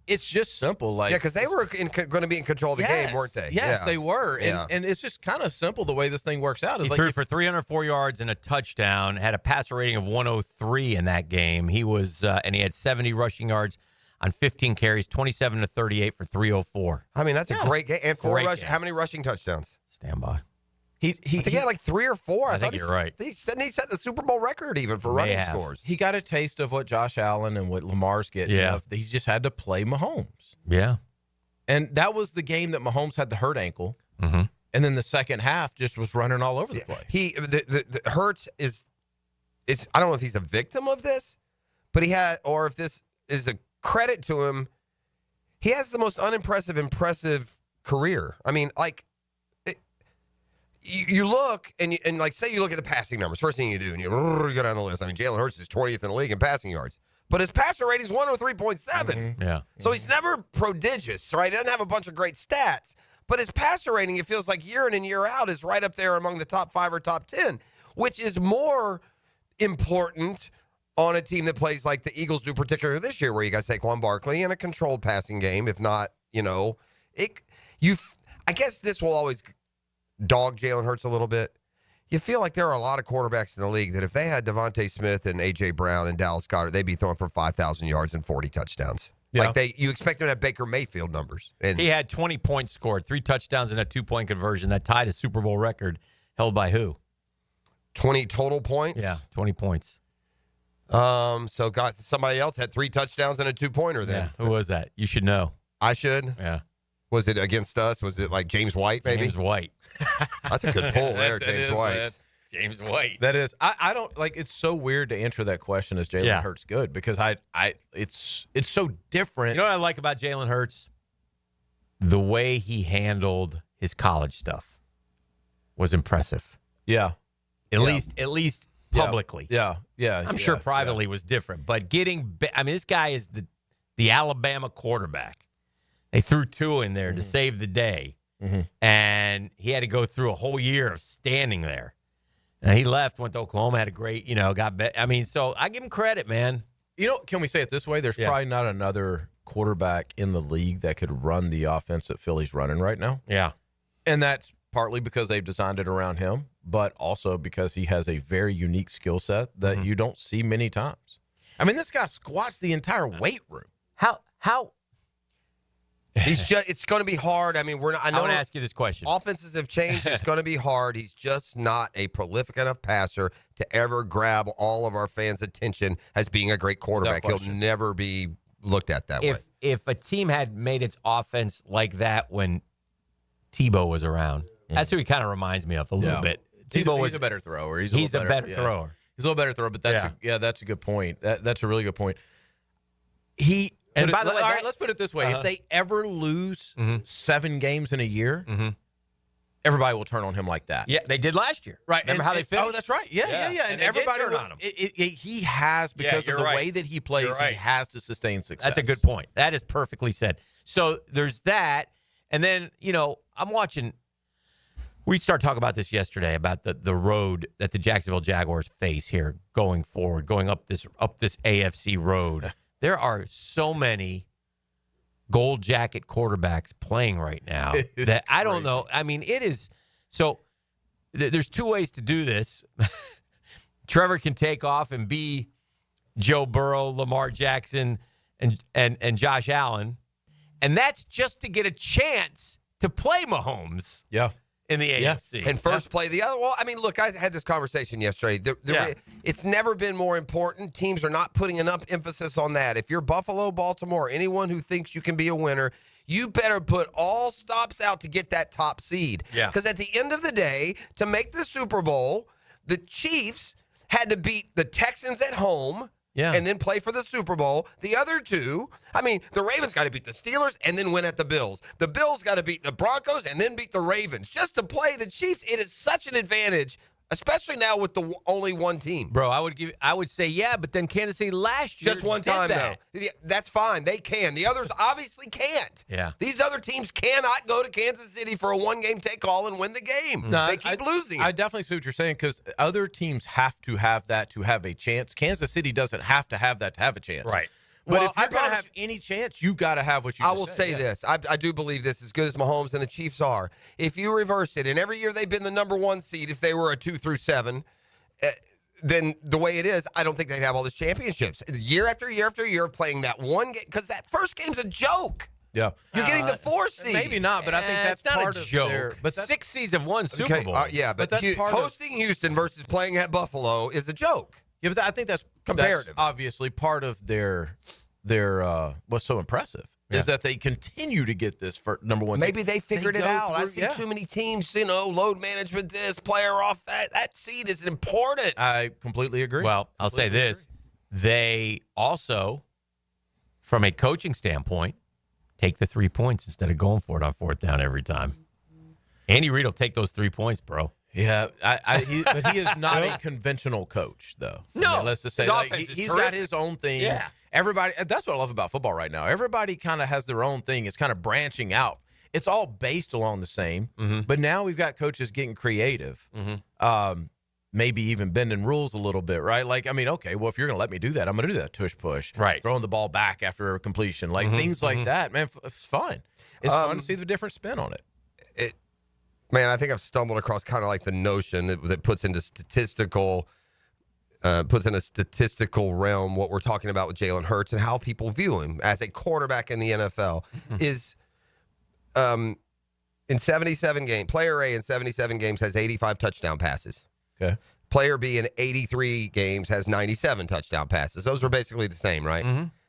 it's just simple. Like, yeah, because they were going to be in control of the game, weren't they? Yes, they were. Yeah. And it's just kind of simple the way this thing works out. He threw for 304 yards and a touchdown, had a passer rating of 103 in that game. He was, and he had 70 rushing yards on 15 carries, 27 to 38 for 304. I mean, that's a great game. And how many rushing touchdowns? Stand by. I think he had like 3 or 4. I think you're right. He set the Super Bowl record even for running scores. He got a taste of what Josh Allen and what Lamar's getting. Yeah. He just had to play Mahomes. Yeah. And that was the game that Mahomes had the hurt ankle. Mm-hmm. And then the second half just was running all over the place. The Hurts is I don't know if he's a victim of this, but or if this is a credit to him. He has the most impressive career. I mean, like, you look and like, say you look at the passing numbers. First thing you do, and you go down the list. I mean, Jalen Hurts is 20th in the league in passing yards, but his passer rating is 103.7. Mm-hmm. Yeah. So he's never prodigious, right? He doesn't have a bunch of great stats, but his passer rating, it feels like year in and year out, is right up there among the top 5 or top 10, which is more important on a team that plays like the Eagles do, particularly this year, where you got Saquon Barkley in a controlled passing game. If not, I guess this will always dog Jalen Hurts a little bit. You feel like there are a lot of quarterbacks in the league that if they had Devontae Smith and A.J. Brown and Dallas Goedert, they'd be throwing for 5,000 yards and 40 touchdowns. Yeah. Like you expect them to have Baker Mayfield numbers. And he had 20 points scored, 3 touchdowns and a 2-point conversion. That tied a Super Bowl record held by who? 20 total points? Yeah, 20 points. So somebody else had 3 touchdowns and a 2-pointer then. Yeah. Who was that? You should know. I should? Yeah. Was it against us? Was it like James White, maybe? James White. That's a good pull there, James White. Man. James White. That is. I don't like. It's so weird to answer that question as Jalen Hurts good because it's so different. You know what I like about Jalen Hurts? The way he handled his college stuff was impressive. Yeah. At least publicly. Yeah. I'm sure privately was different, but this guy is the Alabama quarterback. They threw 2 in there to save the day, and he had to go through a whole year of standing there. And he left, went to Oklahoma, had a great, got bet. I mean, so I give him credit, man. Can we say it this way? There's probably not another quarterback in the league that could run the offense that Philly's running right now. Yeah. And that's partly because they've designed it around him, but also because he has a very unique skill set that you don't see many times. I mean, this guy squats the entire weight room. How it's going to be hard. I mean, I want to ask you this question. Offenses have changed. It's going to be hard. He's just not a prolific enough passer to ever grab all of our fans' attention as being a great quarterback. He'll never be looked at that way. If a team had made its offense like that when Tebow was around, that's who he kind of reminds me of a little bit. He's a better thrower. He's a better thrower. He's a little better thrower, but that's a good point. That's a really good point. And by the way, let's put it this way. If they ever lose 7 games in a year, everybody will turn on him like that. Yeah, they did last year. Right. Remember how they finished? Oh, that's right. Yeah. And everybody turn on him. He has, because of the way that he plays, he has to sustain success. That's a good point. That is perfectly said. So there's that. And then, I'm watching. We started talking about this yesterday, about the road that the Jacksonville Jaguars face here going forward, going up this AFC road. There are so many gold jacket quarterbacks playing right now that I don't know. I mean, it is so. There's 2 ways to do this. Trevor can take off and be Joe Burrow, Lamar Jackson, and Josh Allen, and that's just to get a chance to play Mahomes. Yeah. In the AFC. And first play the other. Well, I mean, look, I had this conversation yesterday. It's never been more important. Teams are not putting enough emphasis on that. If you're Buffalo, Baltimore, anyone who thinks you can be a winner, you better put all stops out to get that top seed. Yeah. Because at the end of the day, to make the Super Bowl, the Chiefs had to beat the Texans at home and then play for the Super Bowl. The other two, I mean, the Ravens got to beat the Steelers and then win at the Bills. The Bills got to beat the Broncos and then beat the Ravens. Just to play the Chiefs, it is such an advantage, especially now with the only one team. Bro, I would say yeah, but then Kansas City last year just one time though. Yeah, that's fine. They can. The others obviously can't. Yeah. These other teams cannot go to Kansas City for a one-game take-all and win the game. No, they keep losing. I definitely see what you're saying because other teams have to have that to have a chance. Kansas City doesn't have to have that to have a chance. Right. But Well, if you're I going to promise have any chance, you got to have what you I just will said, say this. I do believe this, as good as Mahomes and the Chiefs are. If you reverse it, and every year they've been the number one seed if they were a 2 through 7, then the way it is, I don't think they'd have all these championships. Year after year after year playing that one game, because that first game's a joke. Yeah. You're getting the 4 seed. Maybe not, but I think that's it's not part a of joke. their. But that's, 6 seeds have won Super Bowls. Yeah, but that's part of- hosting Houston versus playing at Buffalo is a joke. yeah, but I think that's Comparative. That's obviously part of their what's so impressive is that they continue to get this for number one. Maybe they figured it go out. I through- see yeah. too many teams, load management this, player off that. That seed is important. I completely agree. Well, I'll say this. They also, from a coaching standpoint, take the 3 points instead of going for it on 4th down every time. Andy Reid will take those 3 points, bro. Yeah, but he is not a conventional coach, though. No. I mean, let's just say His offense is he's got terrific. his own thing. Yeah. Everybody, that's what I love about football right now. Everybody kind of has their own thing. It's kind of branching out. It's all based along the same, but now we've got coaches getting creative. Maybe even bending rules a little bit, right? Like, I mean, okay, well, if you're going to let me do that, I'm going to do that tush push. Right. Throwing the ball back after a completion. Like, things like that, man, it's fun. It's fun to see the different spin on it. Man, I think I've stumbled across kind of like the notion that puts into statistical realm what we're talking about with Jalen Hurts and how people view him as a quarterback in the NFL is in 77 games, player A in 77 games has 85 touchdown passes. Okay. Player B in 83 games has 97 touchdown passes. Those are basically the same, right?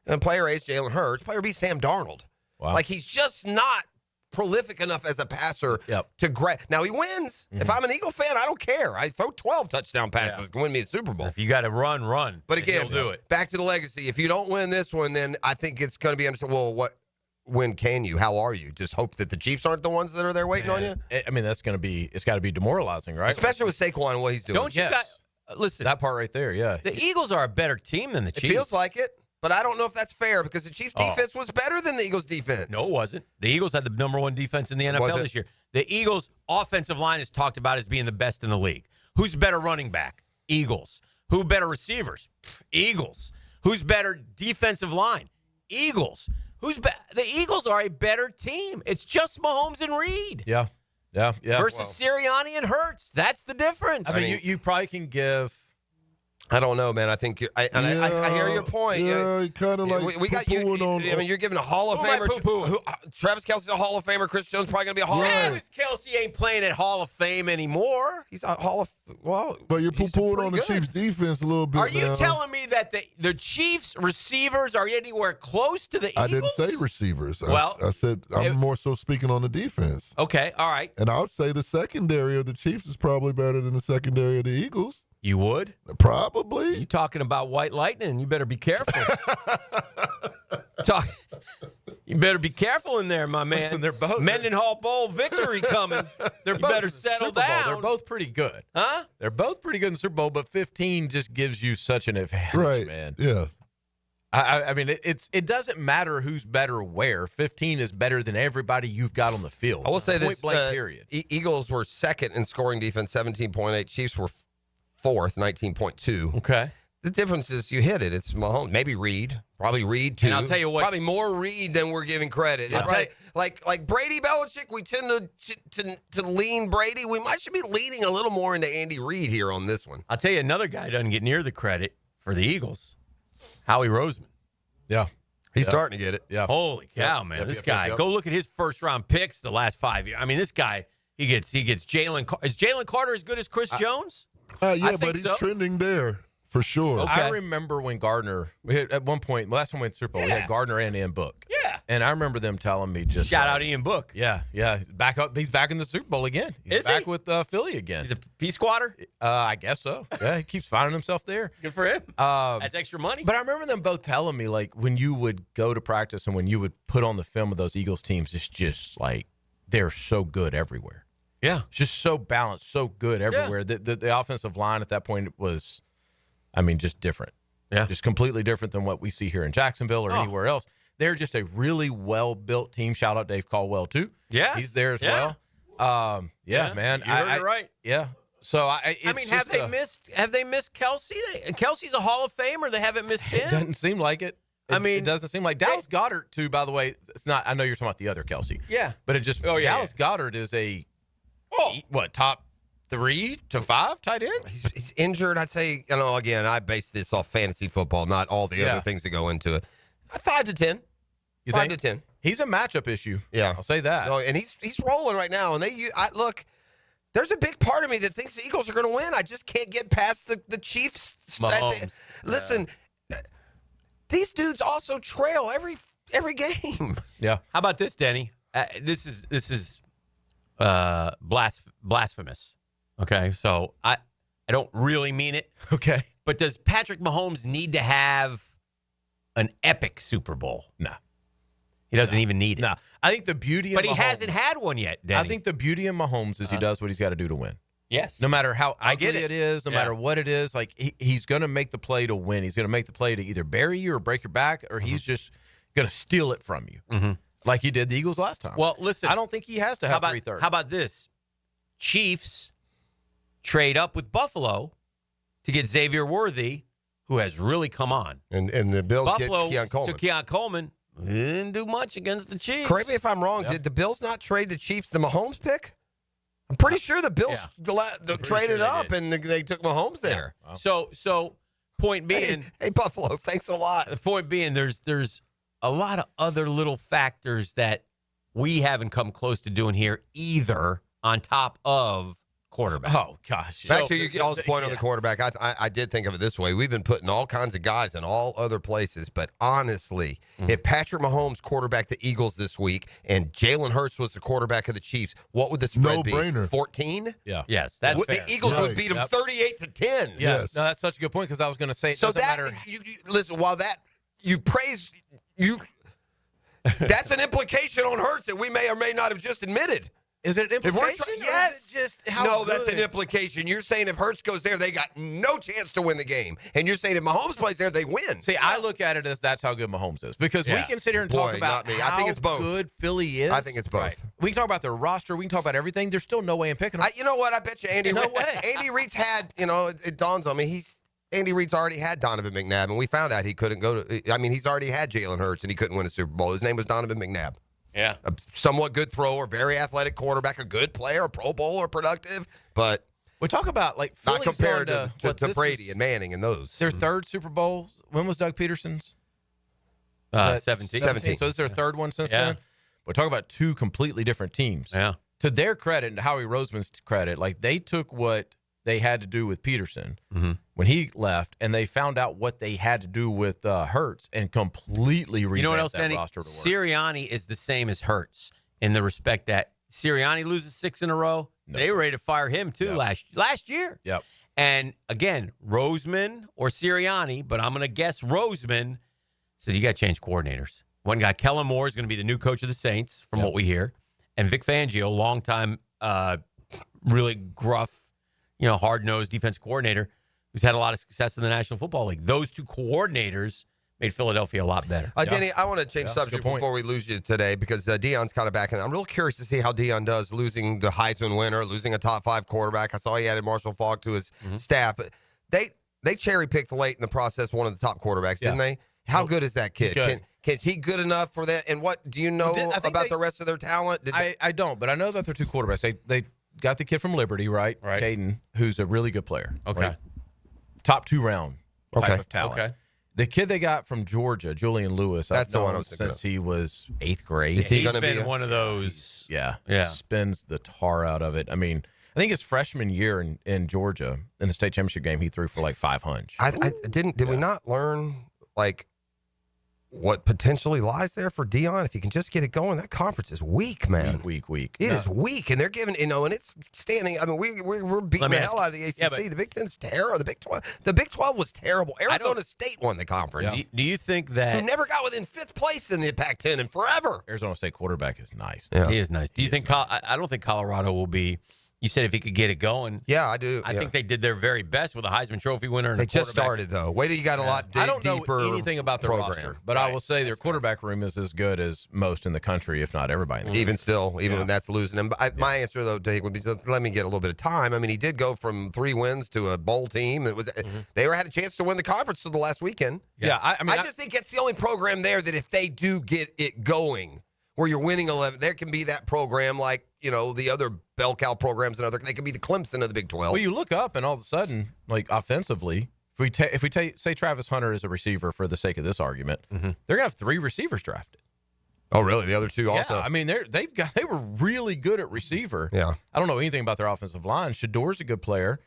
And player A is Jalen Hurts. Player B is Sam Darnold. Wow. Like, he's just not prolific enough as a passer to grab. Now, he wins. If I'm an Eagle fan, I don't care. I throw 12 touchdown passes to win me a Super Bowl. If you got to run. But again, he'll do it. Back to the legacy. If you don't win this one, then I think it's going to be understood. Well, when can you? How are you? Just hope that the Chiefs aren't the ones that are there waiting on you? I mean, it's got to be demoralizing, right? Especially with Saquon and what he's doing. Don't you guys listen? That part right there, yeah. The Eagles are a better team than the Chiefs. It feels like it, but I don't know if that's fair because the Chiefs' defense was better than the Eagles' defense. No, it wasn't. The Eagles had the number 1 defense in the NFL this year. The Eagles' offensive line is talked about as being the best in the league. Who's better running back? Eagles. Who better receivers? Eagles. Who's better defensive line? Eagles. The Eagles are a better team. It's just Mahomes and Reed. Yeah. Versus Sirianni and Hurts. That's the difference. I mean, you probably can give. I don't know, man. I think I hear your point. Yeah, kind of like we got you. on. I mean, you're giving a Hall of Who am I Famer. poo-pooing? Travis Kelce's a Hall of Famer. Chris Jones probably going to be a Hall of Famer. Travis Kelce ain't playing at Hall of Fame anymore. He's a Hall of But you're poo-pooing on the Chiefs' defense a little bit. Are you now. telling me that the Chiefs receivers are anywhere close to the Eagles? I didn't say receivers. Well, I said I'm more so speaking on the defense. Okay, all right. And I would say the secondary of the Chiefs is probably better than the secondary of the Eagles. You would? Probably. You talking about White Lightning? You better be careful. You better be careful in there, my man. Listen, they're both Mendenhall Bowl victory coming. They're you both better in the settle Super Bowl. down. They're both pretty good. Huh? They're both pretty good in the Super Bowl, but 15 just gives you such an advantage, Right. man. Yeah. I mean, it doesn't matter who's better where. 15 is better than everybody you've got on the field. I will say Point this: blank, period. Eagles were second in scoring defense, 17.8. Chiefs were fourth, 19.2. Okay. The difference is you hit it. It's Mahomes, maybe Reed, probably Reed too. And I'll tell you what, probably more Reed than we're giving credit. It's like Brady Belichick, we tend to lean Brady. We should be leaning a little more into Andy Reid here on this one. I'll tell you another guy doesn't get near the credit for the Eagles. Howie Roseman. Yeah. He's starting to get it. Yeah. Holy cow, man. This guy. Go look at his first round picks the last 5 years. I mean, this guy, he gets Jalen. Is Jalen Carter as good as Chris Jones? Yeah, but he's trending there for sure. I remember when Gardner, we had, at one point, last time we went to the Super Bowl, we had Gardner and Book. Yeah. And I remember them telling me just shout out Ian Book. Yeah. Back up. He's back in the Super Bowl again. He's back with Philly again. He's a P-squatter? I guess so. Yeah, he keeps finding himself there. Good for him. That's extra money. But I remember them both telling me, like, when you would go to practice and when you would put on the film of those Eagles teams, it's just like they're so good everywhere. Yeah. It's just so balanced, so good everywhere. Yeah. The offensive line at that point was, just different. Yeah. Just completely different than what we see here in Jacksonville or anywhere else. They're just a really well-built team. Shout out Dave Caldwell, too. Yes. He's there as well. Man. You heard it right. Yeah. So, have they missed Kelsey? Kelsey's a Hall of Famer. They haven't missed him. It doesn't seem like it. It doesn't seem like Dallas Goedert, too, by the way. It's not. I know you're talking about the other Kelsey. Yeah. But it just Dallas Goedert is a top 3 to 5 tight end? He's injured. I'd say, again, I base this off fantasy football, not all the other things that go into it. 5 to 10. You 5 think? to 10. He's a matchup issue. Yeah. I'll say that. No, and he's rolling right now. And look, there's a big part of me that thinks the Eagles are going to win. I just can't get past the Chiefs. Listen, these dudes also trail every game. Yeah. How about this, Denny? This is blasphemous. Okay, so I don't really mean it. Okay. But does Patrick Mahomes need to have an epic Super Bowl? No. He doesn't even need it. No. I think the beauty of But Mahomes, he hasn't had one yet, Denny. I think the beauty of Mahomes is he does what he's got to do to win. Yes. No matter how ugly get it. it is, no matter what it is, like he's going to make the play to win. He's going to make the play to either bury you or break your back, or he's just going to steal it from you, like he did the Eagles last time. Well, listen. I don't think he has to have 3/3. How about this? Chiefs trade up with Buffalo to get Xavier Worthy, who has really come on. And the Bills Buffalo get Keon Coleman. to Keon Coleman. Didn't do much against the Chiefs. Correct me if I'm wrong. Did the Bills not trade the Chiefs the Mahomes pick? I'm pretty sure the Bills traded up and they took Mahomes there. Yeah. So point being, hey Buffalo, thanks a lot. The point being, there's a lot of other little factors that we haven't come close to doing here either, on top of quarterback. Oh gosh! Back to y'all's point on the quarterback. I did think of it this way. We've been putting all kinds of guys in all other places, but honestly, if Patrick Mahomes quarterbacked the Eagles this week and Jalen Hurts was the quarterback of the Chiefs, what would the spread be? 14? Yeah. Yes, that's fair. The Eagles would beat them 38-10. Yes. No, that's such a good point, because I was going to say it doesn't matter. Listen, while that you praise you, that's an implication on Hurts that we may or may not have just admitted. Is it an implication? Yes. Just how no, good? That's an implication. You're saying if Hurts goes there, they got no chance to win the game. And you're saying if Mahomes plays there, they win. See, I look at it as that's how good Mahomes is. Because we can sit here and talk about how I think it's both. good Philly is. I think it's both. Right. We can talk about their roster. We can talk about everything. There's still no way in picking them. You know what? I bet you Andy No way. Andy Reid's had, it dawns on me, Andy Reid's already had Donovan McNabb, and we found out he couldn't go to, he's already had Jalen Hurts, and he couldn't win a Super Bowl. His name was Donovan McNabb. Yeah. A somewhat good thrower, very athletic quarterback, a good player, a Pro Bowler, productive, but we talk about like not Philly's compared going to Brady and Manning and those. Their third Super Bowl. When was Doug Peterson's? 17. So this is their third one since then. We're talking about two completely different teams. Yeah. To their credit and to Howie Roseman's credit, like they took what they had to do with Peterson when he left, and they found out what they had to do with Hurts and completely revamped what else, that Danny? roster to work. Sirianni is the same as Hurts in the respect that Sirianni loses 6 in a row. No. They were ready to fire him too last year. Yep. And again, Roseman or Sirianni, but I'm going to guess Roseman said, you got to change coordinators. One guy, Kellen Moore, is going to be the new coach of the Saints, from what we hear. And Vic Fangio, longtime, really gruff, hard-nosed defense coordinator who's had a lot of success in the National Football League. Those two coordinators made Philadelphia a lot better. Denny, I want to change subject before we lose you today, because Deion's kind of back in. I'm real curious to see how Deion does losing the Heisman winner, losing a top 5 quarterback. I saw he added Marshall Faulk to his staff. They cherry-picked late in the process one of the top quarterbacks, didn't they? How good is that kid? Is he good enough for that? And what do you know about the rest of their talent? I don't, but I know that they're two quarterbacks. They got the kid from Liberty, right? Caden, who's a really good player. Okay. Right? Top 2 round type of talent. Okay. The kid they got from Georgia, Julian Lewis, that's the one I was thinking since he was 8th grade. Is he He's going to be one of those? Yeah. Spins the tar out of it. I mean, I think his freshman year in Georgia in the state championship game, he threw for like 500. Did we not learn what potentially lies there for Deion if he can just get it going. That conference is weak, man. Weak. It is weak, and they're giving, and it's standing. I mean, we're beating the hell out of the ACC. The Big Ten's terrible. The Big 12 was terrible. Arizona State won the conference. Yeah. Do you think that who never got within 5th place in the Pac-10 in forever? Arizona State quarterback is nice. Yeah. He is nice. Do you think? I don't think Colorado will be. You said if he could get it going. Yeah, I do. I think they did their very best with a Heisman Trophy winner. And they just started, though. Wait till you got a lot deeper. I don't know anything about their roster, but I will say their quarterback room is as good as most in the country, if not everybody. Even when that's losing him. My answer, though, Dave, would be let me get a little bit of time. I mean, he did go from 3 wins to a bowl team. That was They had a chance to win the conference for the last weekend. Yeah, I just think it's the only program there that if they do get it going, where you're winning 11, there can be that program like, the other bell cow programs and they could be the Clemson of the Big 12. Well, you look up and all of a sudden, like offensively, if we say Travis Hunter is a receiver for the sake of this argument, they're gonna have 3 receivers drafted. Oh, really? The other 2 also? I mean, they were really good at receiver. Yeah. I don't know anything about their offensive line. Shador's a good player.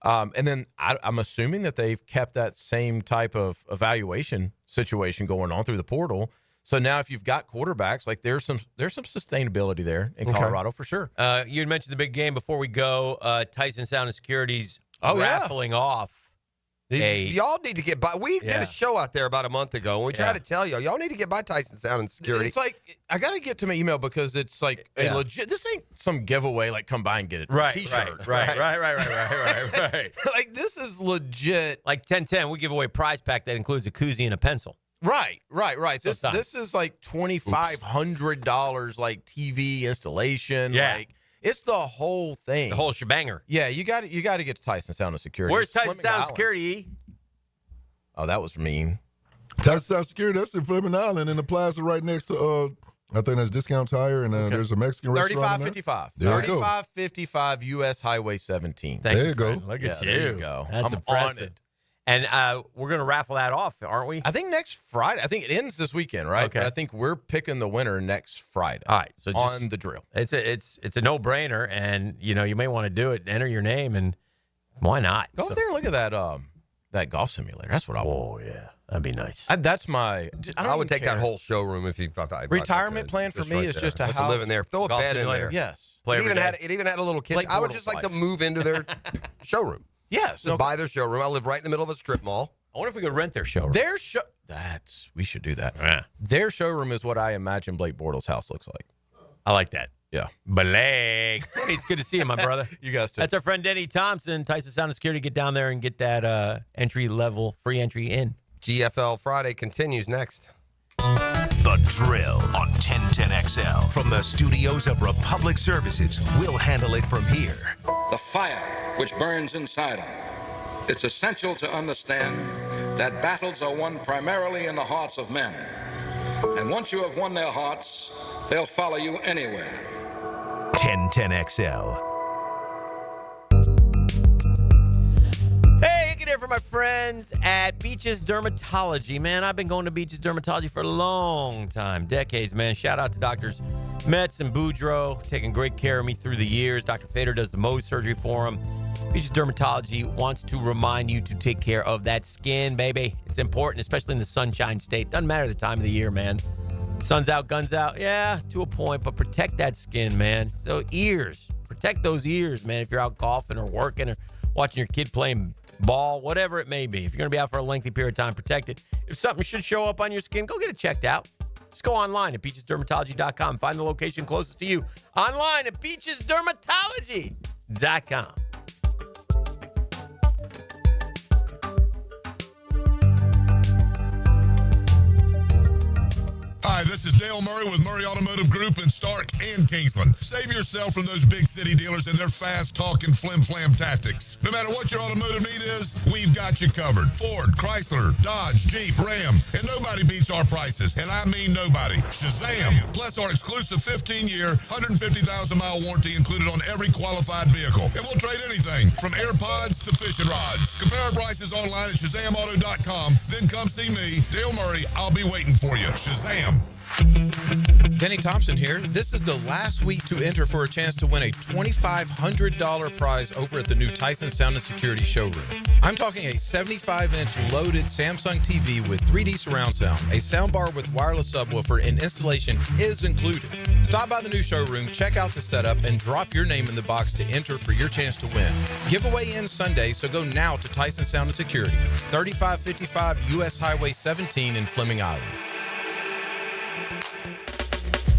And then I'm assuming that they've kept that same type of evaluation situation going on through the portal. So now if you've got quarterbacks, like there's some sustainability there in Colorado for sure. You had mentioned the big game before we go. Tyson Sound and Security's raffling off. Y'all need to get by. We did a show out there about a month ago, and we tried to tell y'all need to get by Tyson Sound and Security. It's like, I got to get to my email because it's like a legit, this ain't some giveaway, like come by and get it. Right, T-shirt. Right. Like this is legit. Like 1010, we give away a prize pack that includes a koozie and a pencil. Right. This is like $2,500 like TV installation. Yeah. Like it's the whole thing. The whole shebanger. Yeah, you got to get to Tyson Sound and Security. Where's Tyson Sound and Security? Oh, that was mean. Tyson Sound Security, that's in Fleming Island in the plaza right next to I think that's Discount Tire, and there's a Mexican restaurant. 3555. There you go. 3555 US Highway 17. There you go. Look at you. There you go. That's impressive. And we're going to raffle that off, aren't we? I think next Friday. I think it ends this weekend, right? Okay. But I think we're picking the winner next Friday. All right. So just, on the drill. It's a no-brainer, and you may want to do it. Enter your name, and why not? Go over there and look at that golf simulator. That's what I want. Oh yeah, that'd be nice. That's my. I would take that whole showroom if you. Retirement plan for me is just a house. Live in there. Throw a bed in there. Yes. It even had a little kitchen. I would just like to move into their showroom. Yes. Just buy their showroom. I live right in the middle of a strip mall. I wonder if we could rent their showroom. We should do that. Yeah. Their showroom is what I imagine Blake Bortles' house looks like. I like that. Yeah. Blake. Hey, it's good to see you, my brother. You guys too. That's our friend Denny Thompson, Tyson Sound and Security. Get down there and get that entry-level free entry in. GFL Friday continues next. The Drill on 1010XL. From the studios of Republic Services, we'll handle it from here. The fire which burns inside them. It's essential to understand that battles are won primarily in the hearts of men. And once you have won their hearts, they'll follow you anywhere. 1010XL. Hey, get here for my friends at Beaches Dermatology. Man, I've been going to Beaches Dermatology for a long time, decades, man. Shout out to Doctors Metz and Boudreaux, taking great care of me through the years. Dr. Fader does the Mohs surgery for him. Beaches Dermatology wants to remind you to take care of that skin, baby. It's important, especially in the sunshine state. Doesn't matter the time of the year, man. Sun's out, guns out. Yeah, to a point, but protect that skin, man. So ears, protect those ears, man. If you're out golfing or working or watching your kid playing ball, whatever it may be. If you're going to be out for a lengthy period of time, protect it. If something should show up on your skin, go get it checked out. Just go online at beachesdermatology.com. Find the location closest to you. Online at beachesdermatology.com. Hi, this is Dale Murray with Murray Automotive Group in Stark and Kingsland. Save yourself from those big city dealers and their fast-talking flim-flam tactics. No matter what your automotive need is, we've got you covered. Ford, Chrysler, Dodge, Jeep, Ram, and nobody beats our prices, and I mean nobody. Shazam! Plus our exclusive 15-year, 150,000-mile warranty included on every qualified vehicle. And we'll trade anything from AirPods to fishing rods. Compare our prices online at ShazamAuto.com. Then come see me, Dale Murray. I'll be waiting for you. Shazam! Denny Thompson here. This is the last week to enter for a chance to win a $2,500 prize over at the new Tyson Sound and Security showroom. I'm talking a 75-inch loaded Samsung TV with 3D surround sound, a soundbar with wireless subwoofer, and installation is included. Stop by the new showroom, check out the setup, and drop your name in the box to enter for your chance to win. Giveaway ends Sunday, so go now to Tyson Sound and Security, 3555 U.S. Highway 17 in Fleming Island.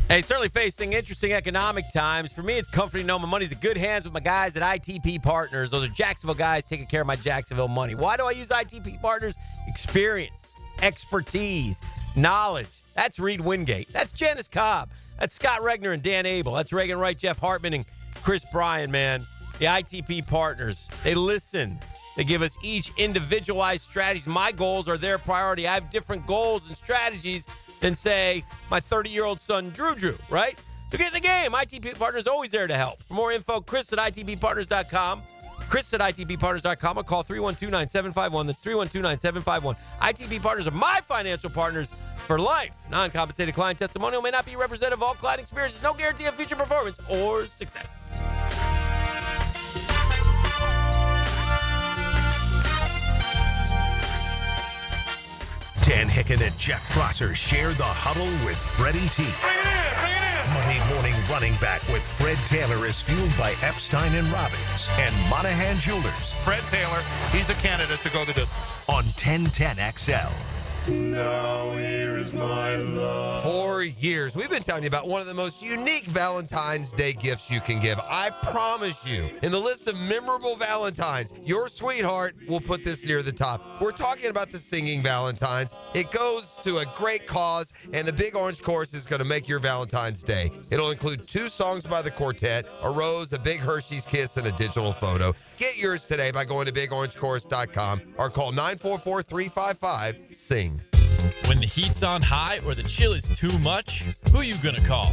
Hey, certainly facing interesting economic times. For me, it's comforting to know my money's in good hands with my guys at ITP Partners. Those are Jacksonville guys taking care of my Jacksonville money. Why do I use ITP Partners? Experience, expertise, knowledge. That's Reed Wingate. That's Janice Cobb. That's Scott Regner and Dan Abel. That's Reagan Wright, Jeff Hartman, and Chris Bryan, man. The ITP Partners, they listen. They give us each individualized strategies. My goals are their priority. I have different goals and strategies than, say, my 30-year-old son, Drew, right? So get in the game. ITP Partners is always there to help. For more info, Chris at ITPPartners.com. Chris at ITPPartners.com or call 312-9751. That's 312-9751. ITP Partners are my financial partners for life. Non-compensated client testimonial may not be representative of all client experiences. No guarantee of future performance or success. Dan Hicken and Jeff Prosser share the huddle with Freddie T. Monday morning running back with Fred Taylor is fueled by Epstein and Robbins and Monahan Jewelers. Fred Taylor, he's a candidate to go the distance. On 1010 XL. Now here's my love. For years, we've been telling you about one of the most unique Valentine's Day gifts you can give. I promise you, in the list of memorable Valentines, your sweetheart will put this near the top. We're talking about the Singing Valentines. It goes to a great cause, and the Big Orange Chorus is going to make your Valentine's Day. It'll include 2 songs by the quartet, a rose, a big Hershey's kiss, and a digital photo. Get yours today by going to BigOrangeChorus.com or call 944-355-SING. When the heat's on high or the chill is too much, who you gonna call?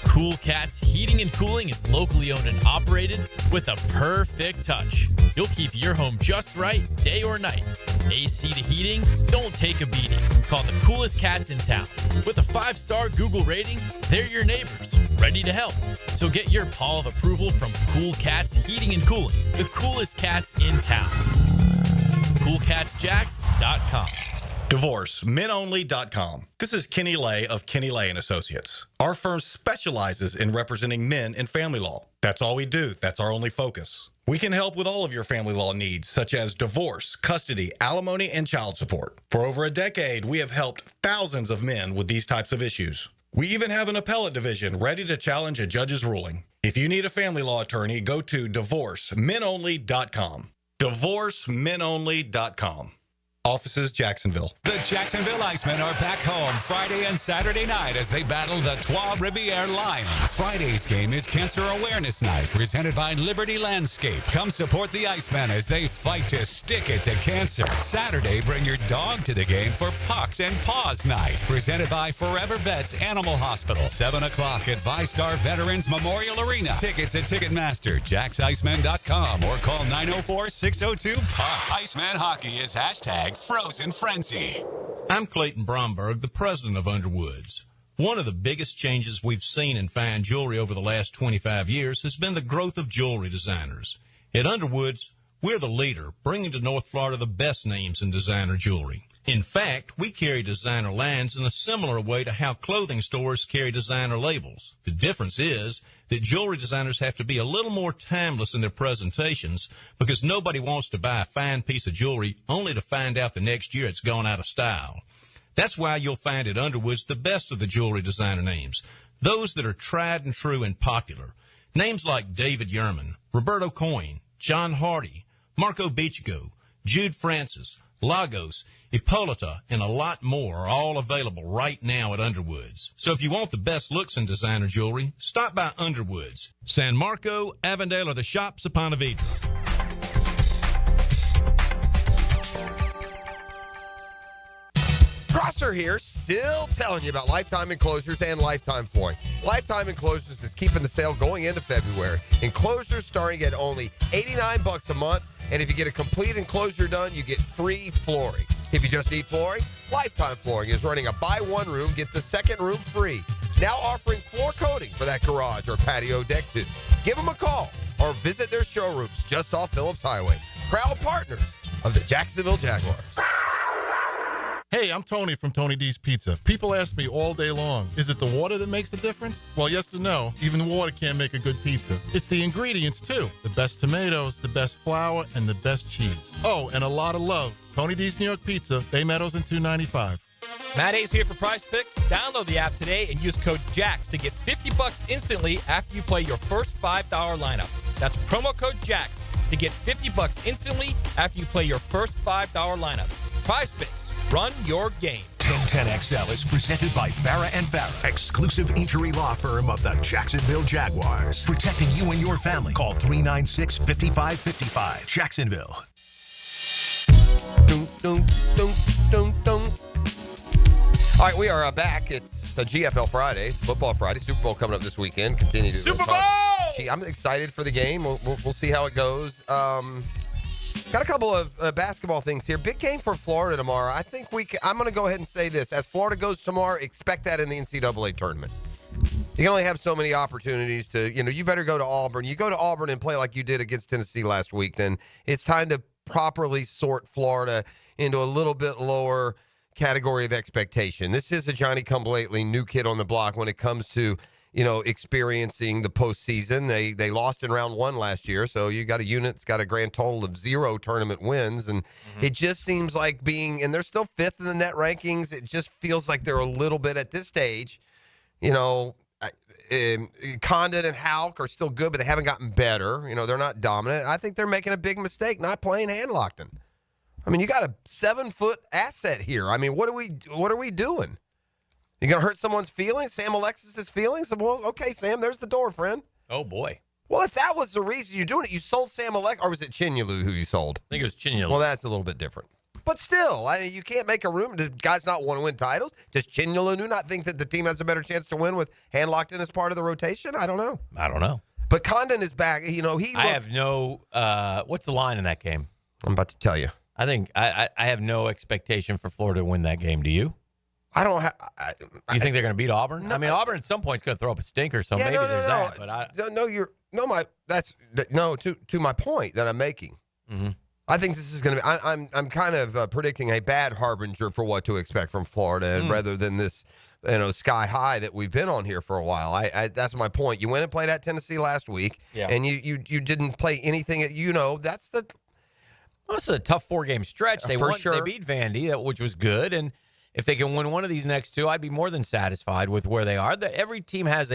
Cool Cats Heating and Cooling is locally owned and operated with a perfect touch. You'll keep your home just right, day or night. AC to heating, don't take a beating. Call the coolest cats in town. With a 5-star Google rating, they're your neighbors, ready to help. So get your paw of approval from Cool Cats Heating and Cooling, the coolest cats in town. CoolCatsJacks.com. DivorceMenOnly.com. This is Kenny Lay of Kenny Lay & Associates. Our firm specializes in representing men in family law. That's all we do. That's our only focus. We can help with all of your family law needs, such as divorce, custody, alimony, and child support. For over a decade, we have helped thousands of men with these types of issues. We even have an appellate division ready to challenge a judge's ruling. If you need a family law attorney, go to DivorceMenOnly.com. DivorceMenOnly.com. Offices, Jacksonville. The Jacksonville Icemen are back home Friday and Saturday night as they battle the Trois Rivières Lions. Friday's game is Cancer Awareness Night, presented by Liberty Landscape. Come support the Icemen as they fight to stick it to cancer. Saturday, bring your dog to the game for Pucks and Paws Night, presented by Forever Vets Animal Hospital. 7 o'clock at ViStar Veterans Memorial Arena. Tickets at Ticketmaster, JacksIceman.com, or call 904-602-PUCK. Iceman Hockey is #Frozen Frenzy. I'm Clayton Bromberg, the president of Underwoods. One of the biggest changes we've seen in fine jewelry over the last 25 years has been the growth of jewelry designers. At Underwoods, we're the leader, bringing to North Florida the best names in designer jewelry. In fact, we carry designer lines in a similar way to how clothing stores carry designer labels. The difference is that jewelry designers have to be a little more timeless in their presentations because nobody wants to buy a fine piece of jewelry only to find out the next year it's gone out of style. That's why you'll find at Underwoods the best of the jewelry designer names, those that are tried and true and popular. Names like David Yerman, Roberto Coin, John Hardy, Marco Bichigo, Jude Francis, Lagos, Hippolyta, and a lot more are all available right now at Underwoods. So if you want the best looks in designer jewelry, stop by Underwoods. San Marco, Avondale, or the shops of Ponte Vedra. Prosser here, still telling you about Lifetime Enclosures and Lifetime Flooring. Lifetime Enclosures is keeping the sale going into February. Enclosures starting at only $89 a month. And if you get a complete enclosure done, you get free flooring. If you just need flooring, Lifetime Flooring is running a buy one room, get the second room free. Now offering floor coating for that garage or patio deck too. Give them a call or visit their showrooms just off Phillips Highway. Proud partners of the Jacksonville Jaguars. Hey, I'm Tony from Tony D's Pizza. People ask me all day long, is it the water that makes the difference? Well, yes and no. Even water can't make a good pizza. It's the ingredients, too. The best tomatoes, the best flour, and the best cheese. Oh, and a lot of love. Tony D's New York Pizza, Bay Meadows and 295. Matt A's here for Prize Picks. Download the app today and use code JAX to get $50 instantly after you play your first $5 lineup. That's promo code JAX to get $50 instantly after you play your first $5 lineup. Prize Picks. Run your game. 1010XL is presented by Farrah & Farrah, exclusive injury law firm of the Jacksonville Jaguars. Protecting you and your family. Call 396-5555. Jacksonville. All right, we are back. It's a GFL Friday. It's Football Friday. Super Bowl coming up this weekend. Continue to Super Bowl! I'm excited for the game. We'll see how it goes. Got a couple of basketball things here. Big game for Florida tomorrow. I think I'm going to go ahead and say this. As Florida goes tomorrow, expect that in the NCAA tournament. You can only have so many opportunities to, you better go to Auburn. You go to Auburn and play like you did against Tennessee last week, then it's time to properly sort Florida into a little bit lower category of expectation. This is a Johnny-come-lately new kid on the block when it comes to experiencing the postseason. They lost in round one last year, so you got a unit that's got a grand total of 0 tournament wins, and it just seems like and they're still 5th in the net rankings. It just feels like they're a little bit at this stage, Condon and Houck are still good, but they haven't gotten better. They're not dominant. I think they're making a big mistake not playing Handlockton. I mean, you got a 7-foot asset here. I mean, what are we doing? You going to hurt someone's feelings? Sam Alexis's feelings? Well, okay, Sam, there's the door, friend. Oh, boy. Well, if that was the reason you're doing it, you sold Sam Alexis, or was it Chinyelu who you sold? I think it was Chinyelu. Well, that's a little bit different. But still, I mean, you can't make a room. Does guys not want to win titles? Does Chinyelu not think that the team has a better chance to win with Handlockton as part of the rotation? I don't know. But Condon is back. He I have no what's the line in that game? I'm about to tell you. I think I have no expectation for Florida to win that game. Do you? I don't have. You think they're going to beat Auburn? No, I mean, Auburn at some point is going to throw up a stinker, so maybe there's that. But to my point that I'm making. Mm-hmm. I think this is going to be. I'm kind of predicting a bad harbinger for what to expect from Florida, and rather than this, sky high that we've been on here for a while. That's my point. You went and played at Tennessee last week, and you didn't play anything. That's the. Well, this is a tough 4-game stretch. They beat Vandy, which was good, and if they can win one of these next two, I'd be more than satisfied with where they are. Every team has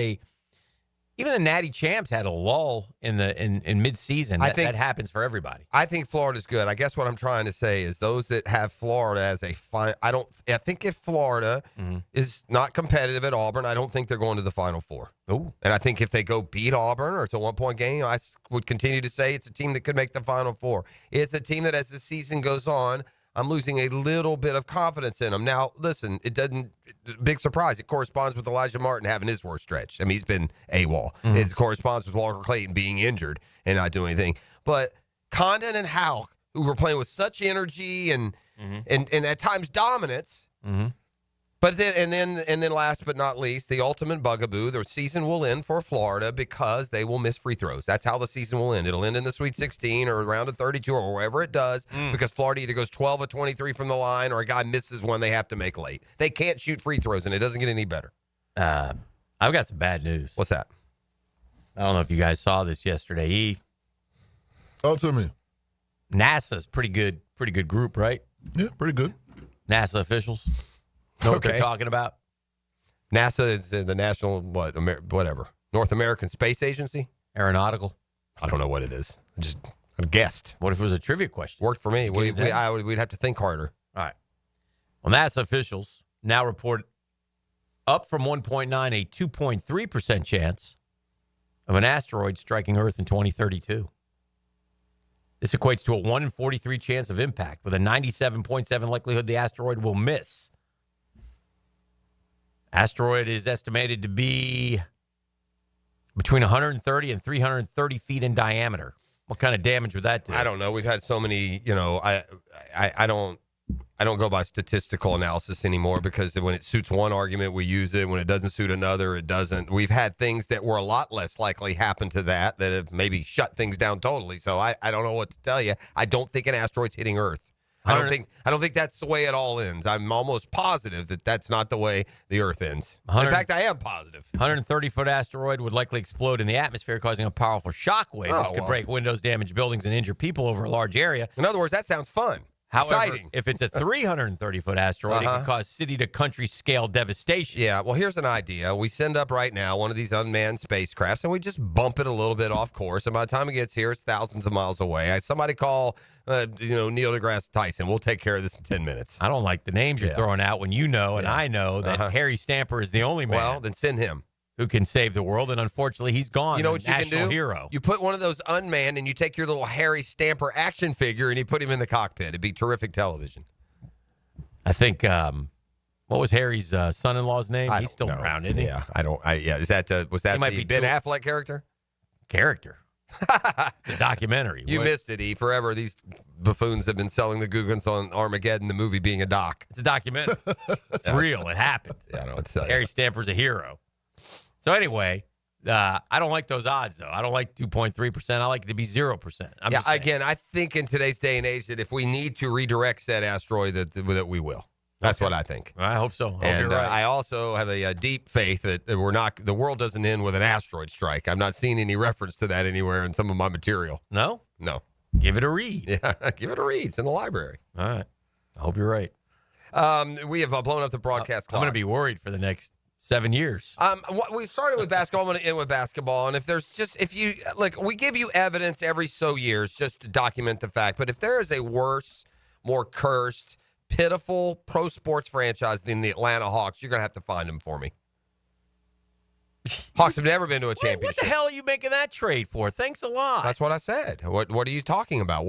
even the Natty Champs had a lull in mid-season. That happens for everybody. I think Florida's good. I guess what I'm trying to say is those that have Florida as I think if Florida is not competitive at Auburn, I don't think they're going to the Final Four. Ooh. And I think if they go beat Auburn or it's a 1-point game, I would continue to say it's a team that could make the Final Four. It's a team that as the season goes on, I'm losing a little bit of confidence in him. Now, listen, big surprise. It corresponds with Elijah Martin having his worst stretch. I mean, he's been AWOL. Mm-hmm. It corresponds with Walker Clayton being injured and not doing anything. But Condon and Houck, who were playing with such energy and at times dominance, but then last but not least, the ultimate bugaboo, the season will end for Florida because they will miss free throws. That's how the season will end. It'll end in the Sweet 16 or round of 32 or wherever it does because Florida either goes 12 of 23 from the line or a guy misses one they have to make late. They can't shoot free throws, and it doesn't get any better. I've got some bad news. What's that? I don't know if you guys saw this yesterday. Oh, tell me. NASA's pretty good group, right? Yeah, pretty good. NASA officials. Know what they're talking about? NASA is the national, whatever. North American Space Agency? Aeronautical? I don't know what it is. I guessed. What if it was a trivia question? Worked for me. We'd have to think harder. All right. Well, NASA officials now report up from 1.9, a 2.3% chance of an asteroid striking Earth in 2032. This equates to a 1 in 43 chance of impact with a 97.7 likelihood the asteroid will miss. Asteroid is estimated to be between 130 and 330 feet in diameter. What kind of damage would that do? I don't know. We've had so many, I don't go by statistical analysis anymore because when it suits one argument, we use it. When it doesn't suit another, it doesn't. We've had things that were a lot less likely happen to that have maybe shut things down totally. So I don't know what to tell you. I don't think an asteroid's hitting Earth. I don't think that's the way it all ends. I'm almost positive that that's not the way the Earth ends. In fact, I am positive. 130-foot asteroid would likely explode in the atmosphere, causing a powerful shock wave. This could break windows, damage buildings, and injure people over a large area. In other words, that sounds fun. However, Exciting. If it's a 330-foot asteroid, it could cause city-to-country scale devastation. Yeah, well, here's an idea. We send up right now one of these unmanned spacecrafts, and we just bump it a little bit off course. And by the time it gets here, it's thousands of miles away. Somebody call, Neil deGrasse Tyson. We'll take care of this in 10 minutes. I don't like the names you're throwing out when you know, and I know that Harry Stamper is the only man. Well, then send him. Who can save the world, and unfortunately, he's gone. You know what you can do? Hero. You put one of those unmanned, and you take your little Harry Stamper action figure, and you put him in the cockpit. It'd be terrific television. I think, what was Harry's son-in-law's name? He's still around, isn't he? Yeah, Is that was that the Ben Affleck character? The documentary. You missed it, E. Forever, these buffoons have been selling the Googans on Armageddon, the movie being a doc. It's a documentary. It's real. It happened. Yeah, I know. Harry Stamper's a hero. So anyway, I don't like those odds, though. I don't like 2.3%. I like it to be 0%. Again, I think in today's day and age that if we need to redirect said asteroid, that we will. That's what I think. I hope so. Hope and you're right. I also have a deep faith that the world doesn't end with an asteroid strike. I'm not seeing any reference to that anywhere in some of my material. No? No. Give it a read. Yeah, give it a read. It's in the library. All right. I hope you're right. We have blown up the broadcast clock. I'm going to be worried for the next 7 years. We started with basketball. I'm going to end with basketball. And we give you evidence every so years just to document the fact. But if there is a worse, more cursed, pitiful pro sports franchise than the Atlanta Hawks, you're going to have to find them for me. Hawks have never been to a championship. What the hell are you making that trade for? Thanks a lot. That's what I said. What are you talking about?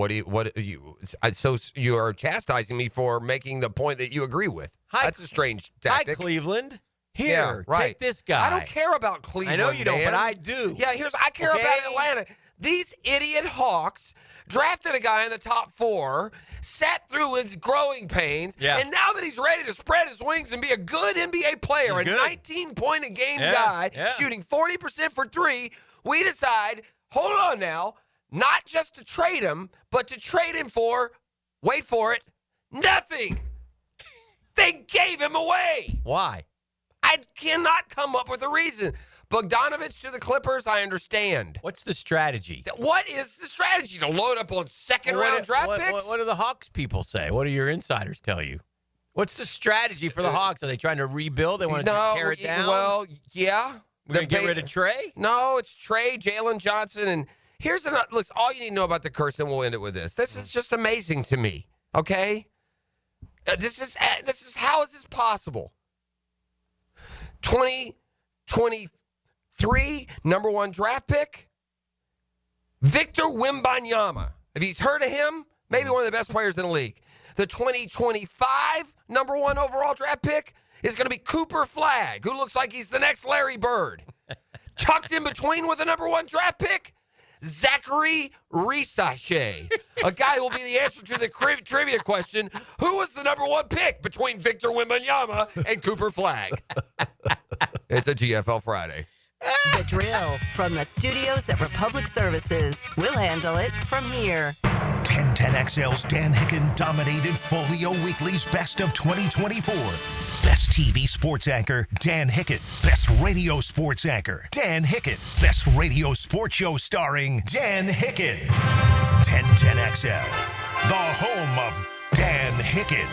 So you are chastising me for making the point that you agree with. That's a strange tactic. Hi, Cleveland. Here, take this guy. I don't care about Cleveland. I know you don't, man. but I do. Yeah, I care about Atlanta. These idiot Hawks drafted a guy in the top 4, sat through his growing pains, and now that he's ready to spread his wings and be a good NBA player, a 19-point-a-game guy shooting 40% for 3, we decide, hold on now, not just to trade him, but to trade him for, wait for it, nothing. They gave him away. Why? I cannot come up with a reason. Bogdanovich to the Clippers, I understand. What's the strategy? What is the strategy? To load up on second-round draft picks? What do the Hawks people say? What do your insiders tell you? What's the strategy for the Hawks? Are they trying to rebuild? They want to tear it down? Well, yeah. We're going to get rid of Trey? No, it's Trey, Jalen Johnson, and here's another. Look, all you need to know about the curse, and we'll end it with this. This is just amazing to me, okay? This is how is this possible? 2023 number 1 draft pick, Victor Wembanyama. If he's heard of him, maybe one of the best players in the league. The 2025 number 1 overall draft pick is going to be Cooper Flagg, who looks like he's the next Larry Bird. Tucked in between with the number 1 draft pick, Zachary Risache, a guy who will be the answer to the trivia question, who was the number 1 pick between Victor Wembanyama and Cooper Flagg? It's a GFL Friday. The drill from the studios at Republic Services. We'll handle it from here. 1010XL's Dan Hicken dominated Folio Weekly's Best of 2024. Best TV sports anchor, Dan Hicken. Best radio sports anchor, Dan Hicken. Best radio sports show starring Dan Hicken. 1010XL, the home of Dan Hicken.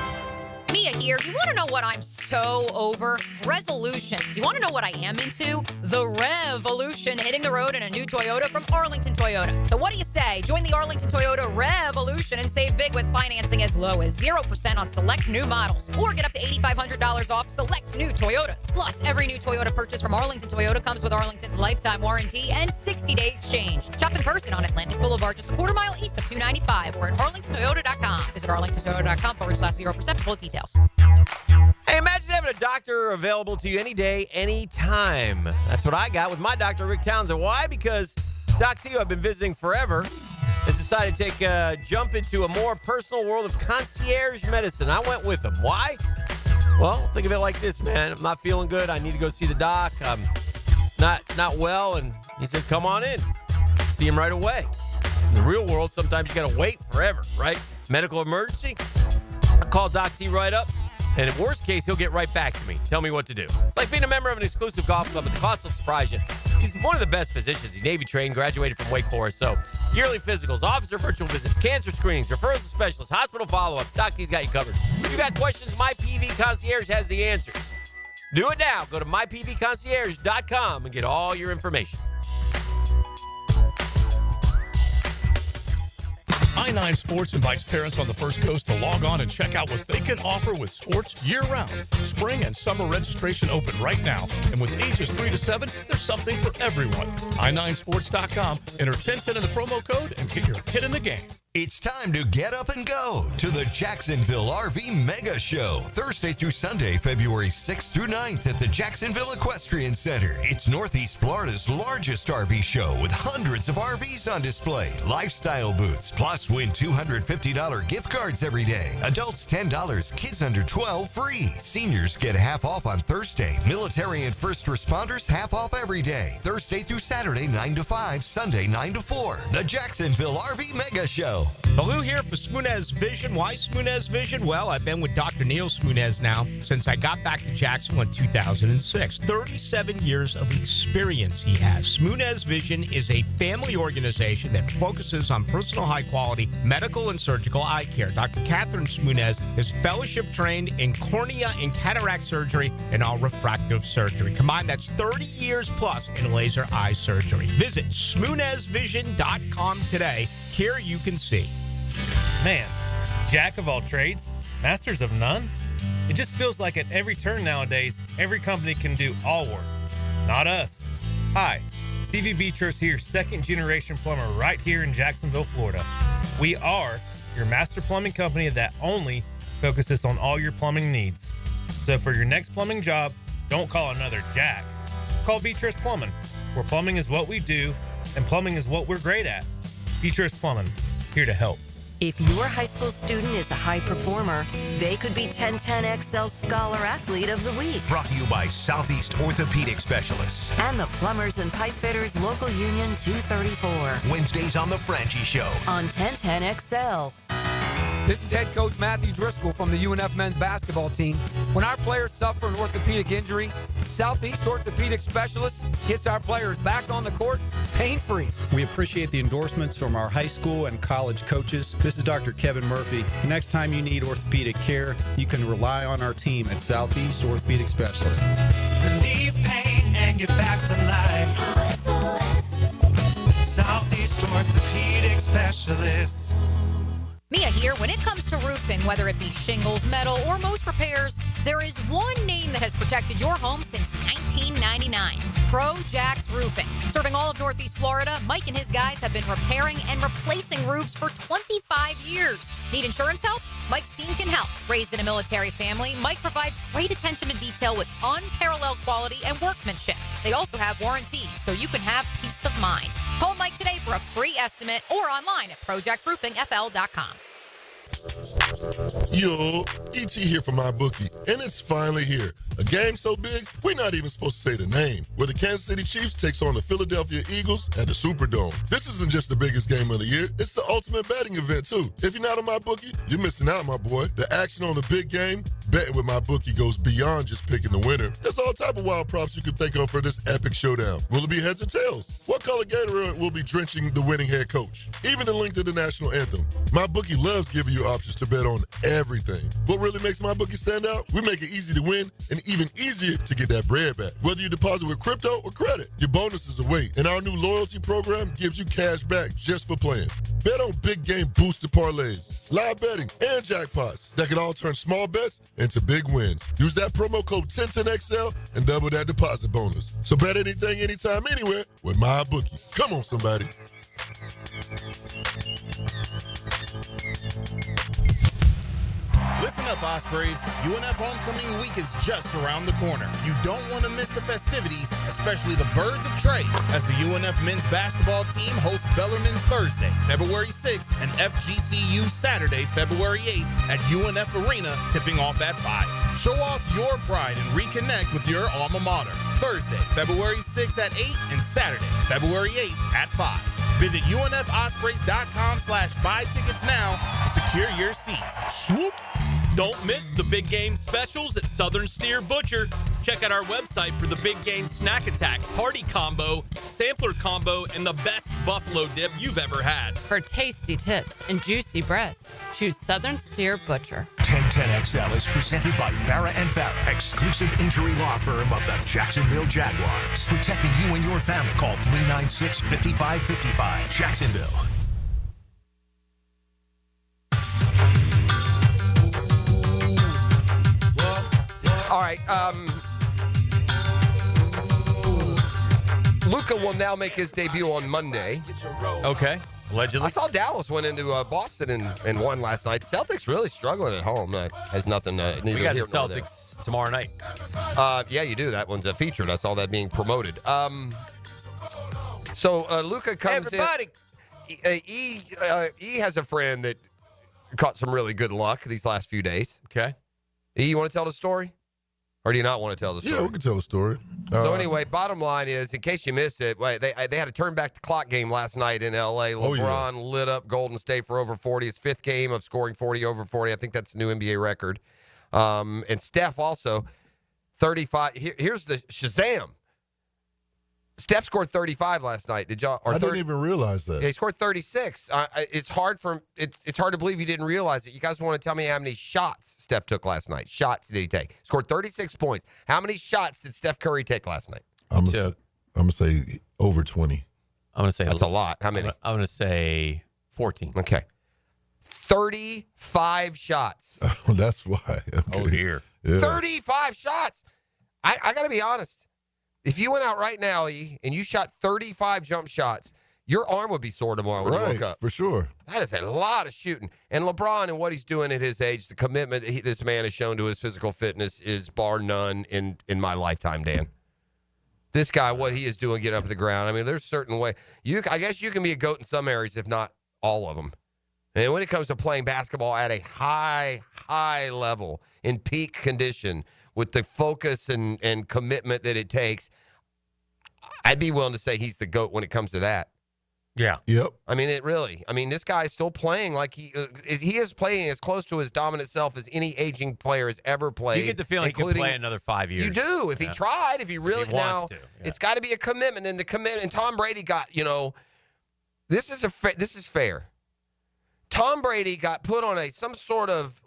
Mia here. You want to know what I'm so over? Resolutions. You want to know what I am into? The revolution, hitting the road in a new Toyota from Arlington Toyota. So what do you say? Join the Arlington Toyota revolution and save big with financing as low as 0% on select new models. Or get up to $8,500 off select new Toyotas. Plus, every new Toyota purchase from Arlington Toyota comes with Arlington's lifetime warranty and 60-day exchange. Shop in person on Atlantic Boulevard, just a quarter mile east of 295 or at arlingtontoyota.com. Visit arlingtontoyota.com/0% for full details. Hey, imagine having a doctor available to you any day, any time. That's what I got with my doctor, Rick Townsend. Why? Because, Doc T, I've been visiting forever. has decided to take a jump into a more personal world of concierge medicine. I went with him. Why? Well, think of it like this, man. I'm not feeling good. I need to go see the doc. I'm not well. And he says, come on in. See him right away. In the real world, sometimes you got to wait forever, right? Medical emergency. I call Doc T right up. And in worst case, he'll get right back to me. Tell me what to do. It's like being a member of an exclusive golf club, but the cost will surprise you. He's one of the best physicians. He's Navy trained, graduated from Wake Forest. So yearly physicals, officer virtual visits, cancer screenings, referrals to specialists, hospital follow-ups. Doc T's got you covered. If you got questions, My PV Concierge has the answers. Do it now. Go to mypvconcierge.com and get all your information. I-9 Sports invites parents on the First Coast to log on and check out what they can offer with sports year-round. Spring and summer registration open right now. And with ages 3 to 7, there's something for everyone. i9sports.com. Enter 1010 in the promo code and get your kid in the game. It's time to get up and go to the Jacksonville RV Mega Show, Thursday through Sunday, February 6th through 9th at the Jacksonville Equestrian Center. It's Northeast Florida's largest RV show with hundreds of RVs on display, lifestyle booths, plus win $250 gift cards every day. Adults $10, kids under 12 free. Seniors get half off on Thursday. Military and first responders half off every day. Thursday through Saturday 9 to 5, Sunday 9 to 4. The Jacksonville RV Mega Show. Baloo here for Smoonez Vision. Why Smoonez Vision? Well, I've been with Dr. Neil Smoonez now since I got back to Jacksonville in 2006. 37 years of experience he has. Smoonez Vision is a family organization that focuses on personal high-quality medical and surgical eye care. Dr. Catherine Smoonez is fellowship trained in cornea and cataract surgery and all refractive surgery. Combined, that's 30 years plus in laser eye surgery. Visit SmoonezVision.com today. Here you can see. Man, jack of all trades, masters of none? It just feels like at every turn nowadays, every company can do all work. Not us. Hi, Stevie Beatrice here, second generation plumber right here in Jacksonville, Florida. We are your master plumbing company that only focuses on all your plumbing needs. So for your next plumbing job, don't call another Jack. Call Beatrice Plumbing, where plumbing is what we do and plumbing is what we're great at. Beatrice Plumbing, here to help. If your high school student is a high performer, they could be 1010XL Scholar Athlete of the Week. Brought to you by Southeast Orthopedic Specialists. And the Plumbers and Pipe Fitters Local Union 234. Wednesdays on The Franchi Show. On 1010XL. This is head coach Matthew Driscoll from the UNF men's basketball team. When our players suffer an orthopedic injury, Southeast Orthopedic Specialists gets our players back on the court pain-free. We appreciate the endorsements from our high school and college coaches. This is Dr. Kevin Murphy. The next time you need orthopedic care, you can rely on our team at Southeast Orthopedic Specialists. Relieve pain and get back to life. Southeast Orthopedic Specialists. Mia here. When it comes to roofing, whether it be shingles, metal, or most repairs, there is one name that has protected your home since 1999. Pro-Jax Roofing. Serving all of Northeast Florida, Mike and his guys have been repairing and replacing roofs for 25 years. Need insurance help? Mike's team can help. Raised in a military family, Mike provides great attention to detail with unparalleled quality and workmanship. They also have warranties, so you can have peace of mind. Call Mike today for a free estimate or online at projaxroofingfl.com. Yo, ET here for MyBookie, and it's finally here. A game so big, we're not even supposed to say the name, where the Kansas City Chiefs takes on the Philadelphia Eagles at the Superdome. This isn't just the biggest game of the year, it's the ultimate betting event, too. If you're not on MyBookie, you're missing out, my boy. The action on the big game, betting with MyBookie goes beyond just picking the winner. There's all type of wild props you can think of for this epic showdown. Will it be heads or tails? What color Gator will be drenching the winning head coach? Even the length of the national anthem. MyBookie loves giving you options to bet on everything. What really makes MyBookie stand out? We make it easy to win and even easier to get that bread back. Whether you deposit with crypto or credit, your bonuses await. And our new loyalty program gives you cash back just for playing. Bet on big game boosted parlays, live betting, and jackpots that can all turn small bets into big wins. Use that promo code 1010XL and double that deposit bonus. So bet anything, anytime, anywhere with MyBookie. Come on, somebody. Listen up, Ospreys, UNF homecoming week is just around the corner. You don't want to miss the festivities, especially the Birds of Trade, as the UNF men's basketball team hosts Bellarmine Thursday, February 6th, and FGCU Saturday, February 8th at UNF Arena, tipping off at 5. Show off your pride and reconnect with your alma mater. Thursday, February 6th at 8, and Saturday, February 8th at 5. Visit UNFOspreys.com/buy tickets now to secure your seats. Swoop! Don't miss the big game specials at Southern Steer Butcher. Check out our website for the big game snack attack, party combo, sampler combo, and the best buffalo dip you've ever had. For tasty tips and juicy breasts, choose Southern Steer Butcher. 1010XL is presented by Farah & Farah, exclusive injury law firm of the Jacksonville Jaguars. Protecting you and your family. Call 396-5555. Jacksonville. All right. Luka will now make his debut on Monday. Okay. Allegedly. I saw Dallas went into Boston and won last night. Celtics really struggling at home. That has nothing. We got the Celtics tomorrow night. Yeah, you do. That one's featured. I saw that being promoted. So Luka comes Everybody. in. E has a friend that caught some really good luck these last few days. Okay. E, you want to tell the story? Or do you not want to tell the story? Yeah, we can tell the story. So anyway, bottom line is, in case you missed it, they had to turn back the clock game last night in L.A. LeBron lit up Golden State for over 40. His fifth game of scoring 40 over 40. I think that's the new NBA record. And Steph also 35. Here's the Shazam. Steph scored 35 last night. Did y'all? I didn't even realize that. Yeah, he scored 36. It's hard to believe you didn't realize it. You guys want to tell me how many shots Steph took last night? Shots did he take? Scored 36 points. How many shots did Steph Curry take last night? I'm gonna say over 20. I'm gonna say that's a lot. How many? I'm gonna say 14. Okay. 35 shots. Oh, that's why. Okay. Oh dear. Yeah. 35 shots. I got to be honest. If you went out right now, E, and you shot 35 jump shots, your arm would be sore tomorrow when you woke up. For sure. That is a lot of shooting. And LeBron and what he's doing at his age, the commitment this man has shown to his physical fitness is bar none in my lifetime, Dan. This guy, what he is doing, getting up to the ground. I mean, there's a certain way. I guess you can be a GOAT in some areas, if not all of them. And when it comes to playing basketball at a high level, in peak condition, with the focus and commitment that it takes, I'd be willing to say he's the GOAT when it comes to that. Yeah. Yep. I mean, this guy is still playing like he is playing as close to his dominant self as any aging player has ever played. You get the feeling he could play another 5 years. You do. If he tried, if he really wants to. Yeah. It's got to be a commitment. And the commitment, and Tom Brady got, this is fair. Tom Brady got put on some sort of,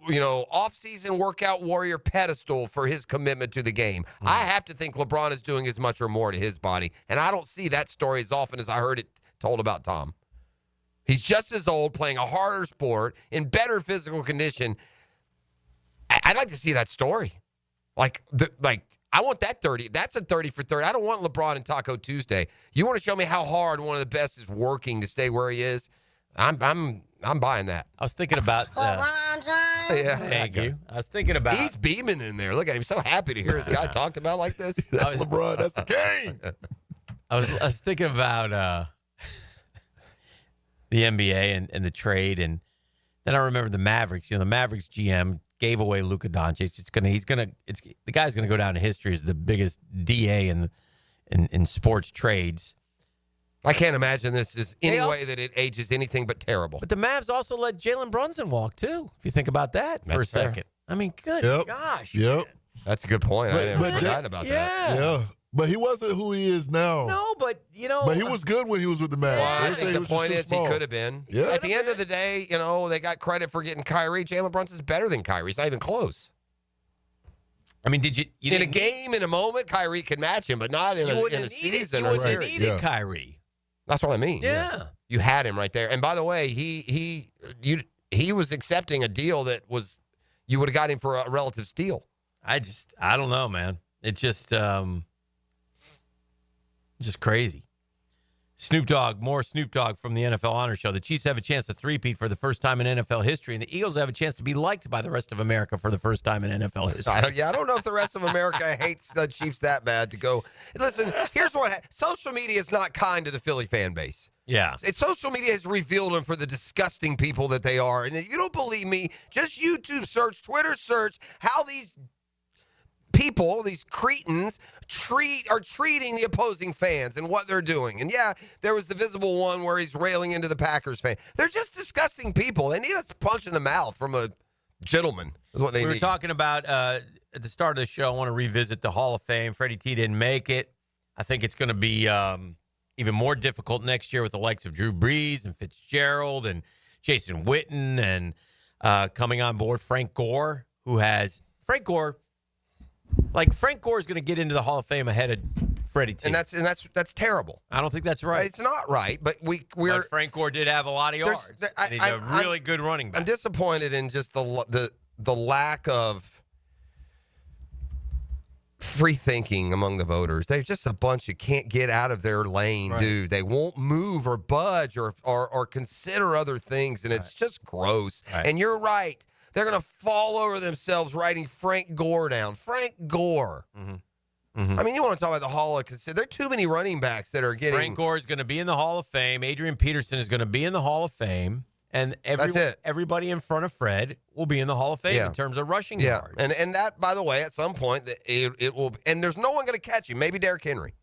off-season workout warrior pedestal for his commitment to the game. I have to think LeBron is doing as much or more to his body, and I don't see that story as often as I heard it told about Tom. He's just as old, playing a harder sport, in better physical condition. I'd like to see that story. I want that 30. That's a 30 for 30. I don't want LeBron and Taco Tuesday. You want to show me how hard one of the best is working to stay where he is? I'm buying that. I was thinking about. Yeah, thank you. I was thinking about. He's beaming in there. Look at him. So happy to hear his guy talked about like this. That's LeBron. That's the game. I was thinking about the NBA and the trade, and then I remember the Mavericks. The Mavericks GM gave away Luka Doncic. The guy's gonna go down in history as the biggest DA in sports trades. I can't imagine this is any way that it ages anything but terrible. But the Mavs also let Jalen Brunson walk, too, if you think about that for a second. I mean, good gosh. Yep. That's a good point. I didn't forget about that. Yeah. But he wasn't who he is now. No, but, But he was good when he was with the Mavs. Well, I think the point is he could have been. Yeah. At the end of the day, they got credit for getting Kyrie. Jalen Brunson's better than Kyrie. He's not even close. I mean, did you in a game, in a moment, Kyrie can match him, but not in a season. You wouldn't have needed Kyrie. That's what I mean. Yeah. You had him right there. And by the way, he was accepting a deal that was you would have got him for a relative steal. I don't know, man. It's just crazy. Snoop Dogg, more Snoop Dogg from the NFL Honor Show. The Chiefs have a chance to three-peat for the first time in NFL history, and the Eagles have a chance to be liked by the rest of America for the first time in NFL history. I don't know if the rest of America hates the Chiefs that bad to go. Listen, here's what social media is not kind to the Philly fan base. Yeah. Social media has revealed them for the disgusting people that they are. And if you don't believe me, just YouTube search, Twitter search how these people, these cretins, are treating the opposing fans and what they're doing. And yeah, there was the visible one where he's railing into the Packers fan. They're just disgusting people. They need us to punch in the mouth from a gentleman is what they need. We were talking about at the start of the show, I want to revisit the Hall of Fame. Freddie T didn't make it. I think it's going to be even more difficult next year with the likes of Drew Brees and Fitzgerald and Jason Witten and coming on board Frank Gore, Frank Gore is going to get into the Hall of Fame ahead of Freddie T. And that's terrible. I don't think that's right. It's not right, but we're Frank Gore did have a lot of yards. He's a really good running back. I'm disappointed in just the lack of free thinking among the voters. They're just a bunch who can't get out of their lane, Right. dude. They won't move or budge or consider other things, and it's just gross. Right. And you're right. They're going to fall over themselves writing Frank Gore down. Frank Gore. Mm-hmm. I mean, you want to talk about the Hall of Consider. There are too many running backs that are getting. Frank Gore is going to be in the Hall of Fame. Adrian Peterson is going to be in the Hall of Fame. And That's it. Everybody in front of Fred will be in the Hall of Fame in terms of rushing yards. And that, by the way, at some point, it will. And there's no one going to catch him. Maybe Derrick Henry.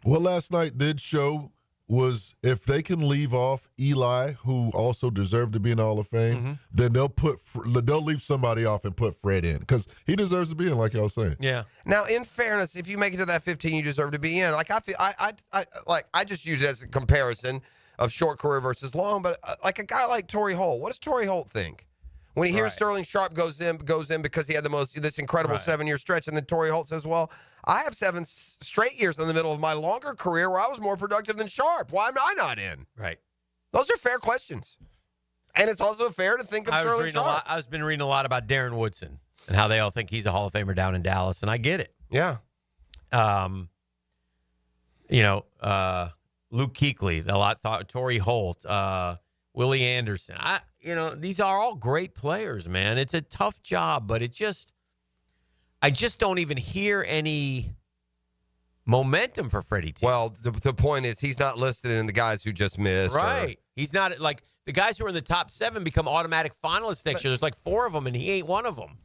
What last night did show was if they can leave off Eli, who also deserved to be in the Hall of Fame, then they'll leave somebody off and put Fred in because he deserves to be in, like y'all saying. Yeah. Now, in fairness, if you make it to that 15, you deserve to be in. Like I feel, I just use it as a comparison of short career versus long. But like a guy like Torrey Holt, what does Torrey Holt think when he hears Sterling Sharp goes in because he had this incredible 7-year stretch, and then Torrey Holt says, "Well, I have 7 straight years in the middle of my longer career where I was more productive than Sharp. Why am I not in?" Right. Those are fair questions. And it's also fair to think of Sterling Sharp. I've been reading a lot about Darren Woodson and how they all think he's a Hall of Famer down in Dallas, and I get it. Yeah. Luke Kuechly, a lot thought Torrey Holt, Willie Anderson. These are all great players, man. It's a tough job, but I just don't even hear any momentum for Freddie T. Well, the point is he's not listed in the guys who just missed. Right. He's not like the guys who are in the top 7 become automatic finalists next year. There's like 4 of them, and he ain't one of them.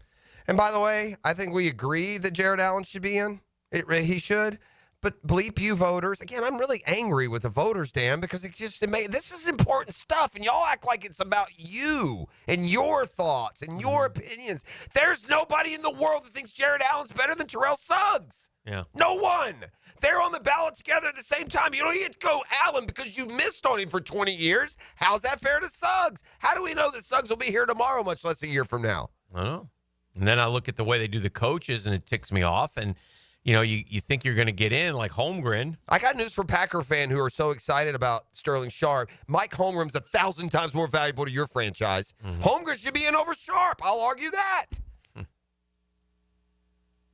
And by the way, I think we agree that Jared Allen should be in. He should. But bleep you voters. Again, I'm really angry with the voters, Dan, because this is important stuff, and y'all act like it's about you and your thoughts and your opinions. There's nobody in the world that thinks Jared Allen's better than Terrell Suggs. Yeah. No one. They're on the ballot together at the same time. You don't get to go Allen because you missed on him for 20 years. How's that fair to Suggs? How do we know that Suggs will be here tomorrow, much less a year from now? I don't know. And then I look at the way they do the coaches, and it ticks me off, and you think you're going to get in like Holmgren. I got news for Packer fan who are so excited about Sterling Sharp. Mike Holmgren's 1,000 times more valuable to your franchise. Holmgren should be in over Sharp. I'll argue that.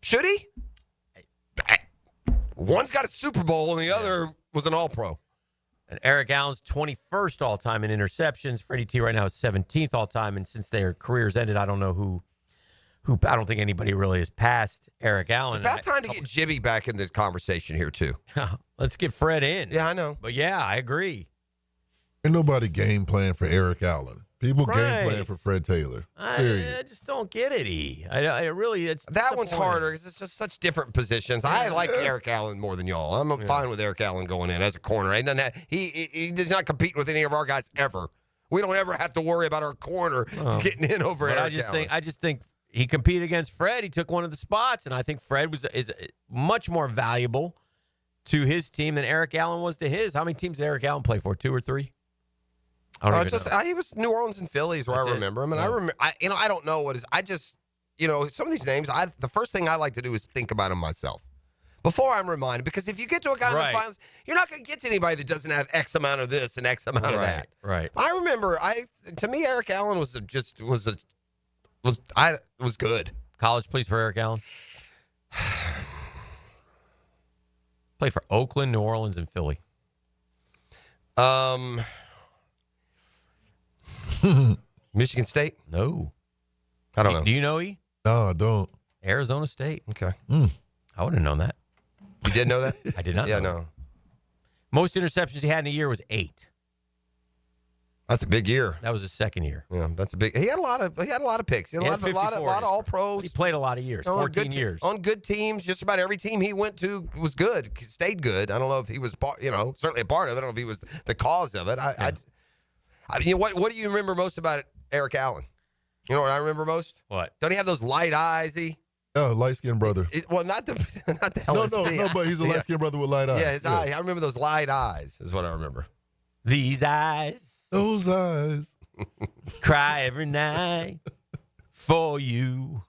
Should he? One's got a Super Bowl and the other was an All-Pro. And Eric Allen's 21st all-time in interceptions. Freddie T right now is 17th all-time, and since their careers ended, I don't know who I don't think anybody really has passed Eric Allen. It's about time to get Jimmy back in the conversation here, too. Let's get Fred in. Yeah, I know. But, yeah, I agree. Ain't nobody game plan for Eric Allen. People game plan for Fred Taylor. I just don't get it, I really, it's that one's harder because it's just such different positions. I like Eric Allen more than y'all. I'm fine with Eric Allen going in as a corner. He does not compete with any of our guys ever. We don't ever have to worry about our corner getting in over Eric Allen. I just think he competed against Fred. He took one of the spots, and I think Fred is much more valuable to his team than Eric Allen was to his. How many teams did Eric Allen play for? 2 or 3? I don't even know. He was New Orleans and Phillies where I remember him, and I remember. I don't know what is. I just some of these names. The first thing I like to do is think about them myself before I'm reminded. Because if you get to a guy in the finals, you're not going to get to anybody that doesn't have X amount of this and X amount of that. Right. I remember. To me, Eric Allen was good. College plays for Eric Allen. Played for Oakland, New Orleans, and Philly. Michigan State? No. I don't know. Do you know E? No, I don't. Arizona State. Okay. I would have known that. You did know that? I did not Yeah, know. no. Most interceptions he had in a year was 8. That's a big year. That was his second year. Yeah, that's a big. He had a lot of picks. He had a lot of all pros. He played a lot of years. 14 years on good teams. Just about every team he went to was good. Stayed good. I don't know if he was certainly a part of it. I don't know if he was the cause of it. What do you remember most about Eric Allen? You know what I remember most? What? Don't he have those light eyes? Oh, light-skinned brother. Not the LSD. No, but he's a light-skinned brother with light eyes. Yeah, his eye. I remember those light eyes is what I remember. These eyes. Those eyes. Cry every night for you.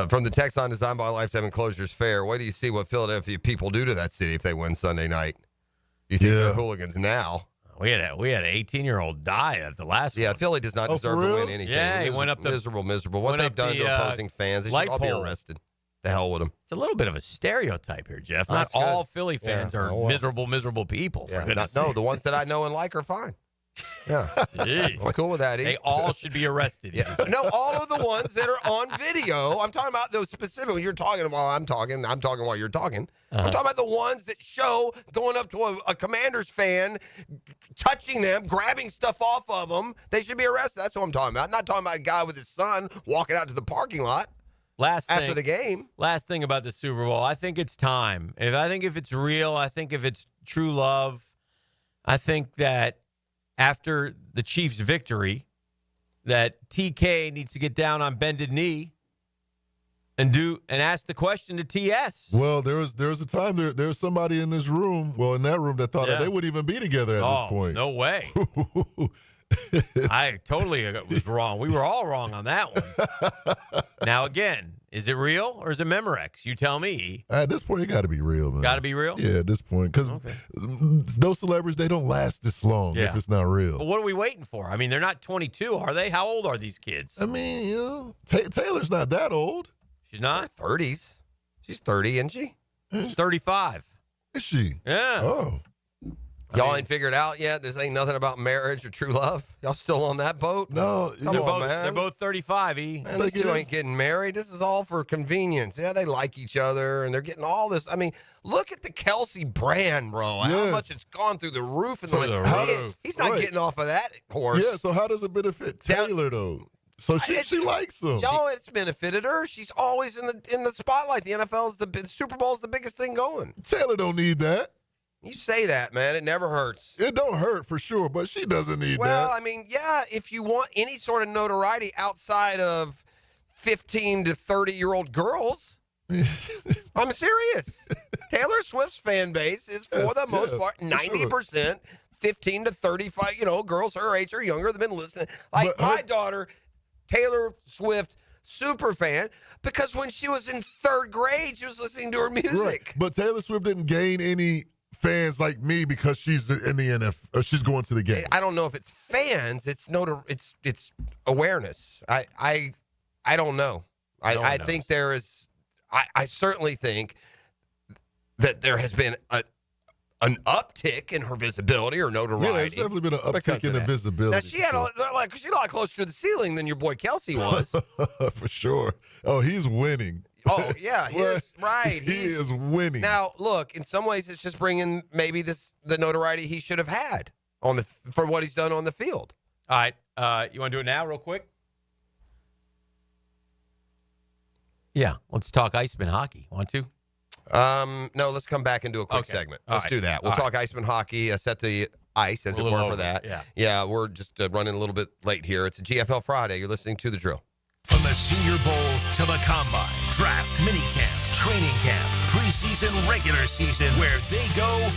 From the Texan Designed by Lifetime Enclosures Fair, what do you see what Philadelphia people do to that city if they win Sunday night? You think they're hooligans now? We had an 18-year-old die at the last one. Yeah, Philly does not deserve to win anything. Yeah, he went up the miserable. What they've done to opposing fans, they should all be arrested. The hell with them. It's a little bit of a stereotype here, Jeff. Not all Philly fans are miserable people. For goodness sakes. No, the ones that I know and like are fine. Yeah, I'm cool with that. They all should be arrested. Yeah. No, all of the ones that are on video. I'm talking about those specific. You're talking while I'm talking. I'm talking while you're talking. I'm talking about the ones that show going up to a Commanders fan, touching them, grabbing stuff off of them. They should be arrested. That's what I'm talking about. I'm not talking about a guy with his son walking out to the parking lot. After the game. Last thing about the Super Bowl, I think it's time. I think if it's real, I think if it's true love, I think that after the Chiefs' victory, that TK needs to get down on bended knee and ask the question to TS. Well, there was a time there was somebody in this room, in that room that thought that they would even be together at this point. No way. I totally was wrong. We were all wrong on that one. Now, again, is it real or is it Memorex? You tell me. At this point, it got to be real, man. Got to be real? Yeah, at this point. Because those celebrities, they don't last this long if it's not real. But what are we waiting for? I mean, they're not 22, are they? How old are these kids? I mean, Taylor's not that old. She's not? 30s. She's 30, isn't she? She's 35. Is she? Yeah. Oh. Y'all ain't figured out yet? This ain't nothing about marriage or true love? Y'all still on that boat? No. Come on, man. They're both 35, E. Man, these two ain't getting married. This is all for convenience. Yeah, they like each other, and they're getting all this. I mean, look at the Kelsey brand, bro. How much it's gone through the roof. He's not getting off of that horse. Yeah, so how does it benefit Taylor, though? So she likes him. Yo, it's benefited her. She's always in the spotlight. The the Super Bowl is the biggest thing going. Taylor don't need that. You say that, man. It never hurts. It don't hurt for sure, but she doesn't need that. Well, I mean, yeah, if you want any sort of notoriety outside of 15 to 30-year-old girls, I'm serious. Taylor Swift's fan base is, for the most part, 90% 15 to 35, girls her age or younger that have been listening. Like my daughter, Taylor Swift, super fan, because when she was in 3rd grade, she was listening to her music. Right. But Taylor Swift didn't gain any fans like me because she's in the NFL. She's going to the game. I don't know if it's fans. It's awareness. I don't know. I think there is. I certainly think that there has been an uptick in her visibility or notoriety. Yeah, there's definitely been an uptick in the visibility. Now she's a lot closer to the ceiling than your boy Kelsey was. For sure. Oh, he's winning. Oh, yeah, he is. Right. He is winning. Now, look, in some ways, it's just bringing maybe the notoriety he should have had for what he's done on the field. All right. You want to do it now real quick? Yeah. Let's talk Iceman hockey. Want to? No, let's come back and do a quick segment. Let's do that. We'll talk Iceman hockey, set the ice, as it were, for that. Yeah, we're just running a little bit late here. It's a GFL Friday. You're listening to The Drill. From the Senior Bowl to the Combine, Draft, Minicamp, Training Camp, Preseason, Regular Season, where they go,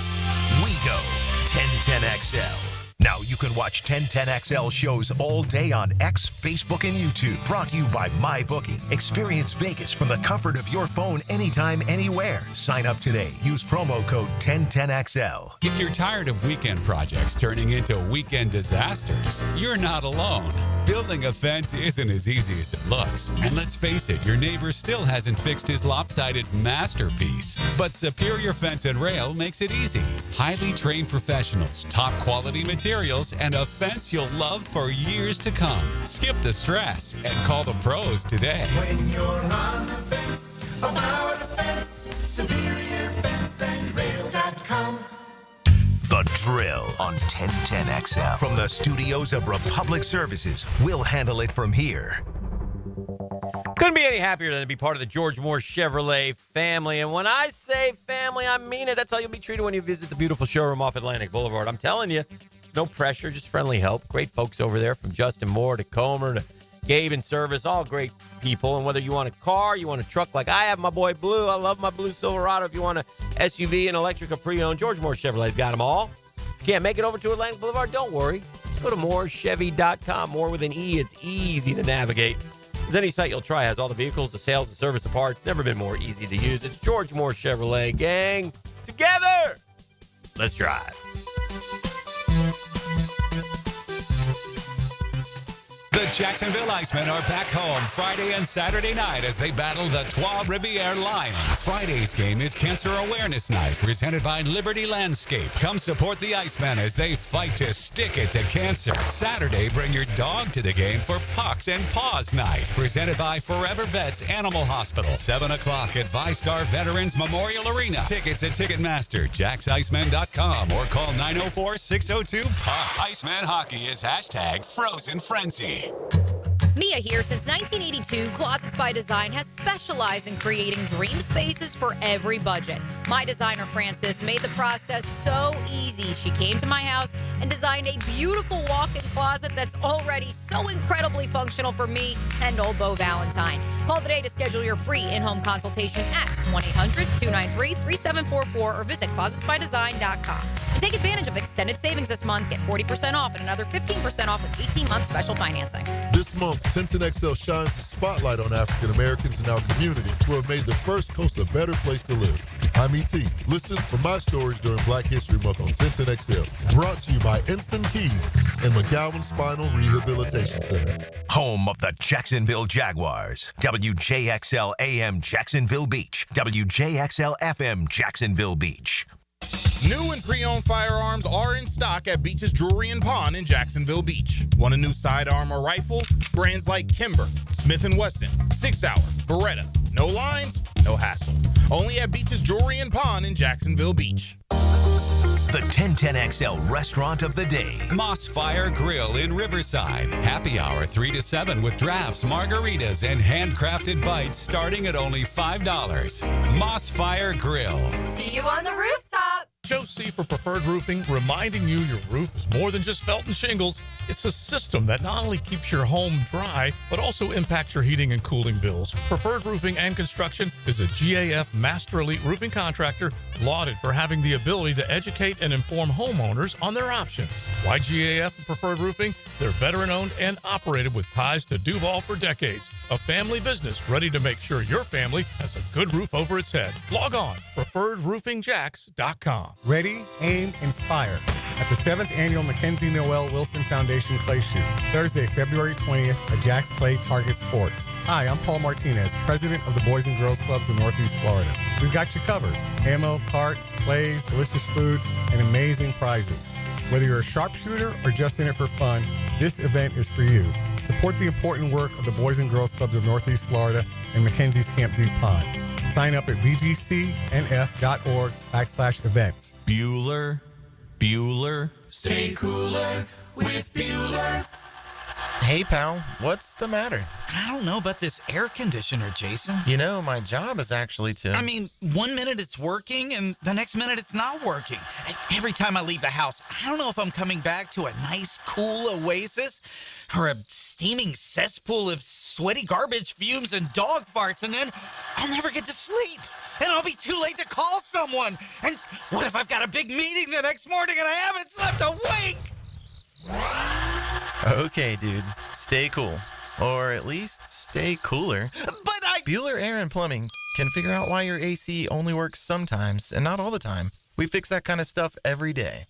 we go. 1010XL. Now you can watch 1010XL shows all day on X, Facebook, and YouTube. Brought to you by MyBookie. Experience Vegas from the comfort of your phone anytime, anywhere. Sign up today. Use promo code 1010XL. If you're tired of weekend projects turning into weekend disasters, you're not alone. Building a fence isn't as easy as it looks. And let's face it, your neighbor still hasn't fixed his lopsided masterpiece. But Superior Fence and Rail makes it easy. Highly trained professionals, top quality materials, and a fence you'll love for years to come. Skip the stress and call the pros today. When you're on the fence, about the fence, SuperiorFenceandRail.com. The Drill on 1010XL. From the studios of Republic Services, we'll handle it from here. Couldn't be any happier than to be part of the George Moore Chevrolet family. And when I say family, I mean it. That's how you'll be treated when you visit the beautiful showroom off Atlantic Boulevard. I'm telling you, no pressure, just friendly help. Great folks over there, from Justin Moore to Comer to Gabe in service, all great people. And whether you want a car, you want a truck like I have, my boy Blue. I love my Blue Silverado. If you want an SUV, an electric, a pre-owned, George Moore Chevrolet's got them all. Can't make it over to Atlantic Boulevard? Don't worry. Go to morechevy.com. More with an E. It's easy to navigate. As any site you'll try has all the vehicles, the sales, the service, the parts. Never been more easy to use. It's George Moore Chevrolet, gang. Together, let's drive. The Jacksonville Icemen are back home Friday and Saturday night as they battle the Trois Rivières Lions. Friday's game is Cancer Awareness Night, presented by Liberty Landscape. Come support the Icemen as they fight to stick it to cancer. Saturday, bring your dog to the game for Pucks and Paws Night, presented by Forever Vets Animal Hospital. 7 o'clock at ViStar Veterans Memorial Arena. Tickets at Ticketmaster, JacksIceman.com, or call 904-602-PUCK. Iceman Hockey is #FrozenFrenzy. Mia here. Since 1982, Closets by Design has specialized in creating dream spaces for every budget. My designer, Frances, made the process so easy. She came to my house and designed a beautiful walk-in closet that's already so incredibly functional for me and old Beau Valentine. Call today to schedule your free in-home consultation at 1-800-293-3744 or visit closetsbydesign.com. And take advantage of extended savings this month. Get 40% off and another 15% off with 18-month special financing. This month, 1010XL shines the spotlight on African Americans in our community who have made the First Coast a better place to live. I'm E.T. Listen for my stories during Black History Month on 1010XL. Brought to you by Instant Keys and McGowan Spinal Rehabilitation Center. Home of the Jacksonville Jaguars. WJXL AM Jacksonville Beach. WJXL FM Jacksonville Beach. New and pre-owned firearms are in stock at Beach's Jewelry and Pawn in Jacksonville Beach. Want a new sidearm or rifle? Brands like Kimber, Smith & Wesson, 6 Hour, Beretta. No lines, no hassle. Only at Beach's Jewelry and Pawn in Jacksonville Beach. The 1010XL Restaurant of the Day. Moss Fire Grill in Riverside. Happy hour 3 to 7 with drafts, margaritas, and handcrafted bites starting at only $5. Moss Fire Grill. See you on the rooftop. Josie for Preferred Roofing, reminding you your roof is more than just felt and shingles. It's a system that not only keeps your home dry, but also impacts your heating and cooling bills. Preferred Roofing and Construction is a GAF Master Elite Roofing Contractor, lauded for having the ability to educate and inform homeowners on their options. Why GAF and Preferred Roofing? They're veteran-owned and operated with ties to Duval for decades. A family business ready to make sure your family has a good roof over its head. Log on, preferredroofingJacks.com. Ready, aim, inspire. At the 7th Annual Mackenzie Noel Wilson Foundation Clay Shoot, Thursday, February 20th at Jack's Clay Target Sports. Hi, I'm Paul Martinez, president of the Boys and Girls Clubs in Northeast Florida. We've got you covered. Ammo, carts, clays, delicious food, and amazing prizes. Whether you're a sharpshooter or just in it for fun, this event is for you. Support the important work of the Boys and Girls Clubs of Northeast Florida and Mackenzie's Camp DuPont. Sign up at bgcnf.org/events. Bueller. Stay cooler with Bueller. Hey, pal, what's the matter? I don't know about this air conditioner, Jason. You know, my job is actually to... I mean, 1 minute it's working, and the next minute it's not working. And every time I leave the house, I don't know if I'm coming back to a nice, cool oasis or a steaming cesspool of sweaty garbage fumes and dog farts, and then I'll never get to sleep. And I'll be too late to call someone. And what if I've got a big meeting the next morning and I haven't slept a wink? Okay, dude. Stay cool. Or at least stay cooler. But Bueller Air and Plumbing can figure out why your AC only works sometimes and not all the time. We fix that kind of stuff every day.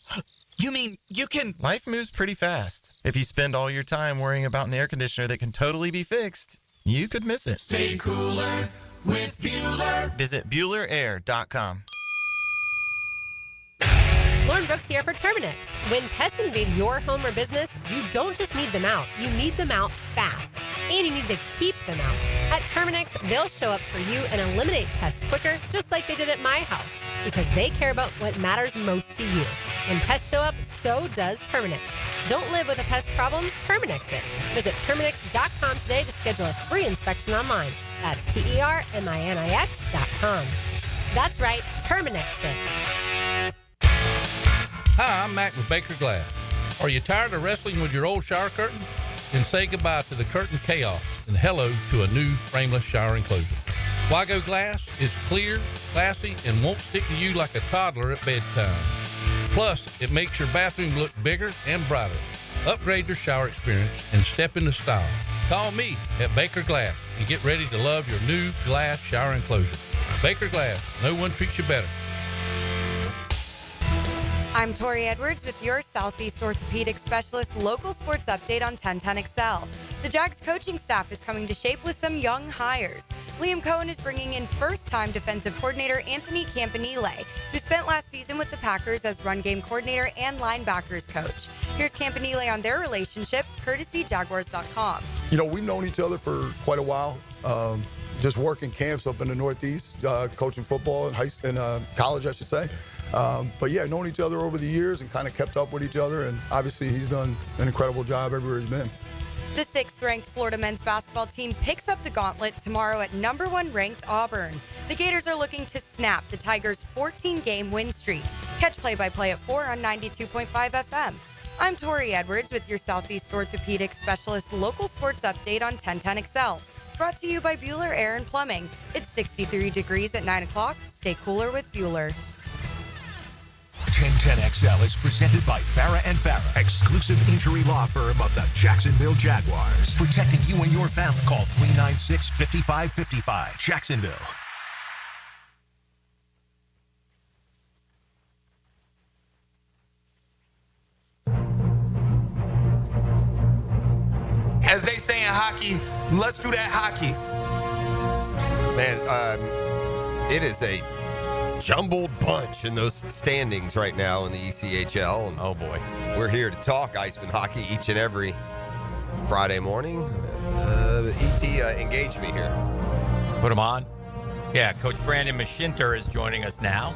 You mean you can... Life moves pretty fast. If you spend all your time worrying about an air conditioner that can totally be fixed, you could miss it. Stay cooler with Bueller. Visit BuellerAir.com. Lauren Brooks here for Terminix. When pests invade your home or business, you don't just need them out. You need them out fast. And you need to keep them out. At Terminix, they'll show up for you and eliminate pests quicker, just like they did at my house. Because they care about what matters most to you. When pests show up, so does Terminix. Don't live with a pest problem, Terminix it. Visit Terminix.com today to schedule a free inspection online. That's TERMINIX.com. That's right, Terminix it. Hi, I'm Mac with Baker Glass. Are you tired of wrestling with your old shower curtain? Then say goodbye to the curtain chaos and hello to a new frameless shower enclosure. Wago Glass is clear, classy, and won't stick to you like a toddler at bedtime. Plus, it makes your bathroom look bigger and brighter. Upgrade your shower experience and step into style. Call me at Baker Glass and get ready to love your new glass shower enclosure. Baker Glass, no one treats you better. I'm Tori Edwards with your Southeast Orthopedic Specialist local sports update on 1010XL. The Jags coaching staff is coming to shape with some young hires. Liam Cohen is bringing in first-time defensive coordinator Anthony Campanile, who spent last season with the Packers as run game coordinator and linebackers coach. Here's Campanile on their relationship, courtesy Jaguars.com. You know, we've known each other for quite a while. Just working camps up in the Northeast, coaching football in college, I should say. But yeah, known each other over the years and kind of kept up with each other. And obviously he's done an incredible job everywhere he's been. The 6th-ranked Florida men's basketball team picks up the gauntlet tomorrow at number 1 ranked Auburn. The Gators are looking to snap the Tigers' 14-game win streak. Catch play-by-play at 4 on 92.5 FM. I'm Tori Edwards with your Southeast Orthopedic Specialist local sports update on 1010XL. Brought to you by Bueller Air and Plumbing. It's 63 degrees at 9 o'clock. Stay cooler with Bueller. 1010XL is presented by Farah & Farah, exclusive injury law firm of the Jacksonville Jaguars. Protecting you and your family. Call 396-5555. Jacksonville. As they say in hockey, let's do that hockey. Man, it is a jumbled bunch in those standings right now in the ECHL. And oh, boy. We're here to talk Iceman hockey each and every Friday morning. Engage me here. Put him on. Yeah, Coach Brandon Mashinter is joining us now.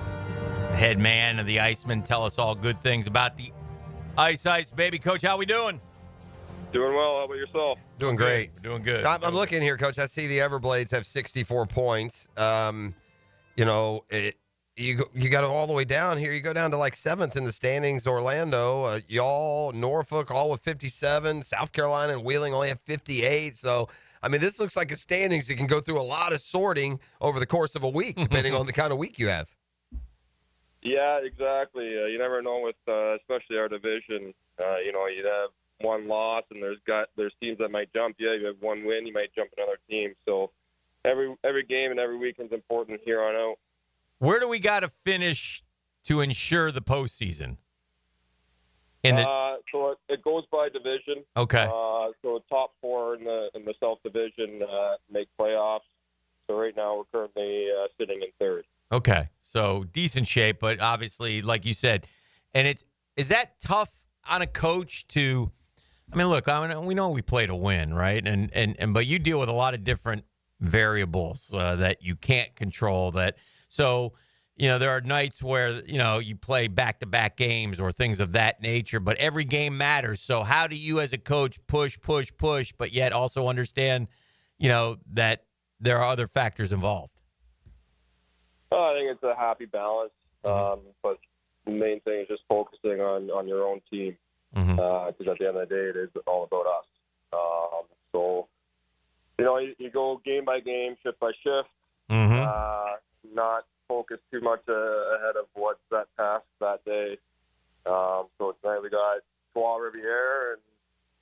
The head man of the Iceman. Tell us all good things about the Ice, baby. Coach, how we doing? Doing well. How about yourself? Doing great. We're doing good. I'm looking here, Coach. I see the Everblades have 64 points. You know, you got it all the way down here. You go down to like 7th in the standings. Orlando, y'all, Norfolk, all with 57. South Carolina and Wheeling only have 58. So, I mean, this looks like a standings that can go through a lot of sorting over the course of a week, depending on the kind of week you have. Yeah, exactly. You never know with, especially our division. You know, you'd have one loss, and there's teams that might jump you. You have one win, you might jump another team. So every game and every weekend's important here on out. Where do we got to finish to ensure the postseason? So it goes by division. Okay. So top 4 in the South Division make playoffs. So right now we're currently sitting in 3rd. Okay, so decent shape, but obviously, like you said, and is that tough on a coach to? I mean, look, we know we play to win, right? And but you deal with a lot of different variables that you can't control. So, you know, there are nights where, you know, you play back-to-back games or things of that nature, but every game matters. So how do you as a coach push, but yet also understand, you know, that there are other factors involved? I think it's a happy balance, but the main thing is just focusing on your own team, because at the end of the day, it is all about us. So, you know, you go game by game, shift by shift, not focus too much ahead of what's that task that day. So tonight we got Trois Riviere, and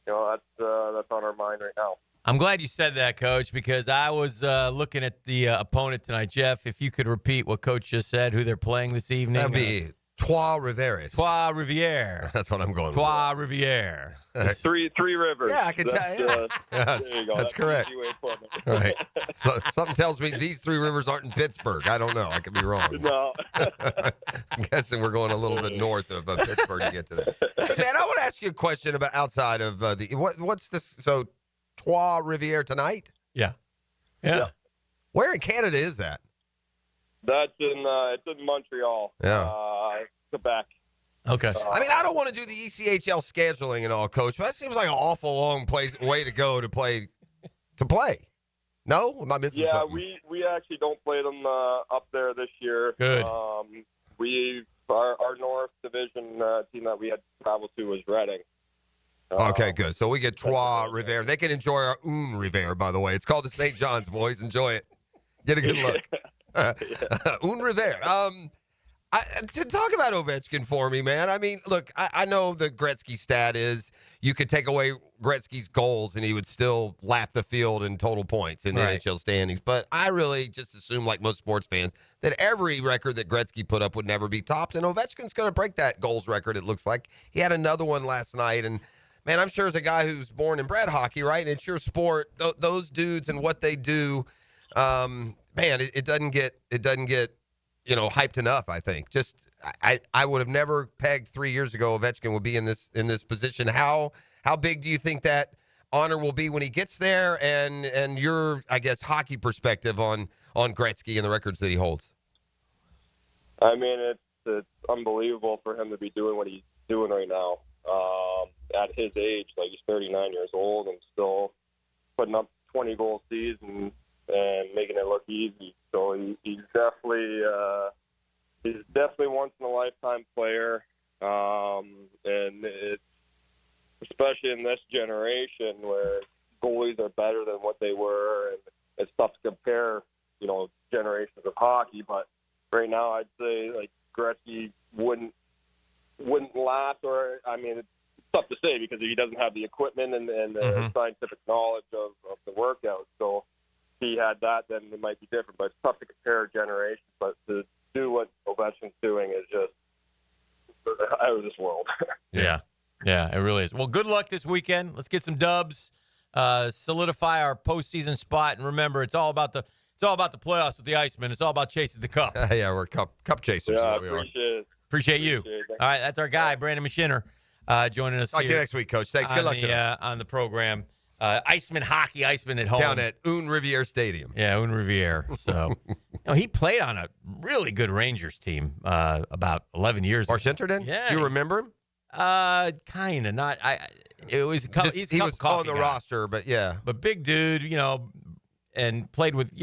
that's on our mind right now. I'm glad you said that, Coach, because I was looking at the opponent tonight. Jeff, if you could repeat what Coach just said, who they're playing this evening. That'd be Trois Rivières. Trois Riviere. That's what I'm going Trois Riviere. Three rivers. Yeah, I can tell you. Yes, there you go. that's correct. an easy way of putting it. Right. So, something tells me these three rivers aren't in Pittsburgh. I don't know. I could be wrong. No. I'm guessing we're going a little bit north of Pittsburgh to get to that. But man, I want to ask you a question about outside of what's this? So, Trois Riviere tonight? Yeah. Where in Canada is that? That's it's in Montreal. Yeah. Quebec. Okay. I mean, I don't want to do the ECHL scheduling and all, Coach, but that seems like an awful long way to go to play. No? Am I missing something? Yeah, we actually don't play them up there this year. Good. Our North Division team that we had to travel to was Reading. Okay, good. So we get Trois Riviere. They can enjoy our Un Riviere, by the way. It's called the St. John's, boys. Enjoy it. Get a good look. Un Riviere. To talk about Ovechkin for me, man. I mean, look, I know the Gretzky stat is you could take away Gretzky's goals and he would still lap the field in total points in the NHL standings. But I really just assume, like most sports fans, that every record that Gretzky put up would never be topped. And Ovechkin's going to break that goals record, it looks like. He had another one last night. And, man, I'm sure as a guy who's born and bred hockey, right? And it's your sport. Those dudes and what they do, man, it doesn't get hyped enough, I think. Just I would have never pegged 3 years ago Ovechkin would be in this position. How big do you think that honor will be when he gets there, and your, I guess, hockey perspective on Gretzky and the records that he holds? I mean, it's unbelievable for him to be doing what he's doing right now. At his age, like he's 39 years old and still putting up 20-goal seasons and making it look easy. So he's definitely once in a lifetime player, and it's especially in this generation where goalies are better than what they were, and it's tough to compare, generations of hockey. But right now, I'd say like Gretzky wouldn't last, or I mean, it's tough to say because he doesn't have the equipment and the scientific knowledge of the workout. So if he had that, then it might be different. But it's tough to compare generations. But to do what Ovechkin's doing is just out of this world. Yeah, it really is. Well, good luck this weekend. Let's get some dubs, solidify our postseason spot, and remember, it's all about the playoffs with the Iceman. It's all about chasing the cup. Yeah, we're cup chasers. Yeah, we are. Appreciate you. All right, that's our guy, Brandon Machiner, joining us. Talk to you next week, Coach. Thanks. Good luck on the program. Iceman hockey, Iceman at home. Down at Un Riviere Stadium. Yeah, Un Riviere. So he played on a really good Rangers team about 11 years ago. Marcenter did? Yeah. Do you remember him? Kind of. Not. It was a couple, he was on the roster, but yeah. But big dude, and played with,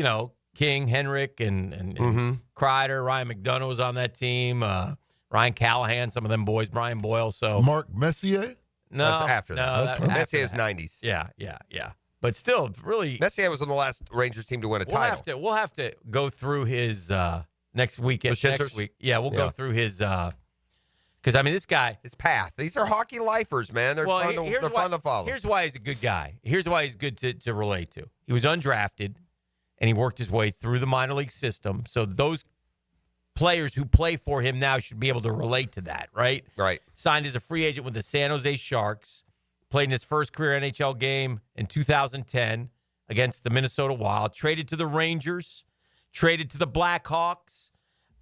King, Henrik, and Kreider. Ryan McDonough was on that team. Ryan Callahan, some of them boys. Brian Boyle. So Mark Messier? No, that's after that. No, Messier's 90s. Yeah. But still, really, Messier was on the last Rangers team to win a title. We'll have to go through his next weekend. Next week, we'll go through his. Because I mean, this guy, his path. These are hockey lifers, man. They're fun to follow. Here's why he's a good guy. Here's why he's good to relate to. He was undrafted, and he worked his way through the minor league system. So those players who play for him now should be able to relate to that, right? Right. Signed as a free agent with the San Jose Sharks. Played in his first career NHL game in 2010 against the Minnesota Wild. Traded to the Rangers. Traded to the Blackhawks.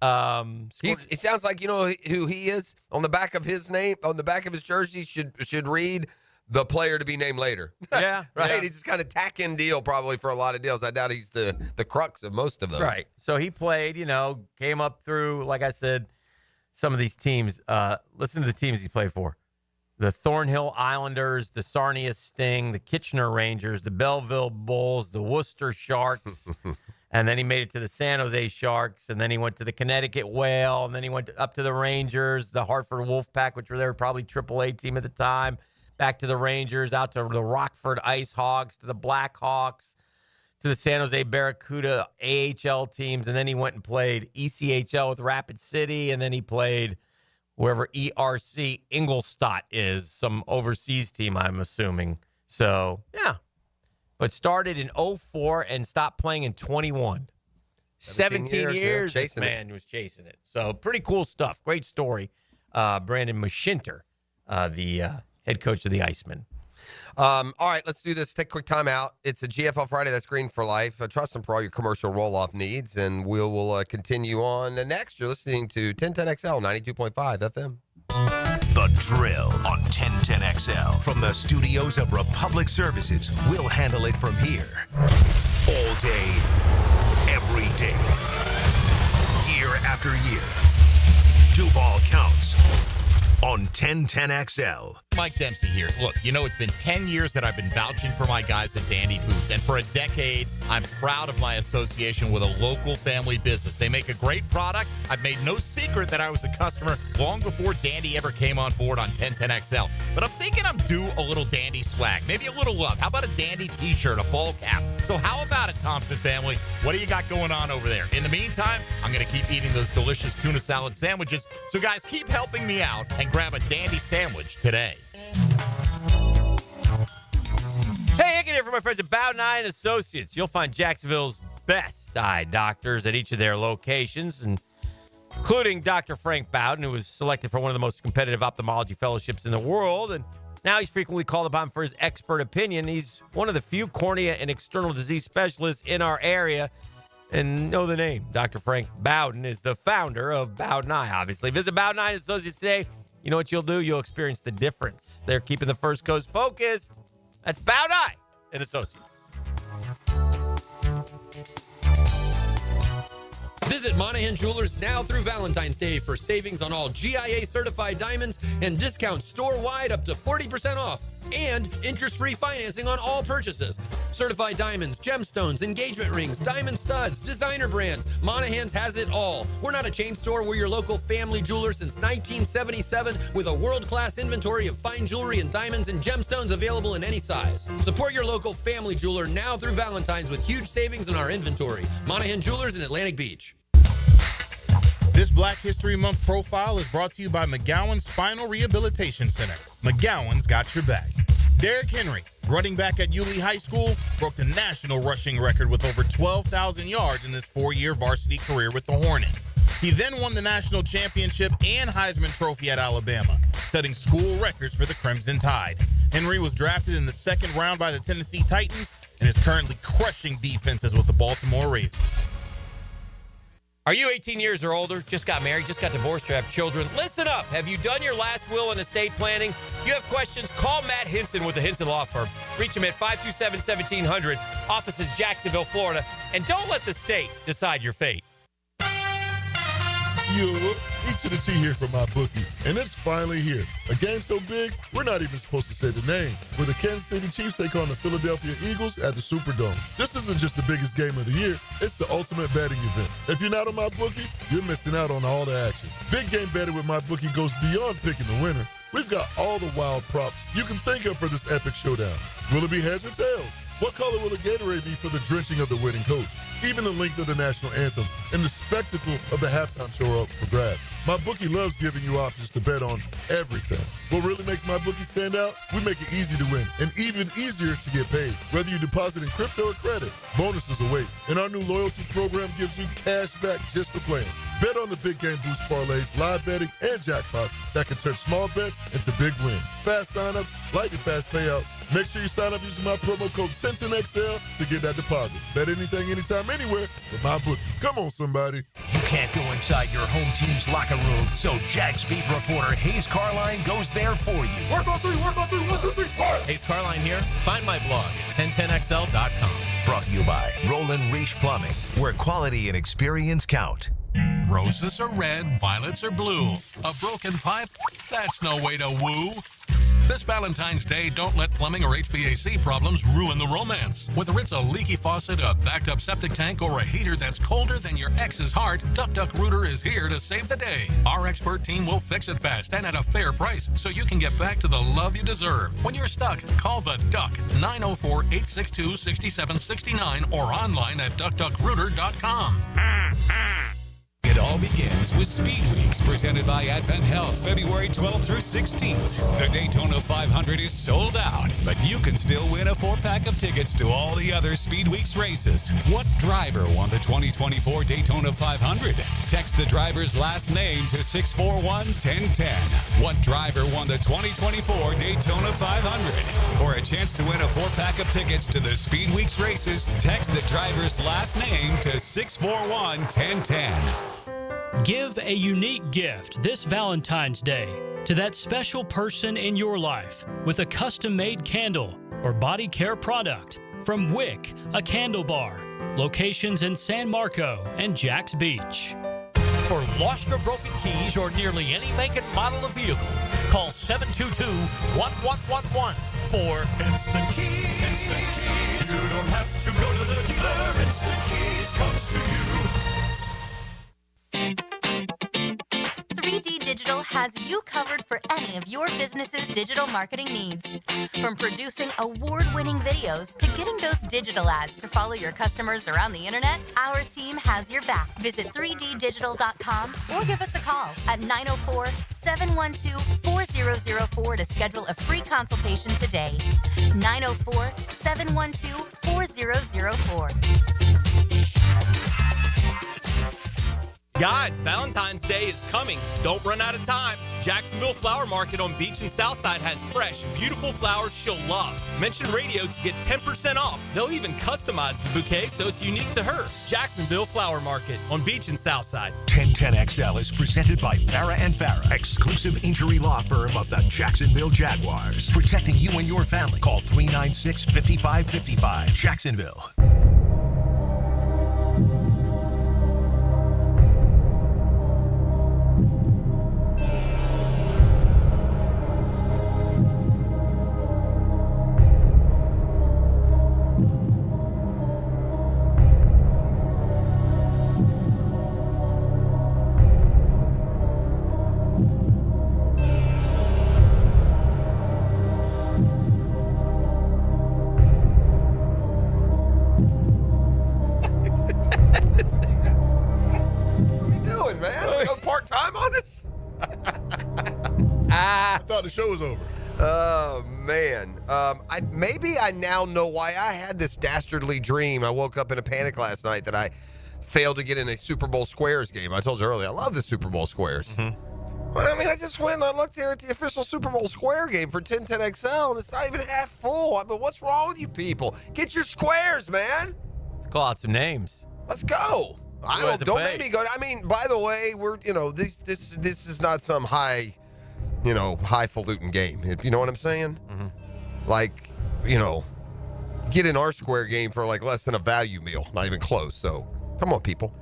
It sounds like, you know who he is? On the back of his name, on the back of his jersey should read the player to be named later. Yeah. Right? Yeah. He's just kind of tack-in deal probably for a lot of deals. I doubt he's the crux of most of those. Right. So he played, came up through, like I said, some of these teams. Listen to the teams he played for. The Thornhill Islanders, the Sarnia Sting, the Kitchener Rangers, the Belleville Bulls, the Worcester Sharks. And then he made it to the San Jose Sharks, and then he went to the Connecticut Whale, and then he went up to the Rangers, the Hartford Wolfpack, which were their probably AAA team at the time, back to the Rangers, out to the Rockford Ice Hogs, to the Blackhawks, to the San Jose Barracuda AHL teams, and then he went and played ECHL with Rapid City, and then he played wherever ERC Ingolstadt is, some overseas team, I'm assuming. So, yeah. But started in 04 and stopped playing in 21. 17 years this man was chasing it. So, pretty cool stuff. Great story. Brandon Mushinter, the head coach of the Iceman. All right, let's do this. Take a quick time out. It's a GFL Friday. That's Green for Life. Trust them for all your commercial roll-off needs, and we'll continue on next. You're listening to 1010XL, 92.5 FM. The Drill on 1010XL. From the studios of Republic Services, we'll handle it from here. All day, every day. Year after year. Duval counts on 1010XL. Mike Dempsey here. Look, it's been 10 years that I've been vouching for my guys at Dandy Foods, and for a decade, I'm proud of my association with a local family business. They make a great product. I've made no secret that I was a customer long before Dandy ever came on board on 1010XL. But I'm thinking I'm due a little Dandy swag, maybe a little love. How about a Dandy t-shirt, a ball cap? So how about it, Thompson family? What do you got going on over there? In the meantime, I'm going to keep eating those delicious tuna salad sandwiches. So guys, keep helping me out and grab a Dandy sandwich today. Hey, Hicken here for my friends at Bowden Eye and Associates. You'll find Jacksonville's best eye doctors at each of their locations, including Dr. Frank Bowden, who was selected for one of the most competitive ophthalmology fellowships in the world, and now he's frequently called upon for his expert opinion. He's one of the few cornea and external disease specialists in our area. And know the name. Dr. Frank Bowden is the founder of Bowden Eye, obviously. Visit Bowden Eye and Associates today. You know what you'll do? You'll experience the difference. They're keeping the First Coast focused. That's Bowden Eye and Associates. Visit Monahan Jewelers now through Valentine's Day for savings on all GIA certified diamonds and discounts store-wide up to 40% off and interest-free financing on all purchases. Certified diamonds, gemstones, engagement rings, diamond studs, designer brands. Monahan's has it all. We're not a chain store. We're your local family jeweler since 1977 with a world-class inventory of fine jewelry and diamonds and gemstones available in any size. Support your local family jeweler now through Valentine's with huge savings in our inventory. Monahan Jewelers in Atlantic Beach. This Black History Month profile is brought to you by McGowan Spinal Rehabilitation Center. McGowan's got your back. Derrick Henry, running back at Yulee High School, broke the national rushing record with over 12,000 yards in his 4-year varsity career with the Hornets. He then won the national championship and Heisman Trophy at Alabama, setting school records for the Crimson Tide. Henry was drafted in the second round by the Tennessee Titans and is currently crushing defenses with the Baltimore Ravens. Are you 18 years or older, just got married, just got divorced, or have children? Listen up. Have you done your last will and estate planning? If you have questions, call Matt Hinson with the Hinson Law Firm. Reach him at 527-1700, offices Jacksonville, Florida. And don't let the state decide your fate. Yo, H&T here from my bookie, and it's finally here. A game so big, we're not even supposed to say the name. Where the Kansas City Chiefs take on the Philadelphia Eagles at the Superdome. This isn't just the biggest game of the year, it's the ultimate betting event. If you're not on my bookie, you're missing out on all the action. Big game betting with my bookie goes beyond picking the winner. We've got all the wild props you can think of for this epic showdown. Will it be heads or tails? What color will the Gatorade be for the drenching of the winning coach? Even the length of the national anthem and the spectacle of the halftime show are up for grabs. My bookie loves giving you options to bet on everything. What really makes my bookie stand out? We make it easy to win and even easier to get paid. Whether you deposit in crypto or credit, bonuses await. And our new loyalty program gives you cash back just for playing. Bet on the big game boost parlays, live betting, and jackpots that can turn small bets into big wins. Fast signups, lightning fast payouts. Make sure you sign up using my promo code 1010XL to get that deposit. Bet anything, anytime, anywhere with my bookie. Come on, somebody. You can't go inside your home team's locker room, so Jags beat reporter Hayes Carline goes there for you. Work on three, 1, 2, 3, Hayes Carline here. Find my blog at 1010XL.com. Brought to you by Roland Reach Plumbing, where quality and experience count. Roses are red, violets are blue. A broken pipe? That's no way to woo. This Valentine's Day, don't let plumbing or HVAC problems ruin the romance. Whether it's a leaky faucet, a backed-up septic tank, or a heater that's colder than your ex's heart, Duck Rooter is here to save the day. Our expert team will fix it fast and at a fair price, so you can get back to the love you deserve. When you're stuck, call the Duck, 904-862-6769, or online at duckrooter.com. It all begins with Speed Weeks presented by Advent Health, February 12th through 16th. The Daytona 500 is sold out, but you can still win a 4-pack of tickets to all the other Speed Weeks races. What driver won the 2024 Daytona 500? Text the driver's last name to 641-1010. What driver won the 2024 Daytona 500? For a chance to win a 4-pack of tickets to the Speed Weeks races, text the driver's last name to 641-1010. Give a unique gift this Valentine's Day to that special person in your life with a custom-made candle or body care product from Wick, a candle bar. Locations in San Marco and Jax Beach. For lost or broken keys or nearly any make and model of vehicle, call 722-1111 for Instant Keys. Instant Keys. You don't have to go to the dealer. Instant Keys comes to you. 3D Digital has you covered for any of your business's digital marketing needs. From producing award-winning videos to getting those digital ads to follow your customers around the internet, our team has your back. Visit 3ddigital.com or give us a call at 904-712-4004 to schedule a free consultation today. 904-712-4004. Guys, Valentine's Day is coming. Don't run out of time. Jacksonville Flower Market on Beach and Southside has fresh, beautiful flowers she'll love. Mention radio to get 10% off. They'll even customize the bouquet so it's unique to her. Jacksonville Flower Market on Beach and Southside. 1010XL is presented by Farah and Farah, exclusive injury law firm of the Jacksonville Jaguars. Protecting you and your family. Call 396-5555. Jacksonville. I thought the show was over. Oh, man. I now know why I had this dastardly dream. I woke up in a panic last night that I failed to get in a Super Bowl Squares game. I told you earlier, I love the Super Bowl Squares. Mm-hmm. Well, I mean, I just went and I looked there at the official Super Bowl Square game for 1010XL, and it's not even half full. But what's wrong with you people? Get your squares, man. Let's call out some names. Let's go. Don't make me go. I mean, by the way, this is not some highfalutin game. If you know what I'm saying? Mm-hmm. Like, get in our square game for like less than a value meal. Not even close. So come on, people.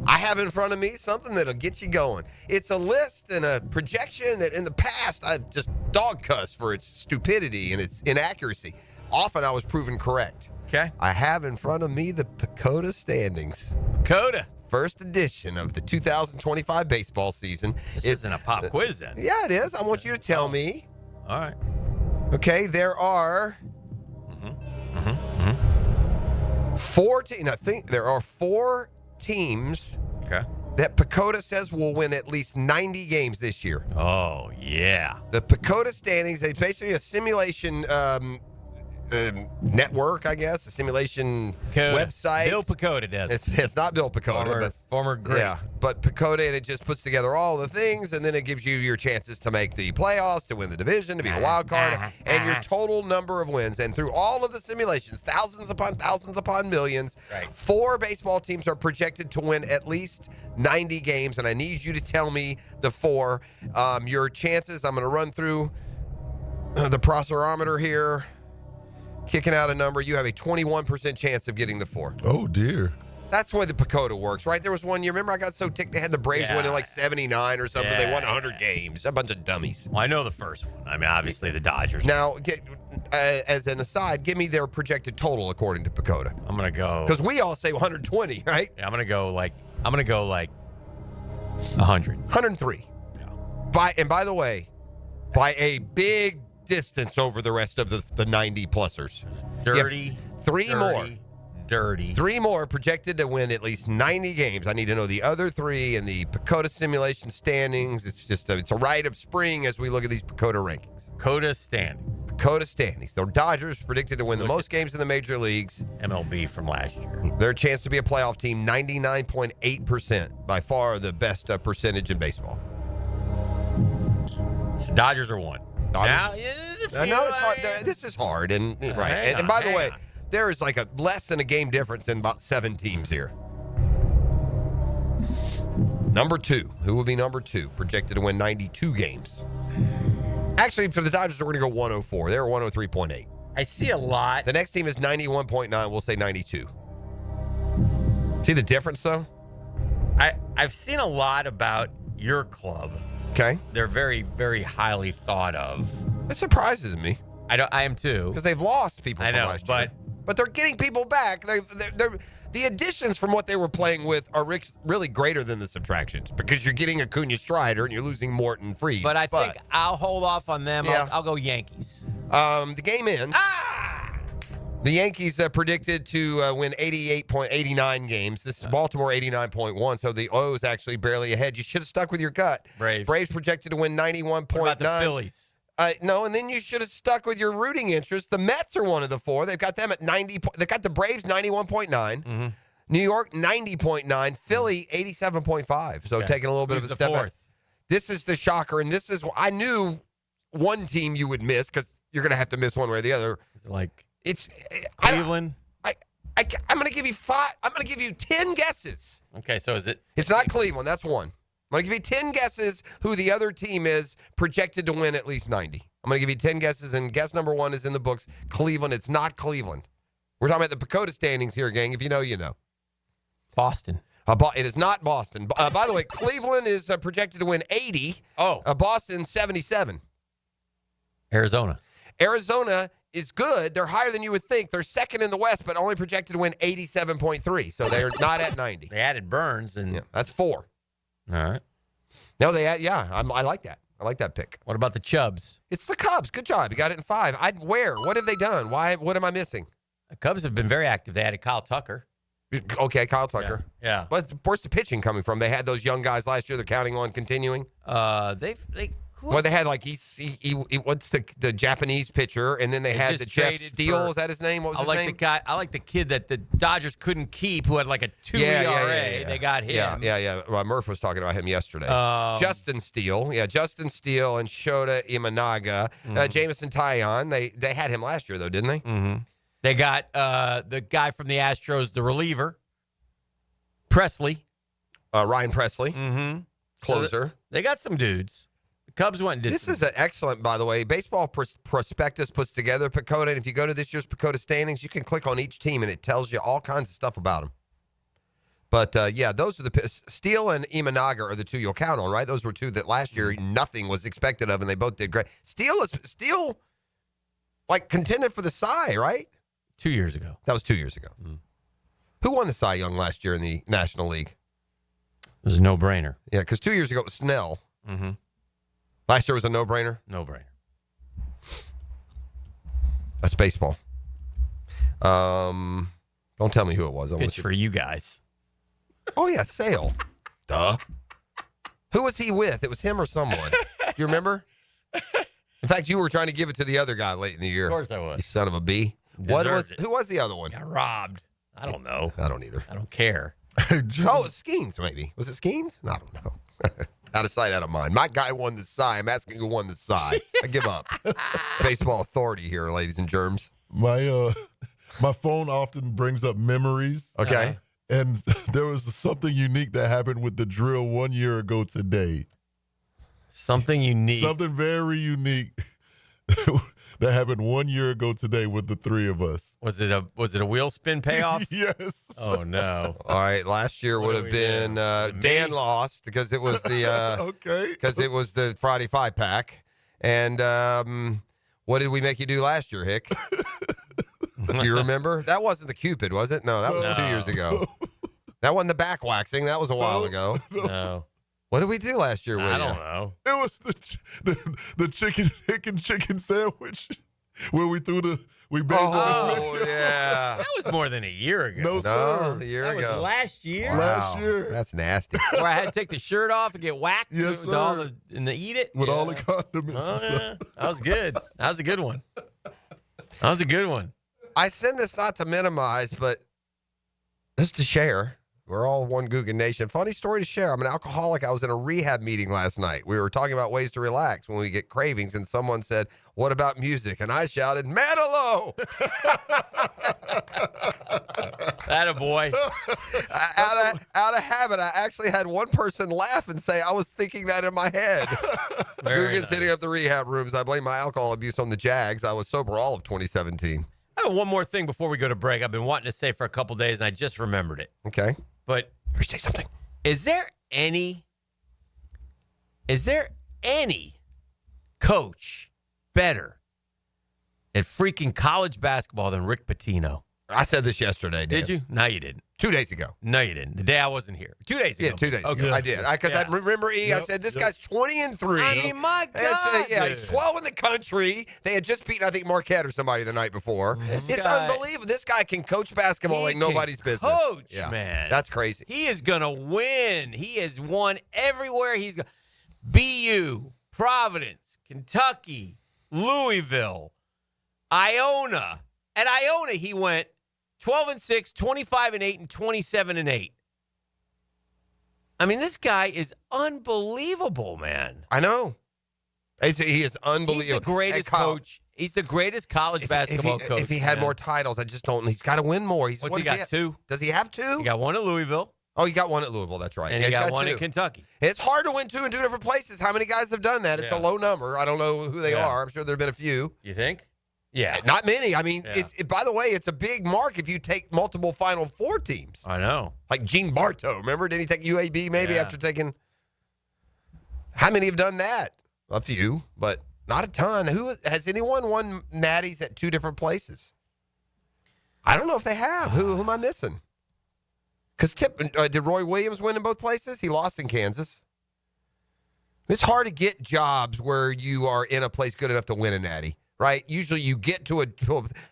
I have in front of me something that'll get you going. It's a list and a projection that in the past I've just dog cussed for its stupidity and its inaccuracy. Often I was proven correct. Okay. I have in front of me the Pacoda standings. Pacoda. First edition of the 2025 baseball season. This isn't a pop quiz then. Yeah, it is. I want you to tell me. All right. Okay, there are 14. I think there are 4 teams that Pacoda says will win at least 90 games this year. Oh, yeah. The Pacoda standings, it's basically a simulation network, I guess, a simulation website. Bill Pacoda does. It's not Bill Pacoda, former great. Yeah, but Pacoda, and it just puts together all the things, and then it gives you your chances to make the playoffs, to win the division, to be a wild card, and your total number of wins. And through all of the simulations, thousands upon millions, 4 baseball teams are projected to win at least 90 games, and I need you to tell me the 4. Your chances, I'm going to run through the processorometer here. Kicking out a number, you have a 21% chance of getting the 4. Oh, dear. That's the way the Pacoda works, right? There was one year, remember I got so ticked they had the Braves win in like 79 or something. They won 100 games. A bunch of dummies. Well, I know the first one. I mean, obviously the Dodgers. Now, as an aside, give me their projected total according to Pacoda. I'm going to go. Because we all say 120, right? Yeah, I'm going to go like 100. 103. Yeah. By the way, by a big distance over the rest of the 90 plusers. Dirty. 3 more. dirty. 3 more projected to win at least 90 games. I need to know the other 3 in the Pacoda simulation standings. It's a rite of spring as we look at these Pacoda rankings. Pacoda standings. Pacoda standings. The Dodgers predicted to win the most games in the major leagues. MLB from last year. Their chance to be a playoff team, 99.8%. By far the best percentage in baseball. So Dodgers are 1. Now, I know it's hard. This is hard. And by the way, there is like a less than a game difference in about 7 teams here. Number 2. Who will be number 2? Projected to win 92 games. Actually, for the Dodgers, we're going to go 104. They're 103.8. I see a lot. The next team is 91.9. We'll say 92. See the difference, though? I've seen a lot about your club. Okay. They're very, very highly thought of. It surprises me. I am too. Because they've lost people from last year. But they're getting people back. They're the additions from what they were playing with are really greater than the subtractions because you're getting Acuna Strider and you're losing Morton Freed. But I think I'll hold off on them. Yeah. I'll go Yankees. The game ends. The Yankees predicted to win 88.89 games. This is Baltimore 89.1, so the O's actually barely ahead. You should have stuck with your gut. Braves projected to win 91.9. What about the Phillies? No, and then you should have stuck with your rooting interest. The Mets are one of the 4. They've got them at 90. They got the Braves 91.9. Mm-hmm. New York 90.9. Philly 87.5. So taking a little bit of a step back. This is the shocker, and this is I knew one team you would miss because you're going to have to miss one way or the other. It's Cleveland. I'm going to give you 5. I'm going to give you 10 guesses. Okay, so is it? It's not Cleveland. That's 1. I'm going to give you 10 guesses who the other team is projected to win at least 90. I'm going to give you 10 guesses, and guess number 1 is in the books. Cleveland. It's not Cleveland. We're talking about the Pacoda standings here, gang. If you know, you know. Boston. It is not Boston. By the way, Cleveland is projected to win 80. Boston 77. Arizona. Arizona is good. They're higher than you would think. They're second in the West, but only projected to win 87.3. So they're not at 90. They added Burns, and that's 4. All right. No, I like that. I like that pick. What about the Chubs? It's the Cubs. Good job. You got it in 5. What have they done? What am I missing? The Cubs have been very active. They added Kyle Tucker. Okay, Kyle Tucker. Yeah. But where's the pitching coming from? They had those young guys last year. They're counting on continuing. They had like what's the Japanese pitcher, and then they had the Jeff Steele. Is that his name? What was his name? I like the kid that the Dodgers couldn't keep, who had like a 2 ERA. Yeah. They got him. Yeah. Well, Murph was talking about him yesterday. Justin Steele. Yeah, Justin Steele and Shota Imanaga. Jameson Taillon. They had him last year though, didn't they? Mm-hmm. They got the guy from the Astros, the reliever, Presley. Ryan Presley. Mm-hmm. Closer. So they got some dudes. The Cubs went and did This is an excellent, by the way. Baseball Prospectus puts together Pacoda, and if you go to this year's Pacoda standings, you can click on each team, and it tells you all kinds of stuff about them. But, those are Steele and Imanaga are the 2 you'll count on, right? Those were 2 that last year nothing was expected of, and they both did great. Steele contended for the Cy, right? 2 years ago. That was 2 years ago. Who won the Cy Young last year in the National League? It was a no-brainer. Yeah, because 2 years ago it was Snell. Mm-hmm. Last year was a no-brainer? No-brainer. That's baseball. Don't tell me who it was. Pitch for you guys. Oh, yeah, Sale. Duh. Who was he with? It was him or someone. You remember? In fact, you were trying to give it to the other guy late in the year. Of course I was. You son of a B. Who was the other one? Got robbed. I don't know. I don't either. I don't care. Skeens, maybe. Was it Skeens? I don't know. Out of sight, out of mind. My guy won the Cy. I'm asking who won the Cy. I give up. Baseball authority here, ladies and germs. My phone often brings up memories. Okay. And there was something unique that happened with the drill 1 year ago today. Something unique. Something very unique that happened 1 year ago today with the 3 of us. Was it a wheel spin payoff? Yes. Oh no! All right, last year would have been Dan lost because it was the because it was the Friday 5-pack. And what did we make you do last year, Hick? Do you remember? That wasn't the Cupid, was it? No, that was 2 years ago. That wasn't the back waxing. That was a while ago. No. What did we do last year with I don't know. It was the chicken Hicken chicken sandwich where we threw We based Oh, yeah. That was more than a year ago. No, sir. A year That ago. was last year. Last year. That's nasty. Where I had to take the shirt off and get whacked Yes, with all sir. and eat it. With Yeah. all the condiments Oh, and yeah. stuff. That was good. That was a good one. That was a good one. I send this not to minimize, but this to share. We're all one Guggen Nation. Funny story to share. I'm an alcoholic. I was in a rehab meeting last night. We were talking about ways to relax when we get cravings, and someone said, "What about music?" And I shouted, "Manilow!" Attaboy. out of habit, I actually had one person laugh and say, "I was thinking that in my head." Very Guggen's hitting up the rehab rooms. I blame my alcohol abuse on the Jags. I was sober all of 2017. I have one more thing before we go to break. I've been wanting to say for a couple days, and I just remembered it. Okay. But let me say something. Is there any coach better at freaking college basketball than Rick Pitino? I said this yesterday. Dan. Did you? No, you didn't. 2 days ago. No, you didn't. The day I wasn't here. 2 days ago. Yeah, 2 days ago. Okay. I did. Because I remember I said, this guy's 20-3. I mean, my God. Yeah, he's 12 in the country. They had just beaten, I think, Marquette or somebody the night before. It's guy- unbelievable. This guy can coach basketball like nobody's business. Coach, Yeah. man. That's crazy. He is going to win. He has won everywhere he's gone. BU, Providence, Kentucky, Louisville, Iona. At Iona, he went 12-6, 25-8, and 27-8. I mean, this guy is unbelievable, man. I know. He is unbelievable. He's the greatest coach. He's the greatest college basketball coach. If he had man. more titles, I just don't. He's got to win more. What's what he does got? 2? Does he have 2? He got 1 at Louisville. Oh, he got 1 at Louisville. That's right. And Yeah, he he's got 1 2. in Kentucky. It's hard to win 2 in 2 different places. How many guys have done that? It's a low number. I don't know who they are. I'm sure there have been a few. You think? Yeah. Not many. I mean, Yeah. by the way, it's a big mark if you take multiple Final Four teams. I know. Like Gene Bartow. Remember? Didn't he take UAB maybe Yeah. after taking? How many have done that? A few, but not a ton. Has anyone won natties at 2 different places? I don't know if they have. Who am I missing? Because did Roy Williams win in both places? He lost in Kansas. It's hard to get jobs where you are in a place good enough to win a natty, right? Usually you get to a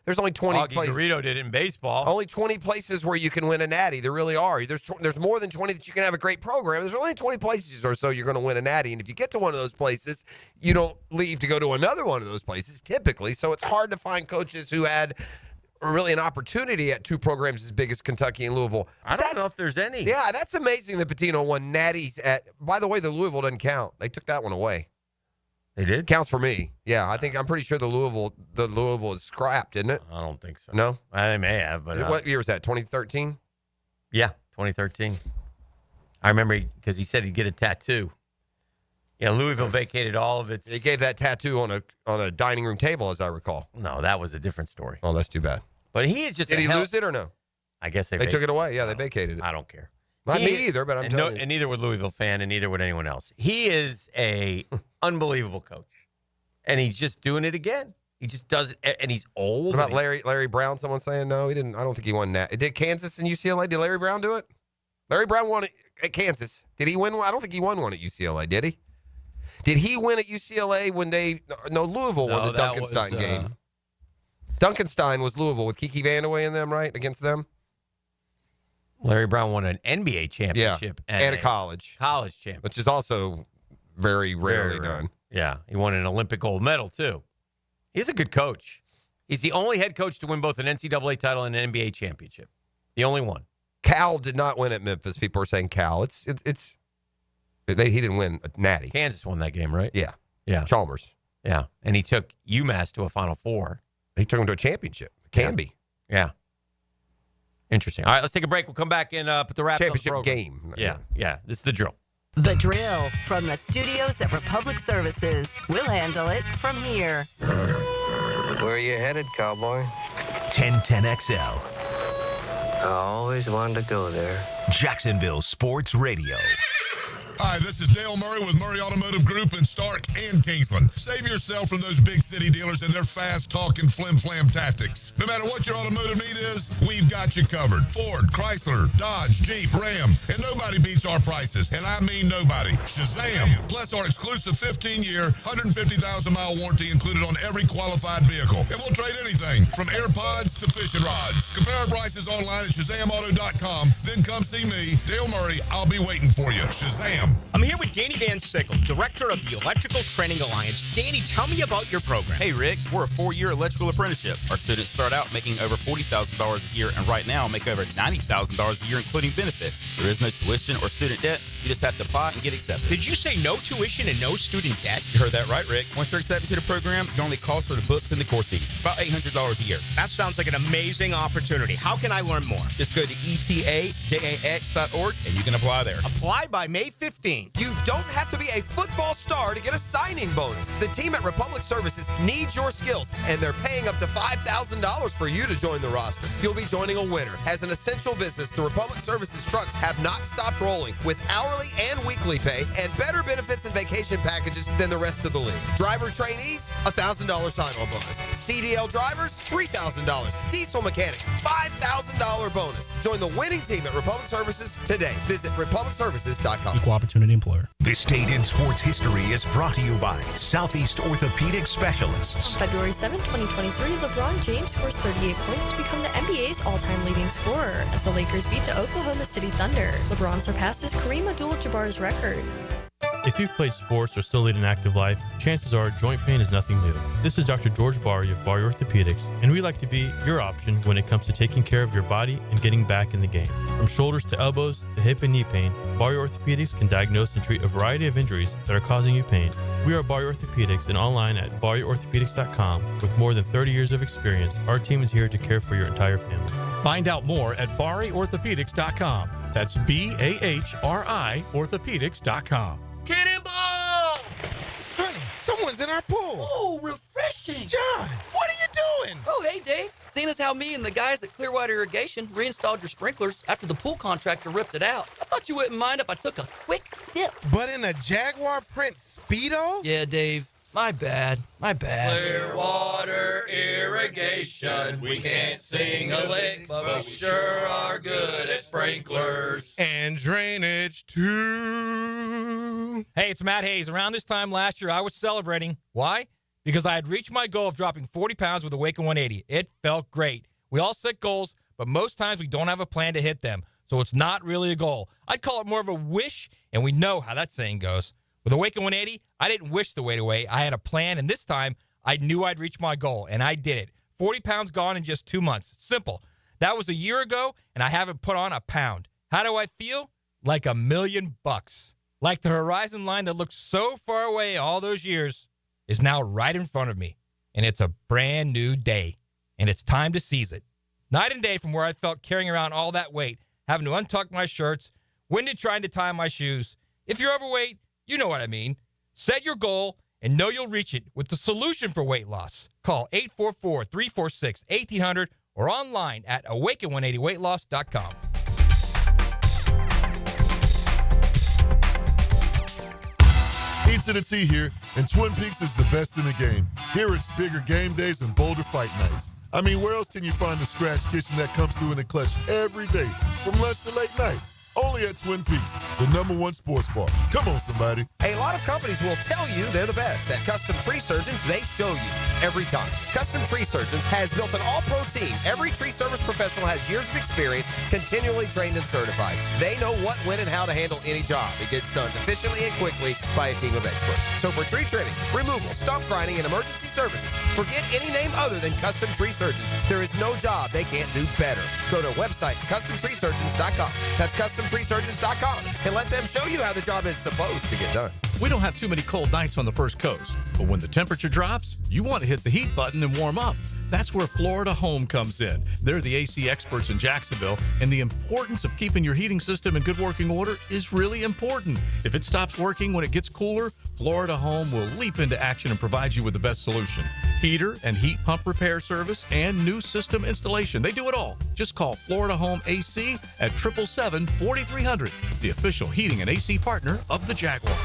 there's only 20 Augie places. Garrido did it in baseball. Only 20 places where you can win a natty. There really are. There's more than 20 that you can have a great program. There's only 20 places or so you're going to win a natty. And if you get to one of those places, you don't leave to go to another one of those places typically. So it's hard to find coaches who had really an opportunity at 2 programs as big as Kentucky and Louisville. I don't know if there's any. Yeah, that's amazing that Pitino won natties at. By the way, the Louisville doesn't count. They took that one away. They did? Counts for me. Yeah, I'm pretty sure the Louisville is scrapped, isn't it? I don't think so. No? They may have, but What year was that? 2013? Yeah, 2013. I remember because he said he'd get a tattoo. Yeah, Louisville vacated all of its. They gave that tattoo on a dining room table, as I recall. No, that was a different story. Oh, that's too bad. But he is just. Did he lose it or no? I guess They took it away. Yeah, they vacated it. I don't care. Not me either, but I'm telling you. And neither would Louisville fan, and neither would anyone else. He is a unbelievable coach, and he's just doing it again. He just does it, and he's old. What about Larry Brown? Someone saying no, he didn't. I don't think he won that. Did Kansas and UCLA? Did Larry Brown do it? Larry Brown won it at Kansas. Did he win one? I don't think he won one at UCLA. Did he? Did he win at UCLA when Louisville won the Duncanstein game? Duncanstein was Louisville with Kiki Vandeweghe and them, right? Against them? Larry Brown won an NBA championship and a college championship, which is also very rarely done. Yeah, he won an Olympic gold medal too. He's a good coach. He's the only head coach to win both an NCAA title and an NBA championship. The only one. Cal did not win at Memphis. People are saying Cal. He didn't win a natty. Kansas won that game, right? Yeah. Chalmers. Yeah, and he took UMass to a Final Four. He took them to a championship. Canby. Yeah. Interesting. All right, let's take a break. We'll come back and put the wraps on the Championship program. game. Yeah. This is the drill. The drill from the studios at Republic Services. We'll handle it from here. Where are you headed, cowboy? 1010XL. I always wanted to go there. Jacksonville Sports Radio. Hi, this is Dale Murray with Murray Automotive Group in Stark and Kingsland. Save yourself from those big city dealers and their fast-talking flim-flam tactics. No matter what your automotive need is, we've got you covered. Ford, Chrysler, Dodge, Jeep, Ram, and nobody beats our prices, and I mean nobody. Shazam! Plus our exclusive 15-year, 150,000-mile warranty included on every qualified vehicle. And we'll trade anything from AirPods to fishing rods. Compare our prices online at ShazamAuto.com. Then come see me, Dale Murray. I'll be waiting for you. Shazam! I'm here with Danny Van Sickle, Director of the Electrical Training Alliance. Danny, tell me about your program. Hey, Rick, we're a 4-year electrical apprenticeship. Our students start out making over $40,000 a year, and right now make over $90,000 a year, including benefits. There is no tuition or student debt. You just have to apply and get accepted. Did you say no tuition and no student debt? You heard that right, Rick. Once you're accepted to the program, your only cost for the books and the course fees. About $800 a year. That sounds like an amazing opportunity. How can I learn more? Just go to etajax.org and you can apply there. Apply by May 15th. You don't have to be a football star to get a signing bonus. The team at Republic Services needs your skills, and they're paying up to $5,000 for you to join the roster. You'll be joining a winner. As an essential business, the Republic Services trucks have not stopped rolling with hourly and weekly pay and better benefits and vacation packages than the rest of the league. Driver trainees, $1,000 sign-on bonus. CDL drivers, $3,000. Diesel mechanics, $5,000 bonus. Join the winning team at Republic Services today. Visit republicservices.com. Equal opportunity employer. This Day in Sports History is brought to you by Southeast Orthopedic Specialists. On February 7, 2023, LeBron James scores 38 points to become the NBA's all-time leading scorer as the Lakers beat the Oklahoma City Thunder. LeBron surpasses Kareem Abdul-Jabbar's record. If you've played sports or still lead an active life, chances are joint pain is nothing new. This is Dr. George Barry of Barry Orthopedics, and we like to be your option when it comes to taking care of your body and getting back in the game. From shoulders to elbows to hip and knee pain, Barry Orthopedics can diagnose and treat a variety of injuries that are causing you pain. We are Barry Orthopedics and online at barryorthopedics.com. With more than 30 years of experience, our team is here to care for your entire family. Find out more at barryorthopedics.com. That's BAHRI orthopedics.com. Cannonball! Honey, someone's in our pool. Oh, refreshing. John, what are you doing? Oh, hey, Dave. Seeing as how me and the guys at Clearwater Irrigation reinstalled your sprinklers after the pool contractor ripped it out, I thought you wouldn't mind if I took a quick dip. But in a Jaguar print Speedo? Yeah, Dave. My bad. Clearwater Irrigation. We can't sing a lick, but we sure are good at sprinklers. And drainage, too. Hey, it's Matt Hayes. Around this time last year, I was celebrating. Why? Because I had reached my goal of dropping 40 pounds with Awaken 180. It felt great. We all set goals, but most times we don't have a plan to hit them, so it's not really a goal. I'd call it more of a wish, and we know how that saying goes. With Awaken 180, I didn't wish the weight away. I had a plan, and this time, I knew I'd reach my goal, and I did it. 40 pounds gone in just 2 months. Simple. That was a year ago, and I haven't put on a pound. How do I feel? Like $1 million. Like the horizon line that looked so far away all those years is now right in front of me, and it's a brand new day, and it's time to seize it. Night and day from where I felt carrying around all that weight, having to untuck my shirts, winded trying to tie my shoes. If you're overweight, you know what I mean. Set your goal and know you'll reach it with the solution for weight loss. Call 844-346-1800 or online at awaken180weightloss.com. Eats of the Tea here, and Twin Peaks is the best in the game. Here it's bigger game days and bolder fight nights. I mean, where else can you find the scratch kitchen that comes through in the clutch every day, from lunch to late night? Only at Twin Peaks, the #1 sports bar. Come on, somebody. A lot of companies will tell you they're the best. At Custom Tree Surgeons, they show you every time. Custom Tree Surgeons has built an all-pro team. Every tree service professional has years of experience, continually trained and certified. They know what, when, and how to handle any job. It gets done efficiently and quickly by a team of experts. So for tree trimming, removal, stump grinding, and emergency services, forget any name other than Custom Tree Surgeons. There is no job they can't do better. Go to website CustomTreeSurgeons.com. That's CustomTreeSurgeons.com, and let them show you how the job is supposed to get done. We don't have too many cold nights on the First Coast, but when the temperature drops, you want to hit the heat button and warm up. That's where Florida Home comes in. They're the AC experts in Jacksonville, and the importance of keeping your heating system in good working order is really important. If it stops working when it gets cooler, Florida Home will leap into action and provide you with the best solution. Heater and heat pump repair service and new system installation. They do it all. Just call Florida Home AC at 777-4300. the official heating and AC partner of the Jaguars.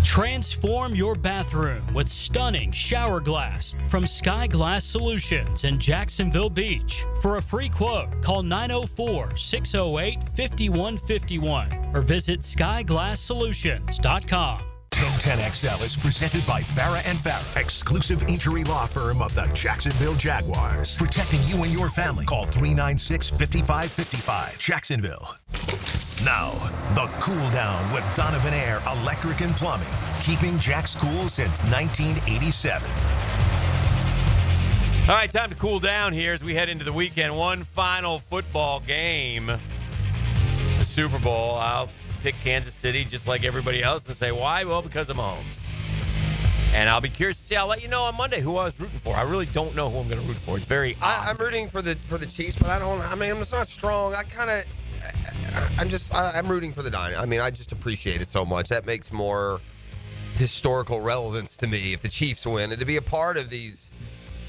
Transform your bathroom with stunning shower glass from Sky Glass Solutions in Jacksonville Beach. For a free quote, call 904-608-5151 or visit skyglasssolutions.com. 1010XL is presented by Farah & Farah, exclusive injury law firm of the Jacksonville Jaguars. Protecting you and your family. Call 396-5555. Jacksonville. Now, the Cool Down with Donovan Air Electric and Plumbing. Keeping Jack's cool since 1987. All right, time to cool down here as we head into the weekend. One final football game. The Super Bowl. I'll pick Kansas City just like everybody else and say, why? Well, because of Mahomes. And I'll be curious to see. I'll let you know on Monday who I was rooting for. I really don't know who I'm going to root for. It's very odd. I'm rooting for the Chiefs, but I'm just not strong. I'm rooting for the Dynasties. I mean, I just appreciate it so much. That makes more historical relevance to me if the Chiefs win and to be a part of these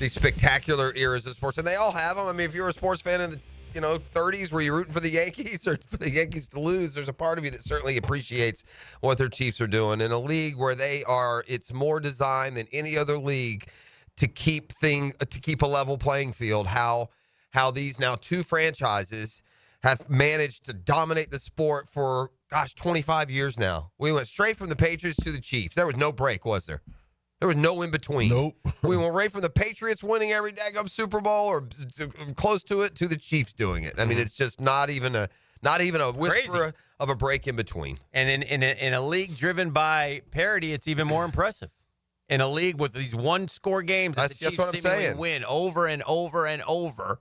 spectacular eras of sports. And they all have them. I mean, if you're a sports fan in the 30s, were you rooting for the Yankees or for the Yankees to lose? There's a part of you that certainly appreciates what their Chiefs are doing in a league where it's more designed than any other league to keep a level playing field. How these now two franchises have managed to dominate the sport for 25 years now. We went straight from the Patriots to the Chiefs. There was no break, was there? There was no in between. Nope. We went right from the Patriots winning every daggum Super Bowl or close to it to the Chiefs doing it. I mean, it's just not even a whisper of a break in between. And in a league driven by parity, it's even more impressive. In a league with these one-score games that the Chiefs seemingly win over and over and over,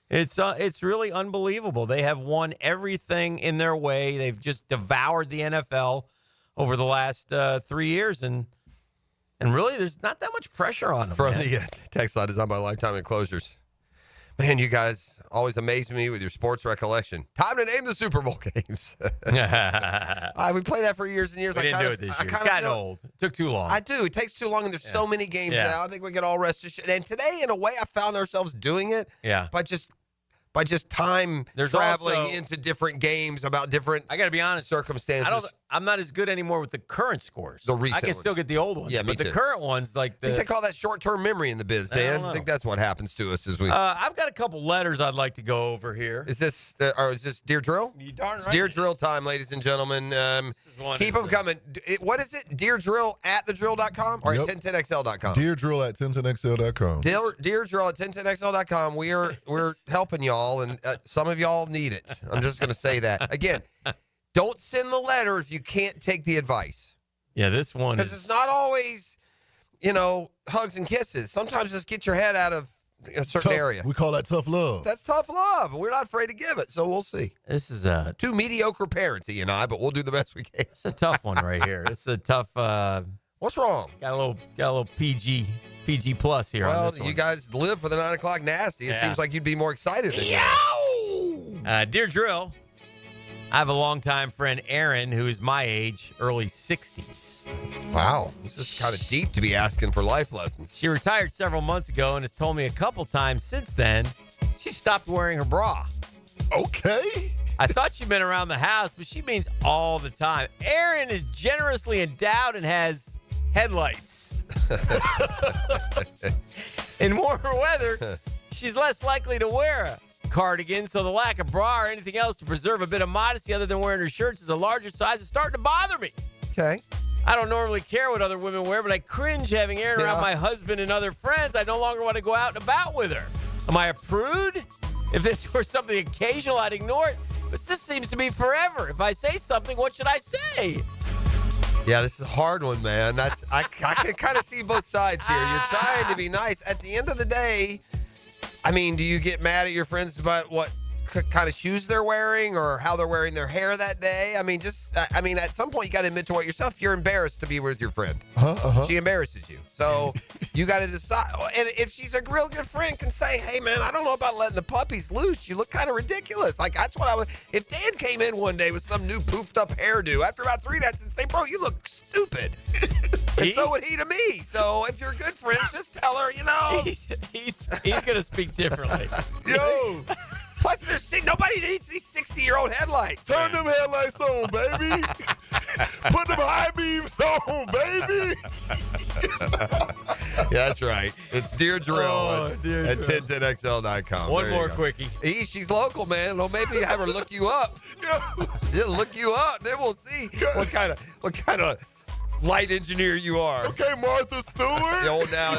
it's really unbelievable. They have won everything in their way. They've just devoured the NFL over the last 3 years, and really, there's not that much pressure on them. From the text line designed by Lifetime Enclosures. Man, you guys always amaze me with your sports recollection. Time to name the Super Bowl games. We play that for years and years. We didn't do it this year. It's gotten old. It took too long. I do. It takes too long, and there's so many games now. I think we get all rest assured. And today, in a way, I found ourselves doing it by just time traveling into different games about different I got to be honest, circumstances. I'm not as good anymore with the current scores. The recent I can still get the old ones. Yeah, me but too. The current ones, I think they call that short-term memory in the biz, Dan. I think that's what happens to us as we. I've got a couple letters I'd like to go over here. Is this Dear Drill? You darn right. It's Dear Drill time, ladies and gentlemen. Keep them coming. What is it? Dear Drill at thedrill.com or at 1010xl.com? Dear Drill at 1010xl.com. Dear Drill at 1010xl.com. We're helping y'all, and some of y'all need it. I'm just going to say that again. Don't send the letter if you can't take the advice. Yeah, this one because it's not always, hugs and kisses. Sometimes just get your head out of a certain area. We call that tough love. That's tough love. We're not afraid to give it, so we'll see. This is two mediocre parents, he and I, but we'll do the best we can. It's a tough one right here. It's a tough. What's wrong? Got a little PG plus here. Well, on this one. you guys live for the 9 o'clock nasty. It seems like you'd be more excited than Dear Drill. I have a longtime friend, Aaron, who is my age, early 60s. Wow. This is kind of deep to be asking for life lessons. She retired several months ago and has told me a couple times since then she stopped wearing her bra. Okay. I thought she meant around the house, but she means all the time. Aaron is generously endowed and has headlights. In warmer weather, she's less likely to wear a cardigan, so the lack of bra or anything else to preserve a bit of modesty other than wearing her shirts is a larger size is starting to bother me. Okay. I don't normally care what other women wear, but I cringe having Aaron around my husband and other friends. I no longer want to go out and about with her. Am I a prude? If this were something occasional, I'd ignore it. But this seems to be forever. If I say something, what should I say? Yeah, this is a hard one, man. I can kind of see both sides here. You're trying to be nice. At the end of the day, I mean, do you get mad at your friends about what kind of shoes they're wearing or how they're wearing their hair that day? I mean, at some point you got to admit to it yourself. You're embarrassed to be with your friend. She embarrasses you. So you got to decide. And if she's a real good friend, can say, hey, man, I don't know about letting the puppies loose. You look kind of ridiculous. Like, that's what I would. If Dan came in one day with some new poofed up hairdo, after about 3 days, and say, bro, you look stupid. And so would he to me. So if you're good friends, just tell her, He's going to speak differently. Yo. Plus, nobody needs these 60-year-old headlights. Turn them headlights on, baby. Put them high beams on, baby. Yeah, that's right. It's Deer Drill at 1010XL.com. One more quickie. She's local, man. Well, maybe have her look you up. Yeah, look you up. Then we'll see what kind of light engineer you are. Okay, Martha Stewart. Now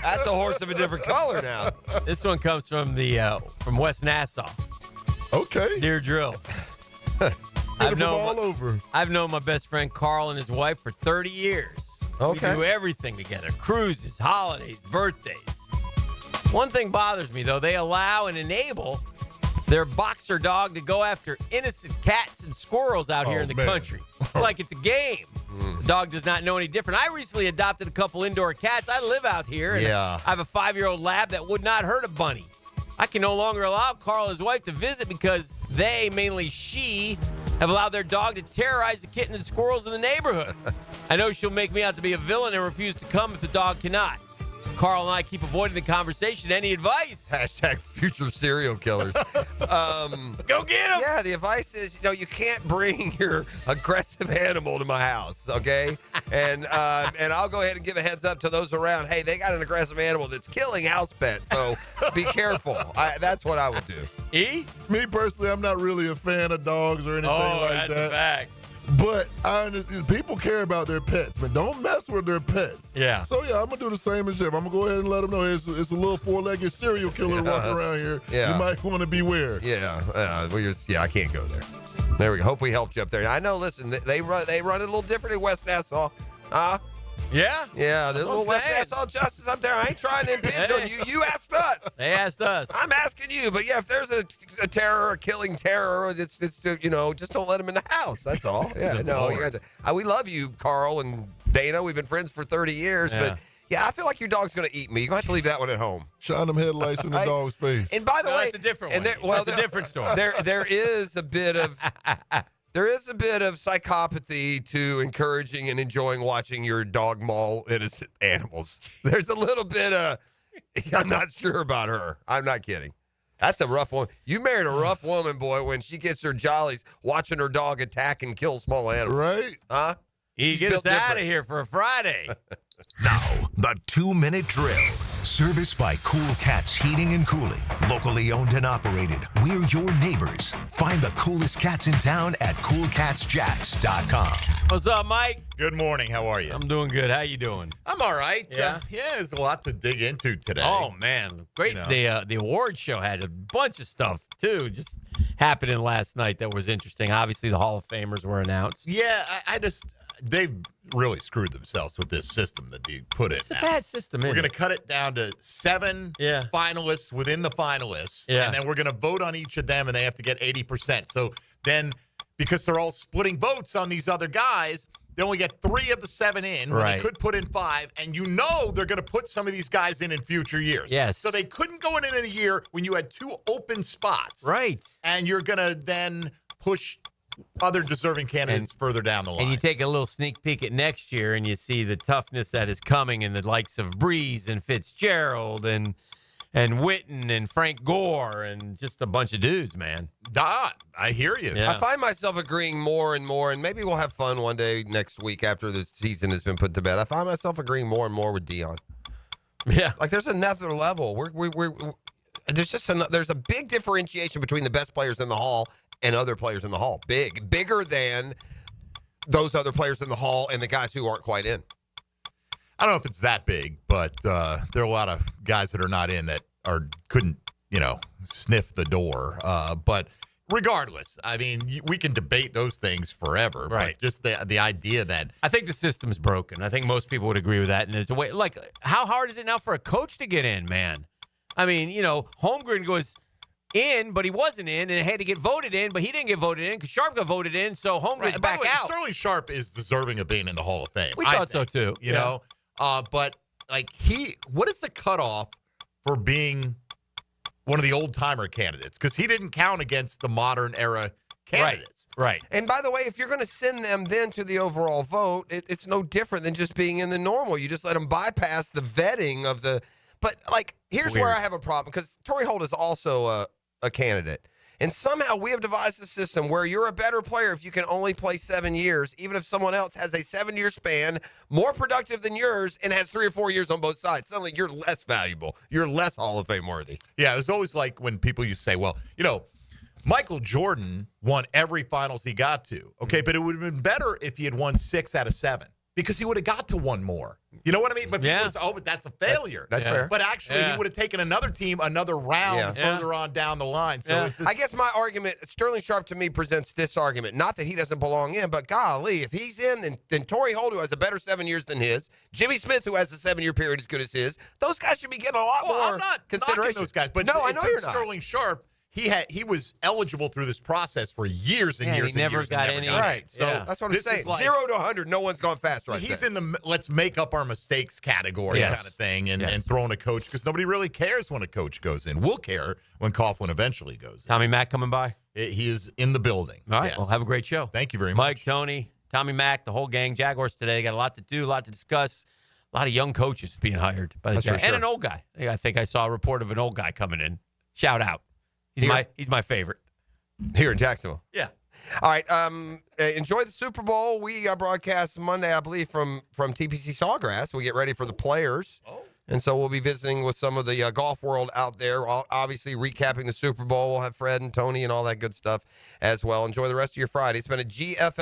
that's a horse of a different color now. This one comes from from West Nassau. Okay. Deer Drill. I've known my best friend Carl and his wife for 30 years. Okay. We do everything together. Cruises, holidays, birthdays. One thing bothers me, though. They allow and enable their boxer dog to go after innocent cats and squirrels out here in the country. It's like it's a game. The dog does not know any different. I recently adopted a couple indoor cats. I live out here, and I have a 5-year-old lab that would not hurt a bunny. I can no longer allow Carl and his wife to visit because they, mainly she, have allowed their dog to terrorize the kittens and squirrels in the neighborhood. I know she'll make me out to be a villain and refuse to come if the dog cannot. Carl and I keep avoiding the conversation. Any advice? # future serial killers. Go get him. Yeah, the advice is, you can't bring your aggressive animal to my house, okay? And I'll go ahead and give a heads up to those around. Hey, they got an aggressive animal that's killing house pets, so be careful. That's what I would do. Me personally, I'm not really a fan of dogs or anything like that. That's a fact. But I understand people care about their pets, but don't mess with their pets. Yeah. So I'm gonna do the same as Jeff. I'm gonna go ahead and let them know it's a little 4-legged serial killer walking around here. Yeah. You might want to beware. Yeah. I can't go there. There we go. Hope we helped you up there. I know. Listen, they run it a little different in West Nassau. Yeah? Yeah, there's a little West Nassau justice up there. I ain't trying to impinge on you. You asked us. They asked us. I'm asking you. But, yeah, if there's a terror, a killing terror, it's just don't let him in the house. That's all. Yeah, no. You got to, we love you, Carl and Dana. We've been friends for 30 years. Yeah. But, yeah, I feel like your dog's going to eat me. You're going to have to leave that one at home. Shine them headlights in the dog's face. And, by the way. That's a different one. That's a different story. There is a bit of... There is a bit of psychopathy to encouraging and enjoying watching your dog maul innocent animals. There's a little bit of, I'm not sure about her. I'm not kidding. That's a rough one. You married a rough woman, boy, when she gets her jollies watching her dog attack and kill small animals. Right? Huh? Get us out of here for a Friday. Now, the 2-minute drill. Serviced by Cool Cats Heating and Cooling. Locally owned and operated. We're your neighbors. Find the coolest cats in town at coolcatsjacks.com. What's up, Mike? Good morning. How are you? I'm doing good. How you doing? I'm all right. Yeah? There's a lot to dig into today. Oh, man. Great. The award show had a bunch of stuff, too, just happening last night that was interesting. Obviously, the Hall of Famers were announced. Yeah, they've really screwed themselves with this system that they put in. It's a bad system, We're isn't going to cut it down to 7 finalists within the finalists, and then we're going to vote on each of them, and they have to get 80%. So then, because they're all splitting votes on these other guys, they only get 3 of the 7 in. Right. They could put in 5, and they're going to put some of these guys in future years. Yes. So they couldn't go in a year when you had 2 open spots. Right. And you're going to then push other deserving candidates further down the line. And you take a little sneak peek at next year, and you see the toughness that is coming in the likes of Breeze and Fitzgerald and Witten and Frank Gore and just a bunch of dudes, man. I hear you. I find myself agreeing more and more, and maybe we'll have fun one day next week after the season has been put to bed. I find myself agreeing more and more with Dion. Yeah. Like there's another level. There's a big differentiation between the best players in the Hall and other players in the Hall. Bigger than those other players in the Hall and the guys who aren't quite in. I don't know if it's that big, but there are a lot of guys that are not in that couldn't sniff the door. But regardless, I mean, we can debate those things forever. Right. But just the idea that I think the system's broken. I think most people would agree with that. And it's a way, like, how hard is it now for a coach to get in, man? I mean, Holmgren goes in, but he wasn't in, and had to get voted in, but he didn't get voted in because Sharp got voted in, so Holmgren's back out. Sterling Sharp is deserving of being in the Hall of Fame. We thought so too. You know, but like what is the cutoff for being one of the old timer candidates? Because he didn't count against the modern era candidates. Right. And by the way, if you're going to send them then to the overall vote, it's no different than just being in the normal. You just let them bypass the vetting of the. But like, here's where I have a problem, because Torrey Holt is also a candidate. And somehow we have devised a system where you're a better player if you can only play 7 years, even if someone else has a 7-year span, more productive than yours, and has 3 or 4 years on both sides. Suddenly you're less valuable. You're less Hall of Fame worthy. Yeah, it was always like when people used to say, well, Michael Jordan won every finals he got to. Okay, but it would have been better if he had won 6 out of 7 because he would have got to one more. You know what I mean? But people say, but that's a failure. That's fair. But actually, he would have taken another team another round further on down the line. So it's just, I guess my argument, Sterling Sharp to me presents this argument. Not that he doesn't belong in, but golly, if he's in, then Torrey Holt, who has a better 7 years than his, Jimmy Smith, who has a 7-year period as good as his, those guys should be getting a lot more I'm not consideration. knocking those guys, but no, I know you're not. Sterling Sharp. He was eligible through this process for years and years. He never got any. Right. So that's what I'm saying. 0 to 100, no one's gone fast right He's there. in the let's make up our mistakes category kind of thing, and throwing a coach because nobody really cares when a coach goes in. We'll care when Coughlin eventually goes in. Tommy Mack coming by? He is in the building. All right. Well, have a great show. Thank you very much. Mike, Tony, Tommy Mack, the whole gang. Jaguars today. Got a lot to do, a lot to discuss. A lot of young coaches being hired by the Jaguars. And an old guy. I think I saw a report of an old guy coming in. Shout out. He's my favorite. Here in Jacksonville. Yeah. All right. Enjoy the Super Bowl. We broadcast Monday, I believe, from TPC Sawgrass. We get ready for the players. Oh. And so we'll be visiting with some of the golf world out there, obviously recapping the Super Bowl. We'll have Fred and Tony and all that good stuff as well. Enjoy the rest of your Friday. It's been a GFL.